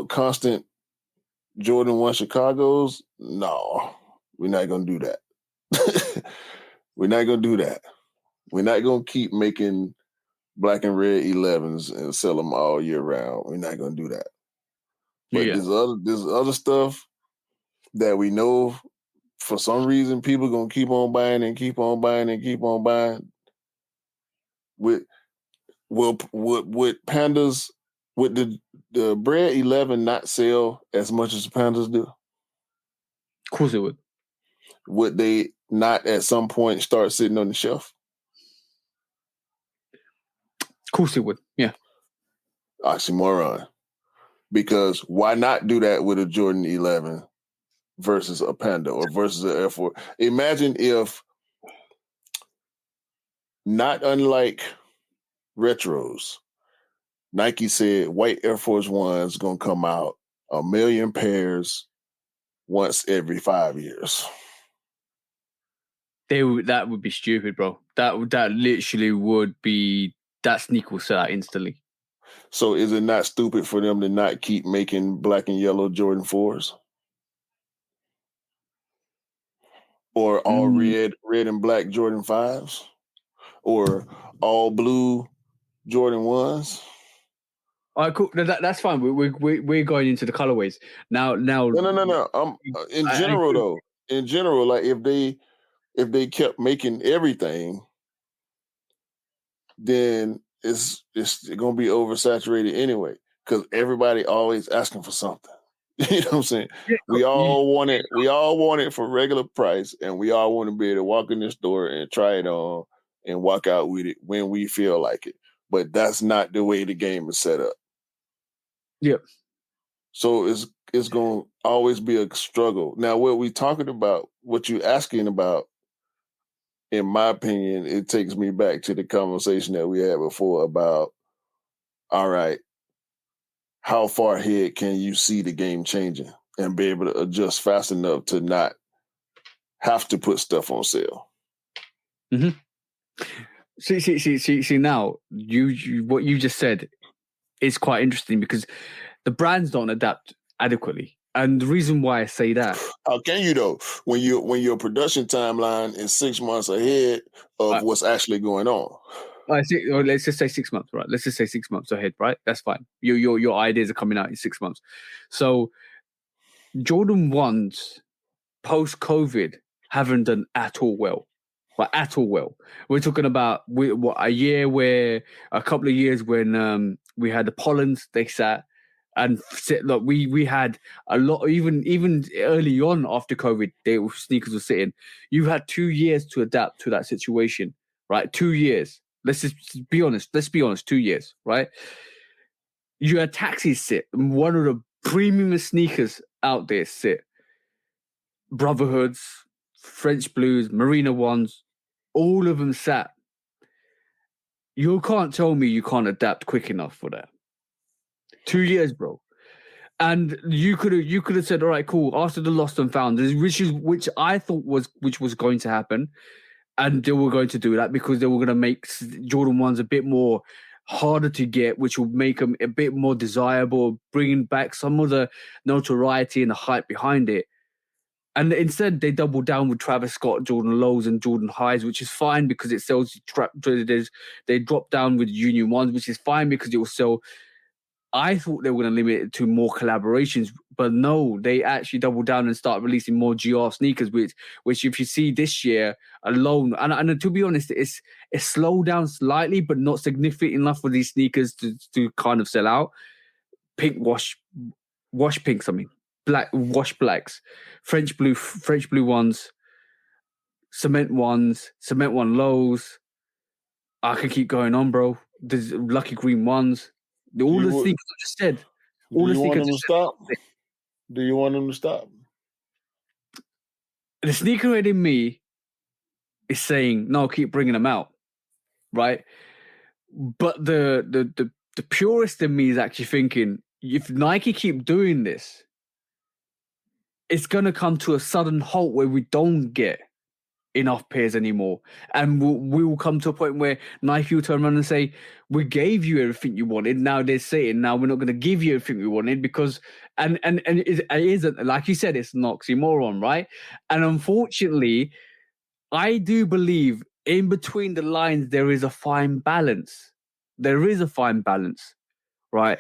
constant Jordan 1 Chicago's? No, we're not going to do that. We're not going to do that. We're not going to keep making black and red 11s and sell them all year round. We're not going to do that. But there's other stuff that we know for some reason people going to keep on buying and keep on buying and keep on buying. Would Pandas, would the Bread 11 not sell as much as the Pandas do? Of course it would. Would they not at some point start sitting on the shelf? Of course it would, yeah. Oxymoron. Because why not do that with a Jordan 11 versus a Panda or versus an Air Force? Imagine if, not unlike retros, Nike said white Air Force One's going to come out 1 million pairs once every 5 years. That would be stupid, bro. That literally would be, that sneaker will sell out instantly. So is it not stupid for them to not keep making black and yellow Jordan 4s? Or all red and black Jordan 5s? Or all blue Jordan 1s? All right, cool. No, that's fine. We're going into the colorways now. No. In general, like if they kept making everything, then it's gonna be oversaturated anyway. Because everybody always asking for something. You know what I'm saying? Yeah, we all want it. We all want it for regular price, and we all want to be able to walk in the store and try it on and walk out with it when we feel like it. But that's not the way the game is set up. Yep. So it's going to always be a struggle. Now, what we talking about, what you asking about, in my opinion, it takes me back to the conversation that we had before about, all right, how far ahead can you see the game changing and be able to adjust fast enough to not have to put stuff on sale? Mm-hmm. See. Now, you what you just said is quite interesting because the brands don't adapt adequately, and the reason why I say that. How can you though? When your production timeline is 6 months ahead of what's actually going on. Let's just say 6 months, right? Let's just say 6 months ahead, right? That's fine. Your ideas are coming out in 6 months. So Jordan 1s post-COVID haven't done at all well. But at all well. We're talking about a couple of years when we had the Pollens, they sat. And look, we had a lot, even early on after COVID, sneakers were sitting. You had 2 years to adapt to that situation, right? 2 years. Let's just be honest. Let's be honest. 2 years, right? You had taxis sit. One of the premium sneakers out there sit. Brotherhoods, French Blues, Marina Ones, all of them sat. You can't tell me you can't adapt quick enough for that. 2 years, bro. And you could have said, all right, cool. After the lost and found, which I thought was going to happen, and they were going to do that because they were going to make Jordan 1s a bit more harder to get, which will make them a bit more desirable, bringing back some of the notoriety and the hype behind it. And instead, they double down with Travis Scott, Jordan Lows, and Jordan Highs, which is fine because it sells. They drop down with Union Ones, which is fine because it will sell. I thought they were going to limit it to more collaborations, but no, they actually double down and start releasing more GR sneakers, which if you see this year alone, and to be honest, it's slowed down slightly, but not significant enough for these sneakers to kind of sell out. Pink wash pinks, I mean. Black wash blacks, French blue ones, cement one lows. I can keep going on, bro. There's lucky green ones. All the sneakers I just said. Do you want them to stop? Do you want them to stop? The sneakerhead in me is saying no. Keep bringing them out, right? But the purist in me is actually thinking if Nike keep doing this, it's going to come to a sudden halt where we don't get enough pairs anymore. And we will come to a point where Nike will turn around and say, we gave you everything you wanted. Now they're saying, now we're not going to give you everything we wanted because, and it isn't, like you said, it's an oxymoron, right? And unfortunately, I do believe in between the lines, there is a fine balance. There is a fine balance, right?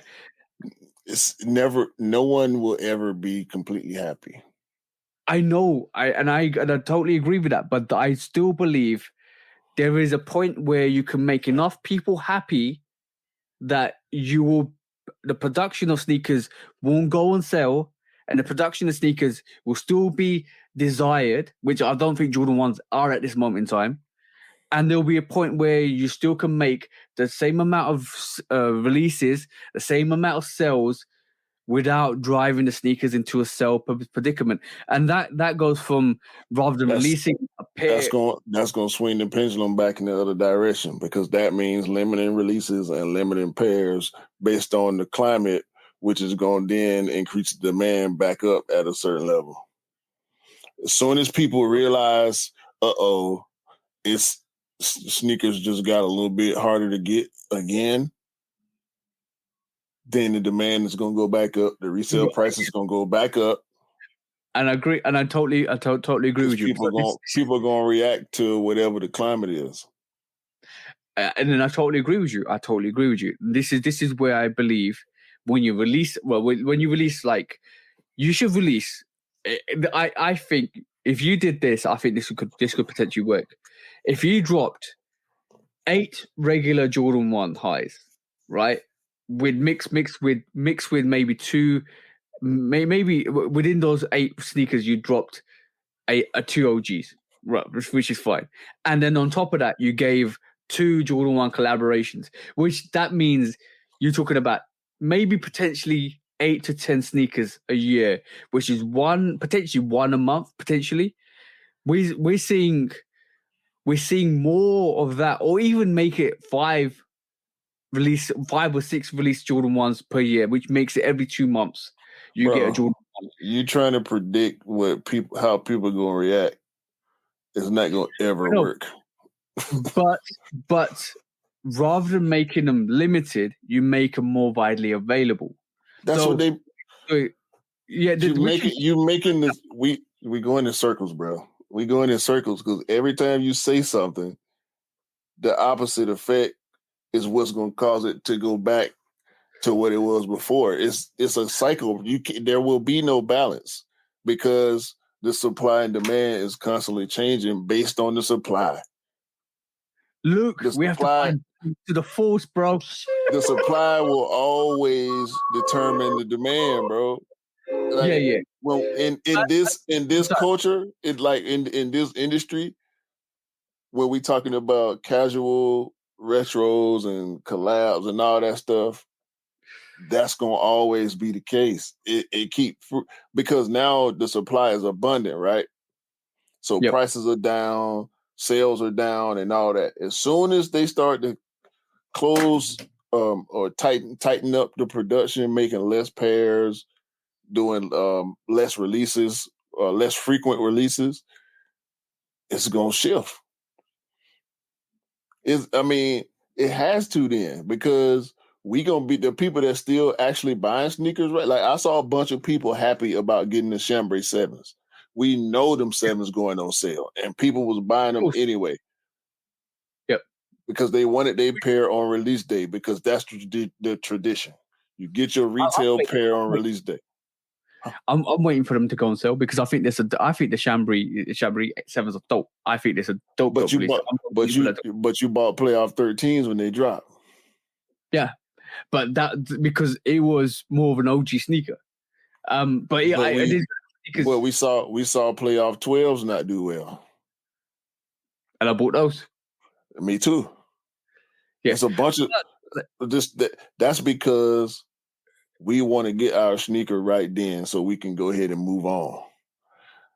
It's no one will ever be completely happy. I know, I totally agree with that, but I still believe there is a point where you can make enough people happy that the production of sneakers won't go on sale, and the production of sneakers will still be desired, which I don't think Jordan 1s are at this moment in time. And there'll be a point where you still can make the same amount of releases, the same amount of sales, without driving the sneakers into a sell predicament. And that goes from rather than releasing a pair. That's going to swing the pendulum back in the other direction because that means limiting releases and limiting pairs based on the climate, which is going to then increase the demand back up at a certain level. As soon as people realize, it's sneakers just got a little bit harder to get again, then the demand is going to go back up. The resale price is going to go back up. And I agree, and I totally agree with you. People are going to react to whatever the climate is. And then I totally agree with you. This is where I believe when you release, like, you should release. I think if you did this, I think this could potentially work. If you dropped 8 regular Jordan 1 highs, right, with mixed with maybe 2, maybe within those 8 sneakers, you dropped a 2 OGs, right, which is fine. And then on top of that, you gave 2 Jordan 1 collaborations, which that means you're talking about maybe potentially 8 to 10 sneakers a year, which is potentially one a month, potentially. We're seeing more of that, or even make it 5 or 6 release Jordan 1s per year, which makes it every 2 months you get a Jordan 1. You trying to predict how people are going to react. It's not going to ever work. But rather than making them limited, you make them more widely available. That's what they. Yeah, you making this. We go in circles, bro. We go in circles because every time you say something, the opposite effect is what's going to cause it to go back to what it was before. It's a cycle. There will be no balance because the supply and demand is constantly changing based on the supply. Luke, we have to find to the force, bro. The supply will always determine the demand, bro. Like, yeah. Well, in this culture, it's like in this industry, where we talking about casual retros and collabs and all that stuff, that's gonna always be the case. Because now the supply is abundant, right? So prices are down, sales are down, and all that. As soon as they start to close or tighten up the production, making less pairs, doing less releases, less frequent releases, it's gonna shift. It has to then, because we gonna be the people that still actually buying sneakers, right? Like I saw a bunch of people happy about getting the Chambray 7s, we know them 7s going on sale, and people was buying them anyway. Yep. Because they wanted their pair on release day, because that's the tradition. You get your retail pair on release day. I'm waiting for them to go on sale because I think the Chambry 7s are dope. I think there's a dope. But you bought playoff 13s when they dropped. Yeah, but that because it was more of an OG sneaker. But yeah, I did. Well, we saw playoff 12s not do well, and I bought those. Me too. Yeah, it's a bunch of that's because we want to get our sneaker right then, so we can go ahead and move on.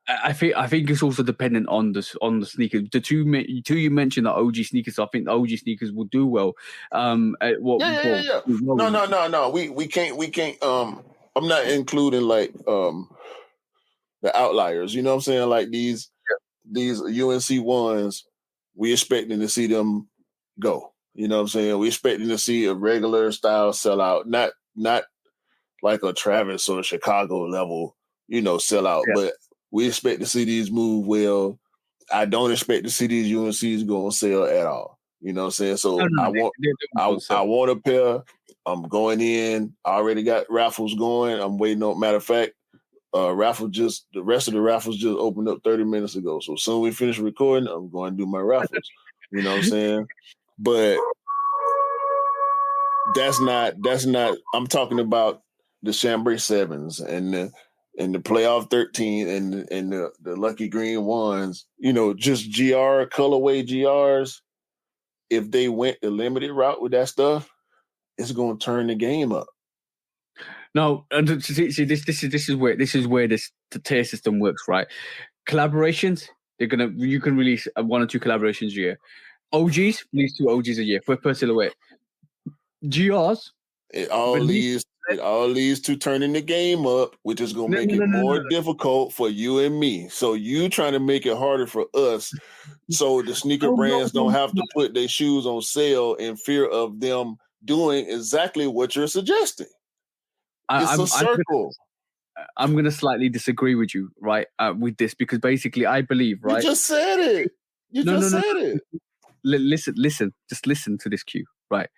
I think it's also dependent on the sneakers. The two you mentioned, the OG sneakers. I think the OG sneakers will do well. No. We can't. I'm not including like the outliers. You know what I'm saying? Like these UNC ones, we expecting to see them go. You know what I'm saying? We expecting to see a regular style sellout, not like a Travis or a Chicago level, sellout, but we expect to see these move well. I don't expect to see these UNCs go on sale at all. You know what I'm saying? So I want a pair. I'm going in. I already got raffles going. I'm waiting on. Matter of fact, the rest of the raffles just opened up 30 minutes ago. So as soon as we finish recording, I'm going to do my raffles. You know what I'm saying? But that's not. I'm talking about the Chambray 7s and the playoff 13 and the lucky green ones. Just GR colorway GRs. If they went the limited route with that stuff, it's going to turn the game up. No, and see, this is where the tier system works, right? Collaborations, you can release 1 or 2 collaborations a year. OGs release 2 OGs a year per silhouette. GRs, it all leads to turning the game up, which is going to make it more difficult for you and me. So you trying to make it harder for us, so the sneaker brands don't have to put their shoes on sale in fear of them doing exactly what you're suggesting. It's a circle. I'm going to slightly disagree with you, right, with this, because basically I believe, right? You just said it. Said it. Listen. Just listen to this cue, right?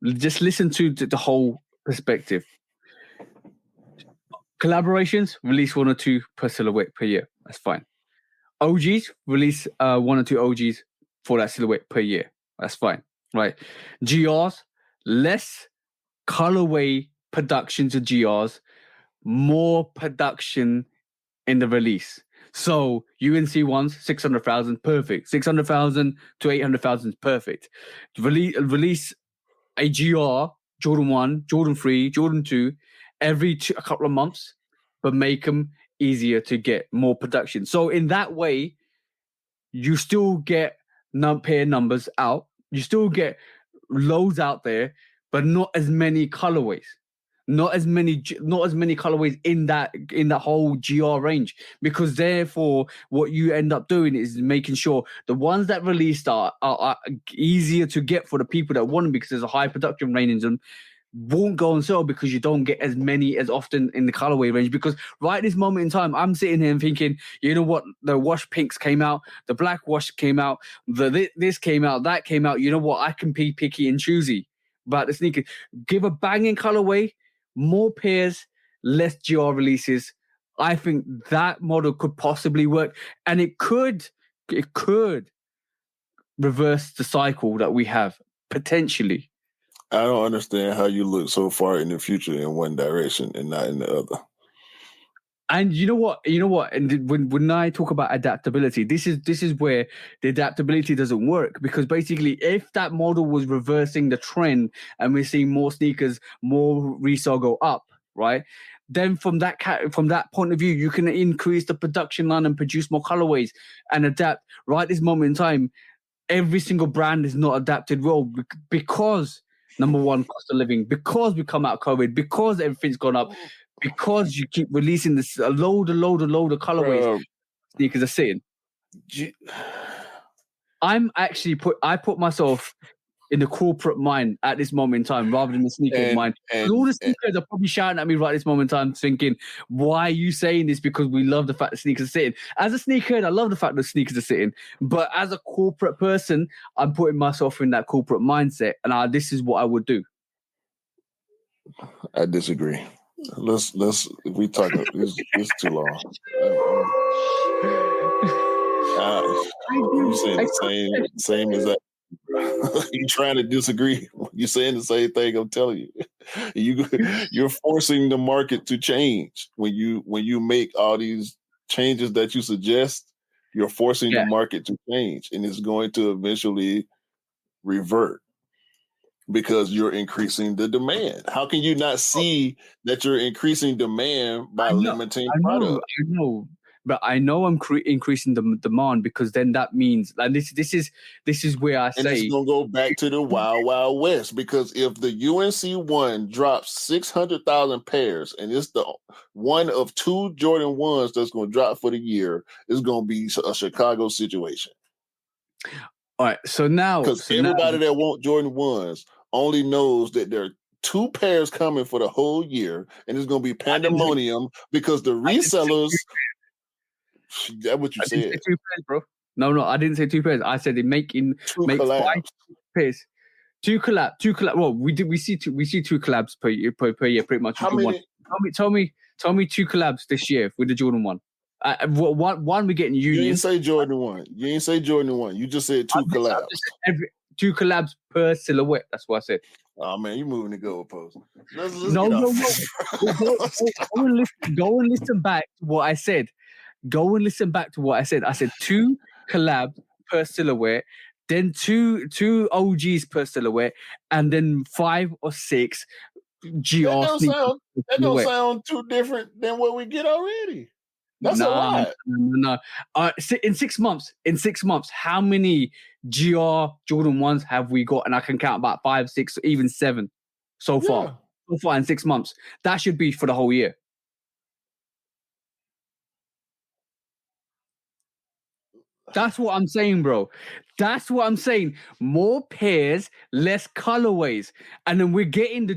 Just listen to the whole perspective. Collaborations, release 1 or 2 per silhouette per year. That's fine. OGs, release 1 or 2 OGs for that silhouette per year. That's fine, right? GRs, less colorway productions of GRs, more production in the release. So UNC ones, 600,000, perfect. 600,000 to 800,000 is perfect. Release a GR, Jordan 1, Jordan 3, Jordan 2, every a couple of months, but make them easier to get more production. So in that way, you still get pair numbers out. You still get loads out there, but not as many colorways. Not as many colorways in that whole GR range, because therefore what you end up doing is making sure the ones that released are easier to get for the people that want them, because there's a high production range in them, won't go on sale because you don't get as many as often in the colorway range. Because right this moment in time, I'm sitting here and thinking, you know what, the wash pinks came out, the black wash came out, this came out, that came out. You know what, I can be picky and choosy about the sneaker. Give a banging colorway, more pairs, less GR releases. I think that model could possibly work, and it could reverse the cycle that we have potentially. I don't understand how you look so far in the future in one direction and not in the other. And you know what? And when I talk about adaptability, this is where the adaptability doesn't work, because basically, if that model was reversing the trend and we're seeing more sneakers, more resale go up, right? Then from that point of view, you can increase the production line and produce more colorways and adapt. Right this moment in time, every single brand is not adapted well because, number one, cost of living, because we come out of COVID, because everything's gone up, because you keep releasing this a load of colorways. Sneakers are sitting. I put myself in the corporate mind at this moment in time, rather than the sneakerhead mind. And all the sneakers are probably shouting at me right this moment in time, thinking, "Why are you saying this?" Because we love the fact that sneakers are sitting. As a sneakerhead, I love the fact that sneakers are sitting. But as a corporate person, I'm putting myself in that corporate mindset, and this is what I would do. I disagree. Let's we talk. It's too long. You saying the same as that. You trying to disagree? You're saying the same thing. I'm telling you, you're forcing the market to change when you make all these changes that you suggest. You're forcing the market to change, and it's going to eventually revert because you're increasing the demand. How can you not see that you're increasing demand by limiting product? I know. But I know I'm increasing the demand, because then that means, and this is where I say, and it's gonna go back to the wild west, because if the UNC one drops 600,000 pairs and it's the one of 2 Jordan 1s that's gonna drop for the year, it's gonna be a Chicago situation. All right, so now because everybody that want Jordan 1s only knows that there are 2 pairs coming for the whole year, and it's gonna be pandemonium because the resellers. That's what you said. Say 2 pairs, bro. No, I didn't say 2 pairs. I said they make 5 pairs. 2 collabs. Well, we see 2 collabs per year, pretty much. How many? Tell me 2 collabs this year with the Jordan 1. One we get in Union. You didn't say Jordan 1. You just said 2 collabs. 2 collabs per silhouette. That's what I said. Oh man, you moving the goalpost. No. Go and listen back to what I said. I said 2 collabs per silhouette, then two OGs per silhouette, and then 5 or 6 GR sneakers. That don't sound too different than what we get already. That's a lot. No. In 6 months, how many GR Jordan 1s have we got? And I can count about 5, 6, even 7 so far. So far in 6 months. That should be for the whole year. That's what I'm saying, bro. That's what I'm saying. More pairs, less colorways, and then we're getting the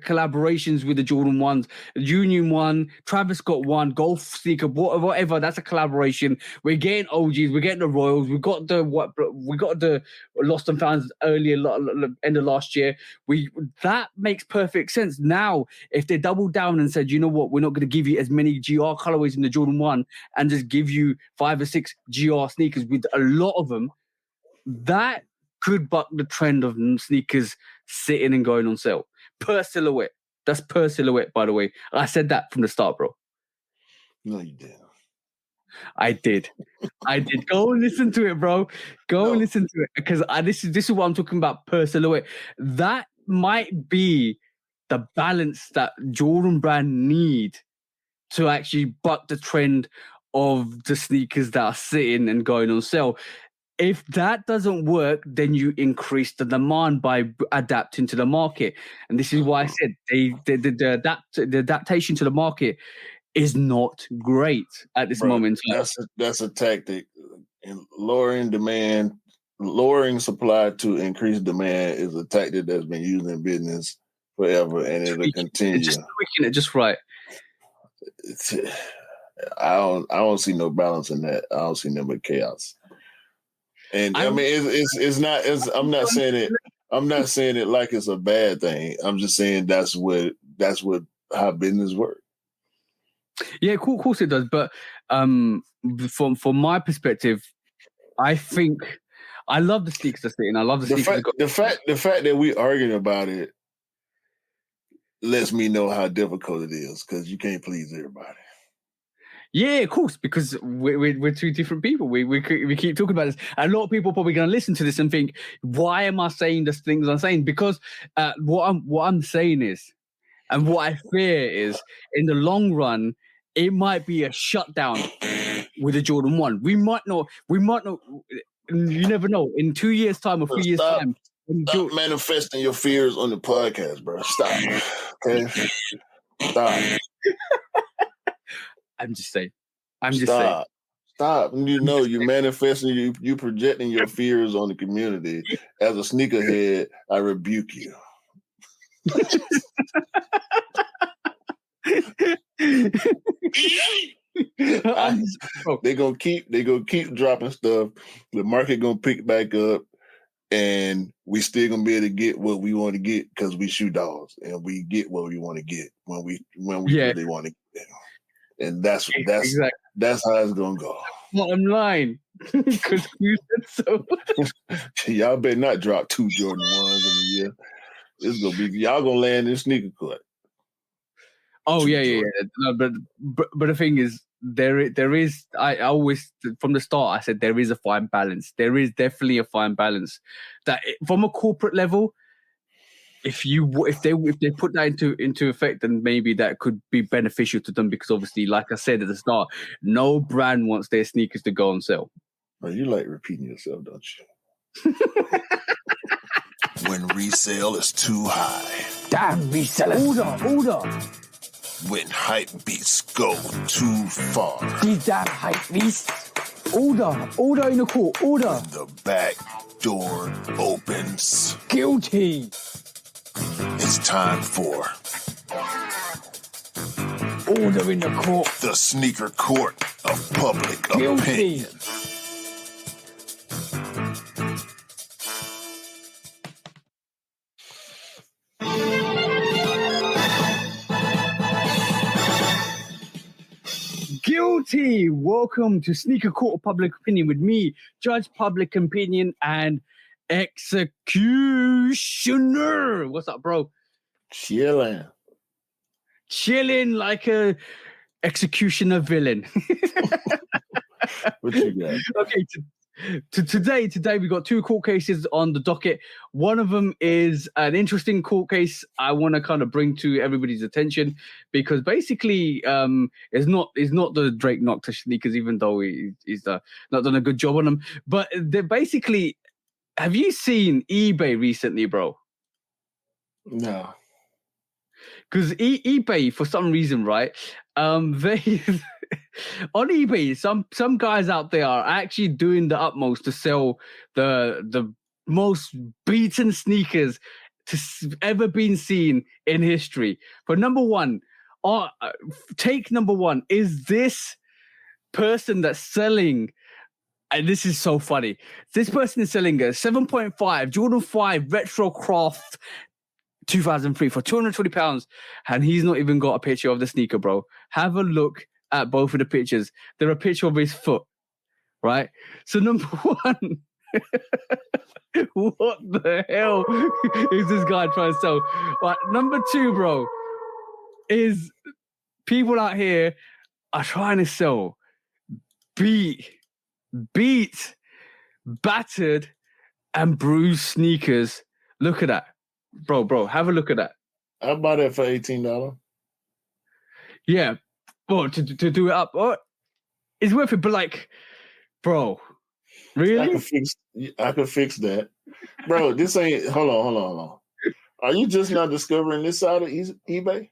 collaborations with the Jordan 1s, Union 1, Travis Scott 1, Golf Sneaker, whatever. That's a collaboration. We're getting OGs. We're getting the Royals. We got the Lost and Founds earlier, end of last year. That makes perfect sense. Now, if they doubled down and said, you know what, we're not going to give you as many GR colorways in the Jordan 1 and just give you 5 or 6 GR sneakers with a lot of them, that could buck the trend of sneakers sitting and going on sale per silhouette. That's per silhouette, by the way. I said that from the start, bro. No, you didn't. I did. Go and listen to it, bro. And listen to it, because this is what I'm talking about per silhouette. That might be the balance that Jordan brand need to actually buck the trend of the sneakers that are sitting and going on sale. If that doesn't work, then you increase the demand by adapting to the market. And this is why I said the adaptation to the market is not great at this moment. That's a tactic. And lowering supply to increase demand is a tactic that's been used in business forever, and it'll continue. Just tweaking it just right. I don't see no balance in that. I don't see nothing but chaos. And I mean, it's not. I'm not saying it. I'm not saying it like it's a bad thing. I'm just saying that's how business works. Yeah, of course it does. But from my perspective, I think I love the sneakers that's sitting. I love the sneakers. The fact that we arguing about it lets me know how difficult it is, because you can't please everybody. Yeah, of course, because we're 2 different people. We keep talking about this. A lot of people are probably going to listen to this and think, why am I saying the things I'm saying? Because what I'm saying is, and what I fear is, in the long run, it might be a shutdown with the Jordan 1. We might not. You never know. In 2 years' time or 3 years' time. Stop manifesting your fears on the podcast, bro. Stop. Okay? Stop. I'm just saying. Stop. You know, you manifesting, you projecting your fears on the community. As a sneakerhead, I rebuke you. They gonna keep dropping stuff. The market gonna pick back up, and we still gonna be able to get what we want to get because we shoot dogs, and we get what we want to get when we really want to get it. And that's exactly. That's how it's gonna go. Bottom line, because you said so. Y'all better not drop 2 Jordan 1s in a year. It's gonna be y'all gonna land in sneaker court. Oh yeah. No, but the thing is, there is. I always from the start I said there is a fine balance. There is definitely a fine balance that from a corporate level. If they put that into effect, then maybe that could be beneficial to them because obviously, like I said at the start, no brand wants their sneakers to go on sale. Oh, you like repeating yourself, don't you? When resale is too high. Damn resellers. Order. When hype beats go too far. These damn hype beasts. Order in the court. Order. When the back door opens. Guilty. It's time for order in the court. The sneaker court of public opinion. Guilty. Welcome to Sneaker Court of Public Opinion with me, Judge Public Opinion and Executioner. What's up, bro? Chilling like a executioner villain. What you got? Okay, today we got 2 court cases on the docket. One of them is an interesting court case I want to kind of bring to everybody's attention because basically it's not the Drake Nocta sneakers, even though he's not done a good job on them. But they're basically, have you seen eBay recently, bro? No. Because eBay, for some reason, right? They on eBay, some guys out there are actually doing the utmost to sell the most beaten sneakers to ever been seen in history. But number one, take number one is this person that's selling. And this is so funny. This person is selling a 7.5 Jordan 5 Retro Craft 2003 for £220, and he's not even got a picture of the sneaker, bro. Have a look at both of the pictures. They're a picture of his foot, right? So number one, what the hell is this guy trying to sell? Right, number two, bro, is people out here are trying to sell beat, battered, and bruised sneakers. Look at that. Bro, have a look at that. I bought that for $18. Yeah. Well, to do it up. Oh, it's worth it, but like, bro, really? I could fix that. Bro, this ain't hold on. Are you just now discovering this side of eBay?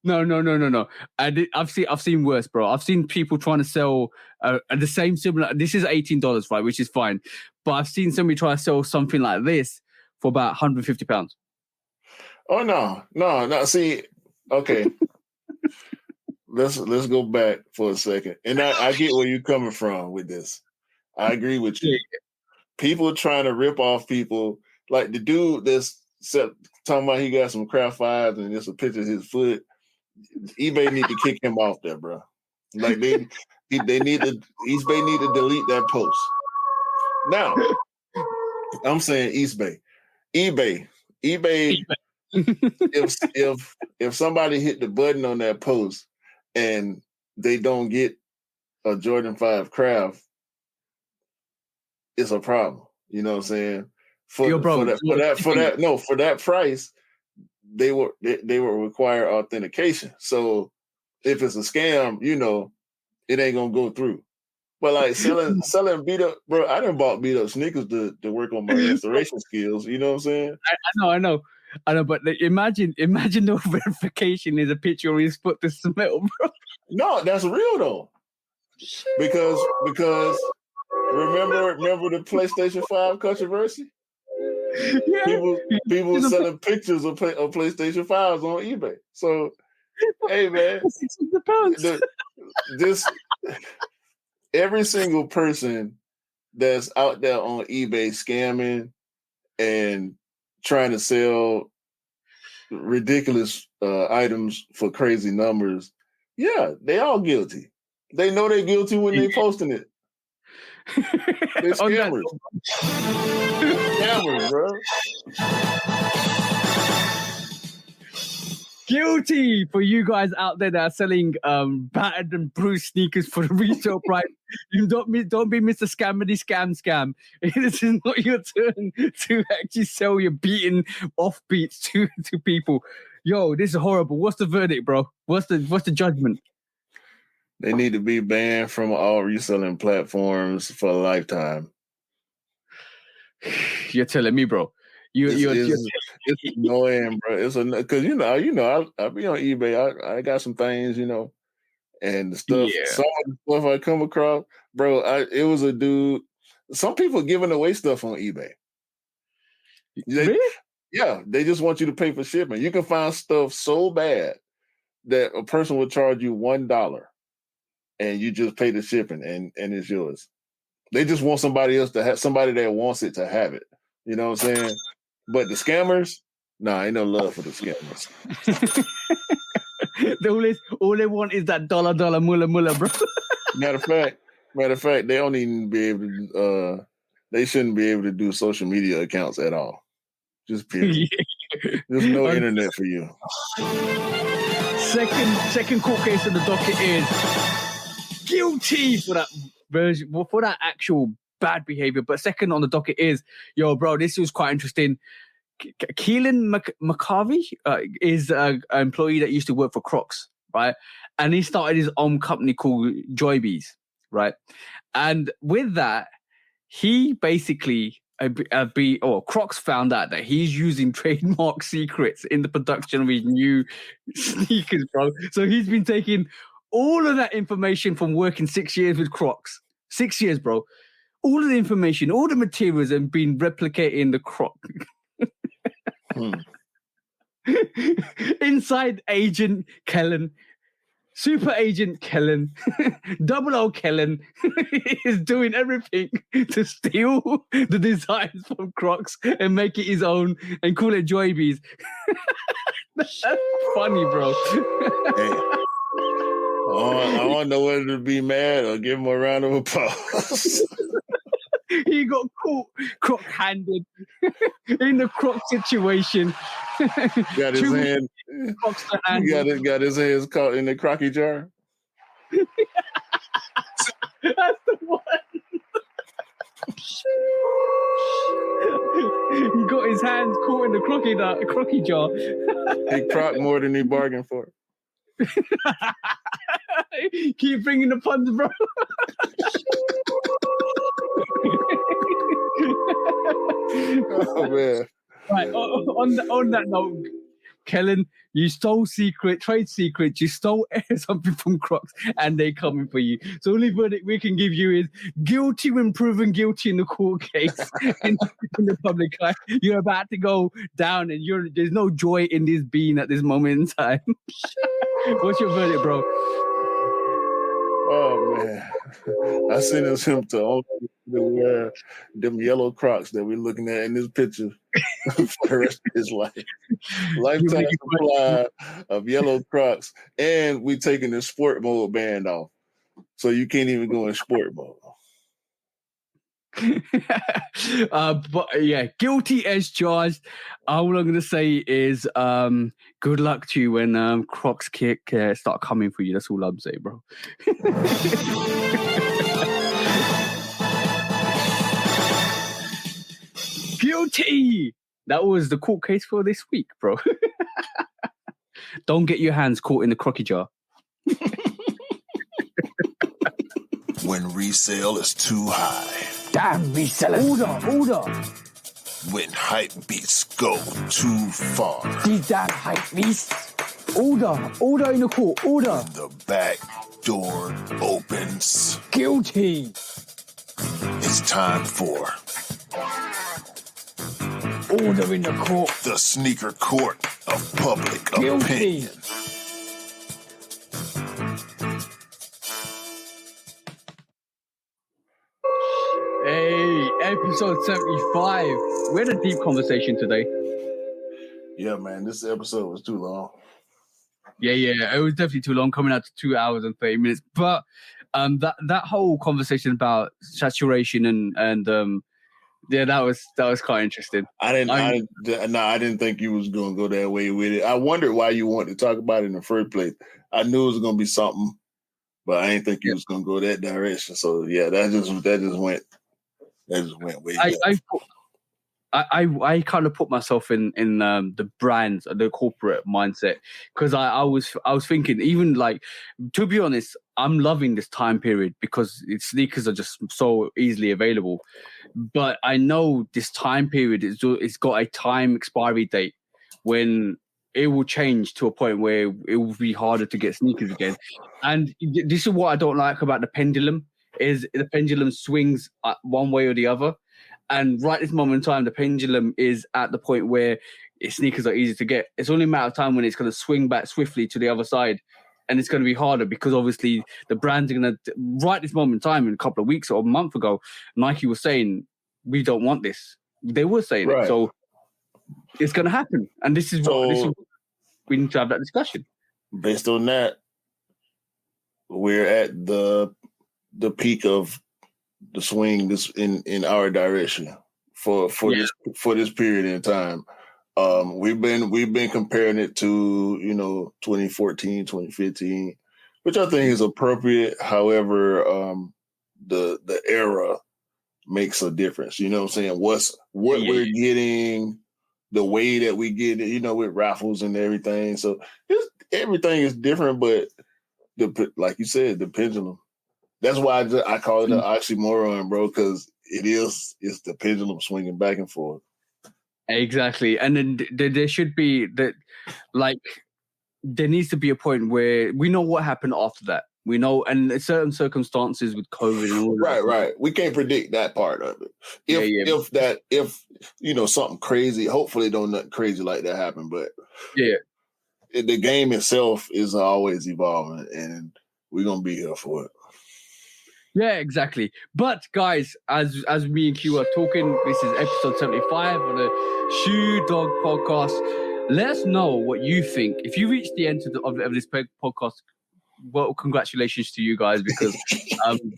No. I've seen worse, bro. I've seen people trying to sell the same similar. This is $18, right, which is fine. But I've seen somebody try to sell something like this for about £150. Oh no. See, okay. Let's go back for a second. And I get where you're coming from with this. I agree with you. People trying to rip off people, like the dude that's talking about he got some craft fives and just a picture of his foot. eBay need to kick him off there, bro. Like they need to. eBay need to delete that post. Now, I'm saying eBay. If somebody hit the button on that post and they don't get a Jordan 5 craft, it's a problem. You know what I'm saying? For that price, they will require authentication. So if it's a scam, it ain't gonna go through. But like selling beat up, bro, I done bought beat up sneakers to work on my restoration skills. You know what I'm saying? I know. But imagine the verification is a picture of his foot to smell, bro. No, that's real though. Because remember the PlayStation 5 controversy? Yeah. People selling pictures of PlayStation 5s on eBay. So, hey man, £600. this every single person that's out there on eBay scamming and trying to sell ridiculous items for crazy numbers, yeah, they all guilty. They know they're guilty when they posting it. They're scammers. Scammers, bro. Guilty for you guys out there that are selling battered and bruised sneakers for the retail price. You don't be Mr. Scammity Scam. This is not your turn to actually sell your beaten off beats to people. Yo, this is horrible. What's the verdict, bro? What's the judgment? They need to be banned from all reselling platforms for a lifetime. You're telling me, bro. It's annoying, bro. It's because I be on eBay. I got some things, and the stuff. Yeah. Some of the stuff I come across, bro. It was a dude. Some people giving away stuff on eBay. Really? Yeah, they just want you to pay for shipping. You can find stuff so bad that a person will charge you $1, and you just pay the shipping, and it's yours. They just want somebody else to have somebody that wants it to have it. You know what I'm saying? But the scammers, ain't no love for the scammers. all they want is that dollar mullah, bro. Matter of fact, they don't even be able to. They shouldn't be able to do social media accounts at all. Just period. Yeah. There's no internet for you. Second court case on the docket is guilty for that version, for that actual bad behavior. But second on the docket is, bro, this was quite interesting. Keelan McCarvey is an employee that used to work for Crocs, right? And he started his own company called Joybees, right? And with that, he basically Crocs found out that he's using trademark secrets in the production of his new sneakers, bro. So he's been taking all of that information from working 6 years with Crocs. 6 years, bro. All of the information, all the materials, and been replicated in the Croc. Inside Agent Kellen, Super Agent Kellen, 00 Kellen is doing everything to steal the designs from Crocs and make it his own and call it Joybees. That's funny, bro. Hey. I don't know whether to be mad or give him a round of applause. He got caught croc-handed in the Croc situation. Got his hand. Got his hands caught in the Crocky jar. That's the one. He got his hands caught in the Crocky jar. He crocked more than he bargained for. Keep bringing the puns, bro. Oh man! Right. On that note, Kellen, you stole trade secrets. You stole something from Crocs, and they coming for you. So only verdict we can give you is guilty when proven guilty in the court case in the public eye. You're about to go down, and there's no joy in this being at this moment in time. What's your verdict, bro? Oh man, I sentenced him to only wear them yellow Crocs that we're looking at in this picture for the rest of his life. Lifetime supply of yellow Crocs, and we taking the sport mode band off, so you can't even go in sport mode. But yeah, guilty as charged. All I'm gonna say is good luck to you when Crocs start coming for you. That's all I'm saying, bro. Guilty. That was the court case for this week, bro. Don't get your hands caught in the Crocky jar. When resale is too high. Damn resellers. Order. When hype beats go too far. These damn hype beasts. Order in the court. Order. When the back door opens. Guilty. It's time for Order in the court. the sneaker court of public Guilty. opinion. Hey, episode 75. We had a deep conversation today. Yeah, man, this episode was too long. Yeah, it was definitely too long, coming out to 2 hours and 30 minutes. But that whole conversation about saturation and yeah, that was quite interesting. I didn't think you was gonna go that way with it. I wondered why you wanted to talk about it in the first place. I knew it was gonna be something, but I didn't think you was gonna go that direction. So yeah, that just went way back. I kind of put myself in the brands, the corporate mindset, because I was thinking, even like, to be honest, I'm loving this time period because sneakers are just so easily available. But I know this time period it's got a time expiry date when it will change to a point where it will be harder to get sneakers again. And this is what I don't like about the pendulum, is the pendulum swings one way or the other. And right this moment in time, the pendulum is at the point where sneakers are easy to get. It's only a matter of time when it's going to swing back swiftly to the other side. And it's going to be harder because obviously the brands are going to, right this moment in time, in a couple of weeks or a month ago, Nike was saying, we don't want this. They were saying it. So it's going to happen. And this is what we need to have that discussion. Based on that, we're at the peak of the swing this in our direction for this period in time. We've been comparing it to 2014, 2015, which I think is appropriate. However, the era makes a difference. You know what I'm saying? What we're getting, the way that we get it, with raffles and everything. So everything is different, but like you said, the pendulum. That's why I call it an oxymoron, bro, because it's the pendulum swinging back and forth. Exactly. And then there should be that, like, there needs to be a point where we know what happened after that. We know, and certain circumstances with COVID and all that. Right. We can't predict that part of it. If something crazy, hopefully don't nothing crazy like that happen, but the game itself is always evolving, and we're gonna be here for it. Yeah, exactly. But guys, as me and Q are talking, this is episode 75 of the Shoe Dog podcast. Let us know what you think. If you reach the end of this podcast, well, congratulations to you guys, because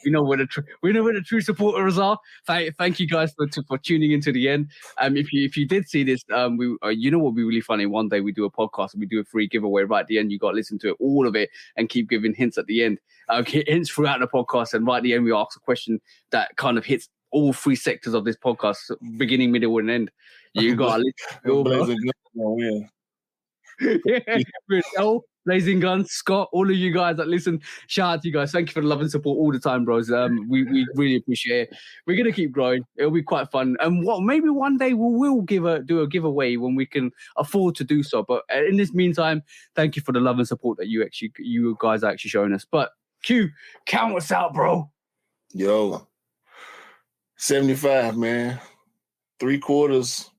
we know where the true supporters are. Thank you guys for tuning into the end. If you did see this, you know what would be really funny? One day we do a podcast and we do a free giveaway right at the end. You got to listen to it, all of it, and keep giving hints at the end. Hints throughout the podcast, and right at the end we ask a question that kind of hits all three sectors of this podcast: beginning, middle, and end. You got to listen. Blazing Guns, Scott, all of you guys that listen, shout out to you guys. Thank you for the love and support all the time, bros. We really appreciate it. We're gonna keep growing. It'll be quite fun. And maybe one day we'll do a giveaway when we can afford to do so. But in this meantime, thank you for the love and support that you guys are actually showing us. But Q, count us out, bro. Yo, 75, man. 3/4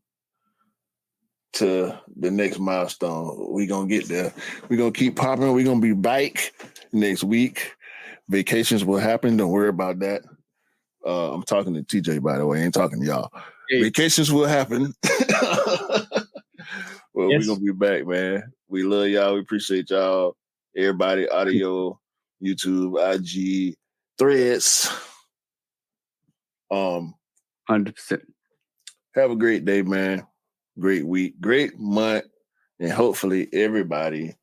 to the next milestone. We're going to get there. We're going to keep popping. We're going to be back next week. Vacations will happen. Don't worry about that. I'm talking to TJ, by the way. I ain't talking to y'all. Hey. Vacations will happen. Well, yes. We're going to be back, man. We love y'all. We appreciate y'all. Everybody, audio, YouTube, IG, Threads. 100%. Have a great day, man. Great week, great month, and hopefully everybody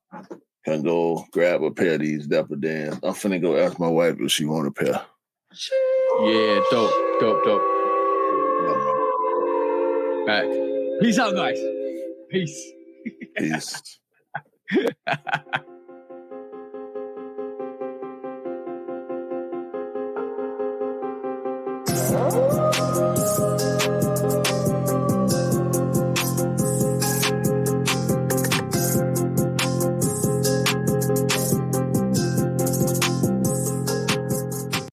can go grab a pair of these Dapper Dans. I'm finna go ask my wife if she want a pair. Yeah, dope. All right. Peace out, guys. Peace. Peace.